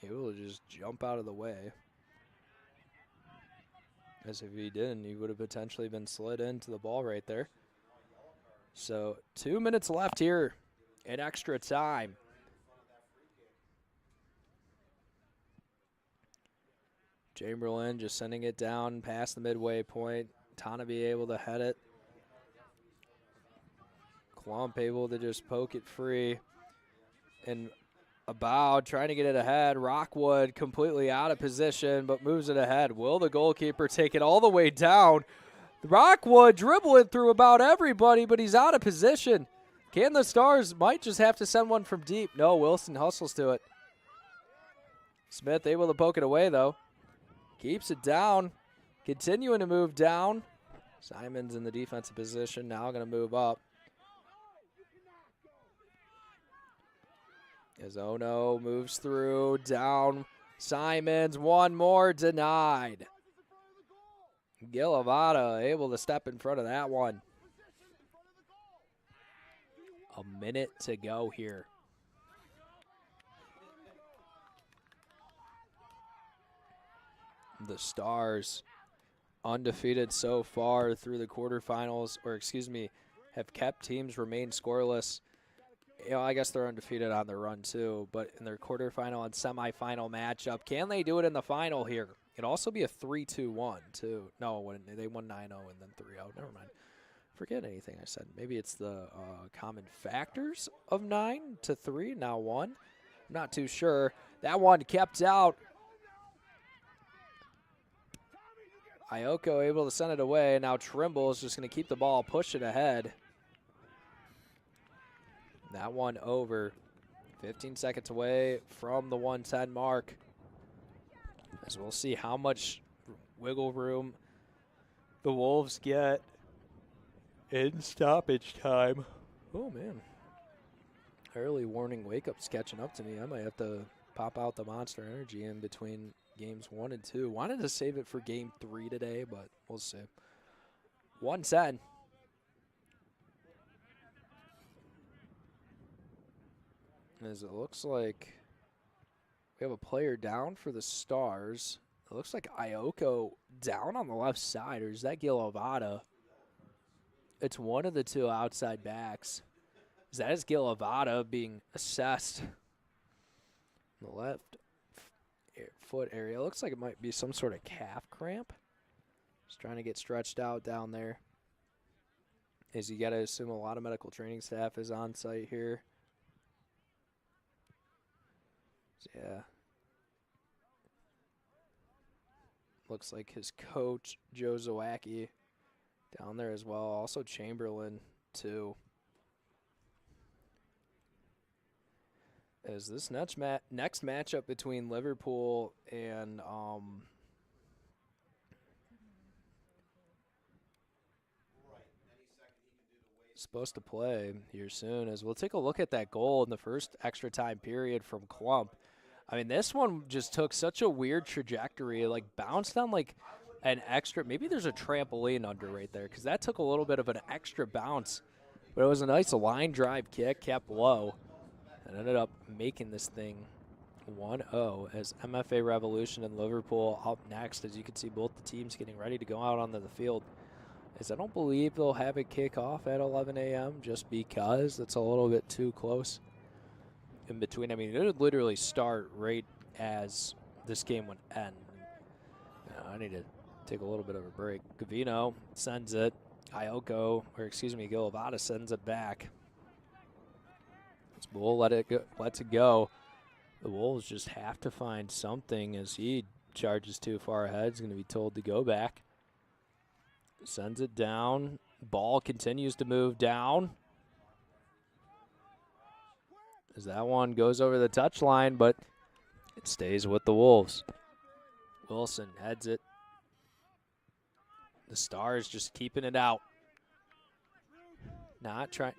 Able to just jump out of the way. As if he didn't, he would have potentially been slid into the ball right there. So 2 minutes left here in extra time. Chamberlain just sending it down past the midway point. Tanabe able to head it. Klump able to just poke it free. And Abowd trying to get it ahead. Rockwood completely out of position, but moves it ahead. Will the goalkeeper take it all the way down? Rockwood dribbling through about everybody, but he's out of position. Can the Stars might just have to send one from deep? No, Wilson hustles to it. Smith able to poke it away, though. Keeps it down. Continuing to move down. Simons in the defensive position, now going to move up. As Ono moves through, down. Simons, one more, denied. Gilavata able to step in front of that one. A minute to go here. the Stars, undefeated so far through the quarterfinals, or excuse me, have kept teams remain scoreless. You know, I guess they're undefeated on their run too, but in their quarterfinal and semifinal matchup, can they do it in the final here? It'd also be a 3-2-1 too. No, when they won 9-0 and then 3-0. Never mind. Forget anything I said. Maybe it's the common factors of 9-3, now 1. I'm not too sure. That one kept out. Ioko able to send it away. Now Trimble is just going to keep the ball, push it ahead. That one over. 15 seconds away from the 110 mark. As we'll see how much wiggle room the Wolves get in stoppage time. Oh, man. Early warning wake-up's catching up to me. I might have to pop out the Monster Energy in between games 1 and 2. Wanted to save it for game 3 today, but we'll see. 110. As it looks like we have a player down for the Stars. It looks like Ioko down on the left side, or is that Gil Ovada? It's one of the two outside backs. That is Gil Ovada being assessed. The left foot area. It looks like it might be some sort of calf cramp. Just trying to get stretched out down there. As you got to assume a lot of medical training staff is on site here. Yeah. Looks like his coach, Joe Zawacki, down there as well. Also Chamberlain, too. As this next matchup between Liverpool and supposed to play here soon, as we'll take a look at that goal in the first extra time period from Klump. I mean, this one just took such a weird trajectory. It, like, bounced on, like, an extra – maybe there's a trampoline under right there, because that took a little bit of an extra bounce. But it was a nice line drive kick, kept low, and ended up making this thing 1-0 as MFA Revolution and Liverpool up next. As you can see, both the teams getting ready to go out onto the field. As I don't believe they'll have it kick off at 11 a.m. just because it's a little bit too close in between. I mean, it would literally start right as this game would end. I need to take a little bit of a break. Gavino sends it. Ioko, or excuse me, Gil Ovada sends it back. Bull lets it go. The Wolves just have to find something as he charges too far ahead. He's going to be told to go back. Sends it down. Ball continues to move down. As that one goes over the touchline, but it stays with the Wolves. Wilson heads it. The Stars just keeping it out. Not trying.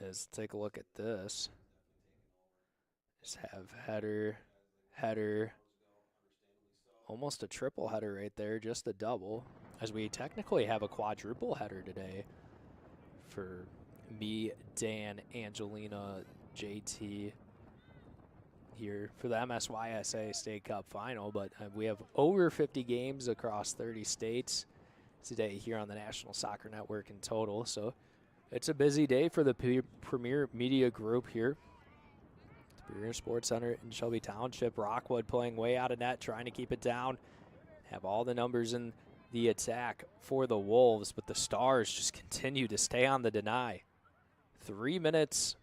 Let's take a look at this. Just have header, almost a triple header right there, just a double, as we technically have a quadruple header today for me, Dan, Angelina, JT here for the MSYSA State Cup Final. But we have over 50 games across 30 states today here on the National Soccer Network in total. So it's a busy day for the Premier Media Group here. Superior Sports Center in Shelby Township. Rockwood playing way out of net, trying to keep it down. Have all the numbers in the attack for the Wolves, but the Stars just continue to stay on the deny. 3 minutes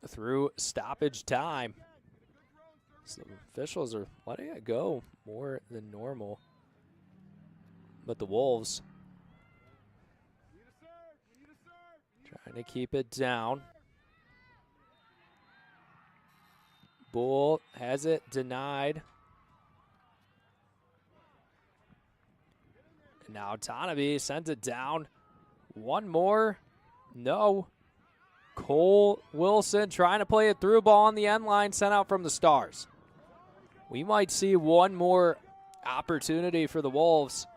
through stoppage time. So the officials are letting it go more than normal. But the Wolves trying to keep it down. Bull has it denied. And now Tanabe sends it down. One more. No. Cole Wilson trying to play it through, ball on the end line, sent out from the Stars. We might see one more opportunity for the Wolves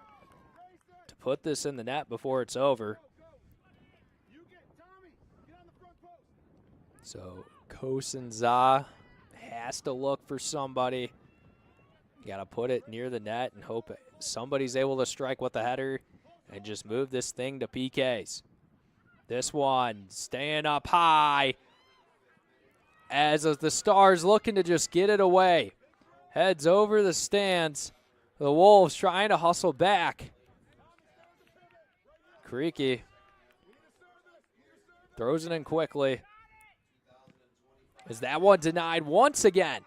to put this in the net before it's over. So Kosenza has to look for somebody. You got to put it near the net and hope somebody's able to strike with the header and just move this thing to PKs. This one staying up high as the Stars looking to just get it away. Heads over the stands. The Wolves trying to hustle back. Creaky throws it in quickly. Is that one denied once again?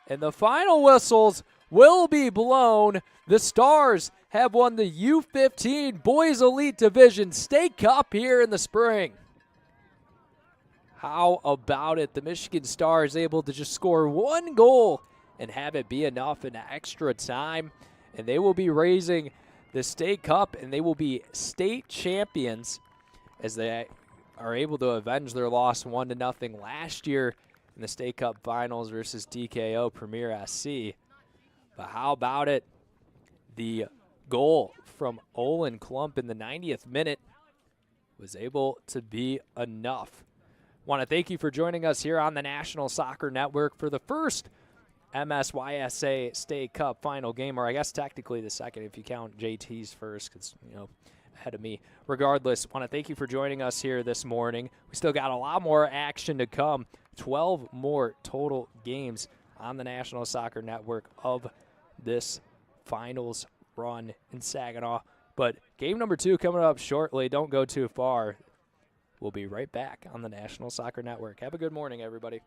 And the final whistles will be blown. The Stars have won the U15 Boys Elite Division State Cup here in the spring. How about it? The Michigan Stars able to just score one goal and have it be enough in extra time. And they will be raising the state cup, and they will be state champions as they are able to avenge their loss 1-0 last year in the state cup finals versus DKO Premier SC. But how about it? The goal from Olin Klump in the 90th minute was able to be enough. Want to thank you for joining us here on the National Soccer Network for the first MSYSA State Cup final game, or I guess technically the second if you count JT's first, because, you know, ahead of me. Regardless, want to thank you for joining us here this morning. We still got a lot more action to come. 12 more total games on the National Soccer Network of this finals run in Saginaw. But game number 2 coming up shortly. Don't go too far. We'll be right back on the National Soccer Network. Have a good morning, everybody.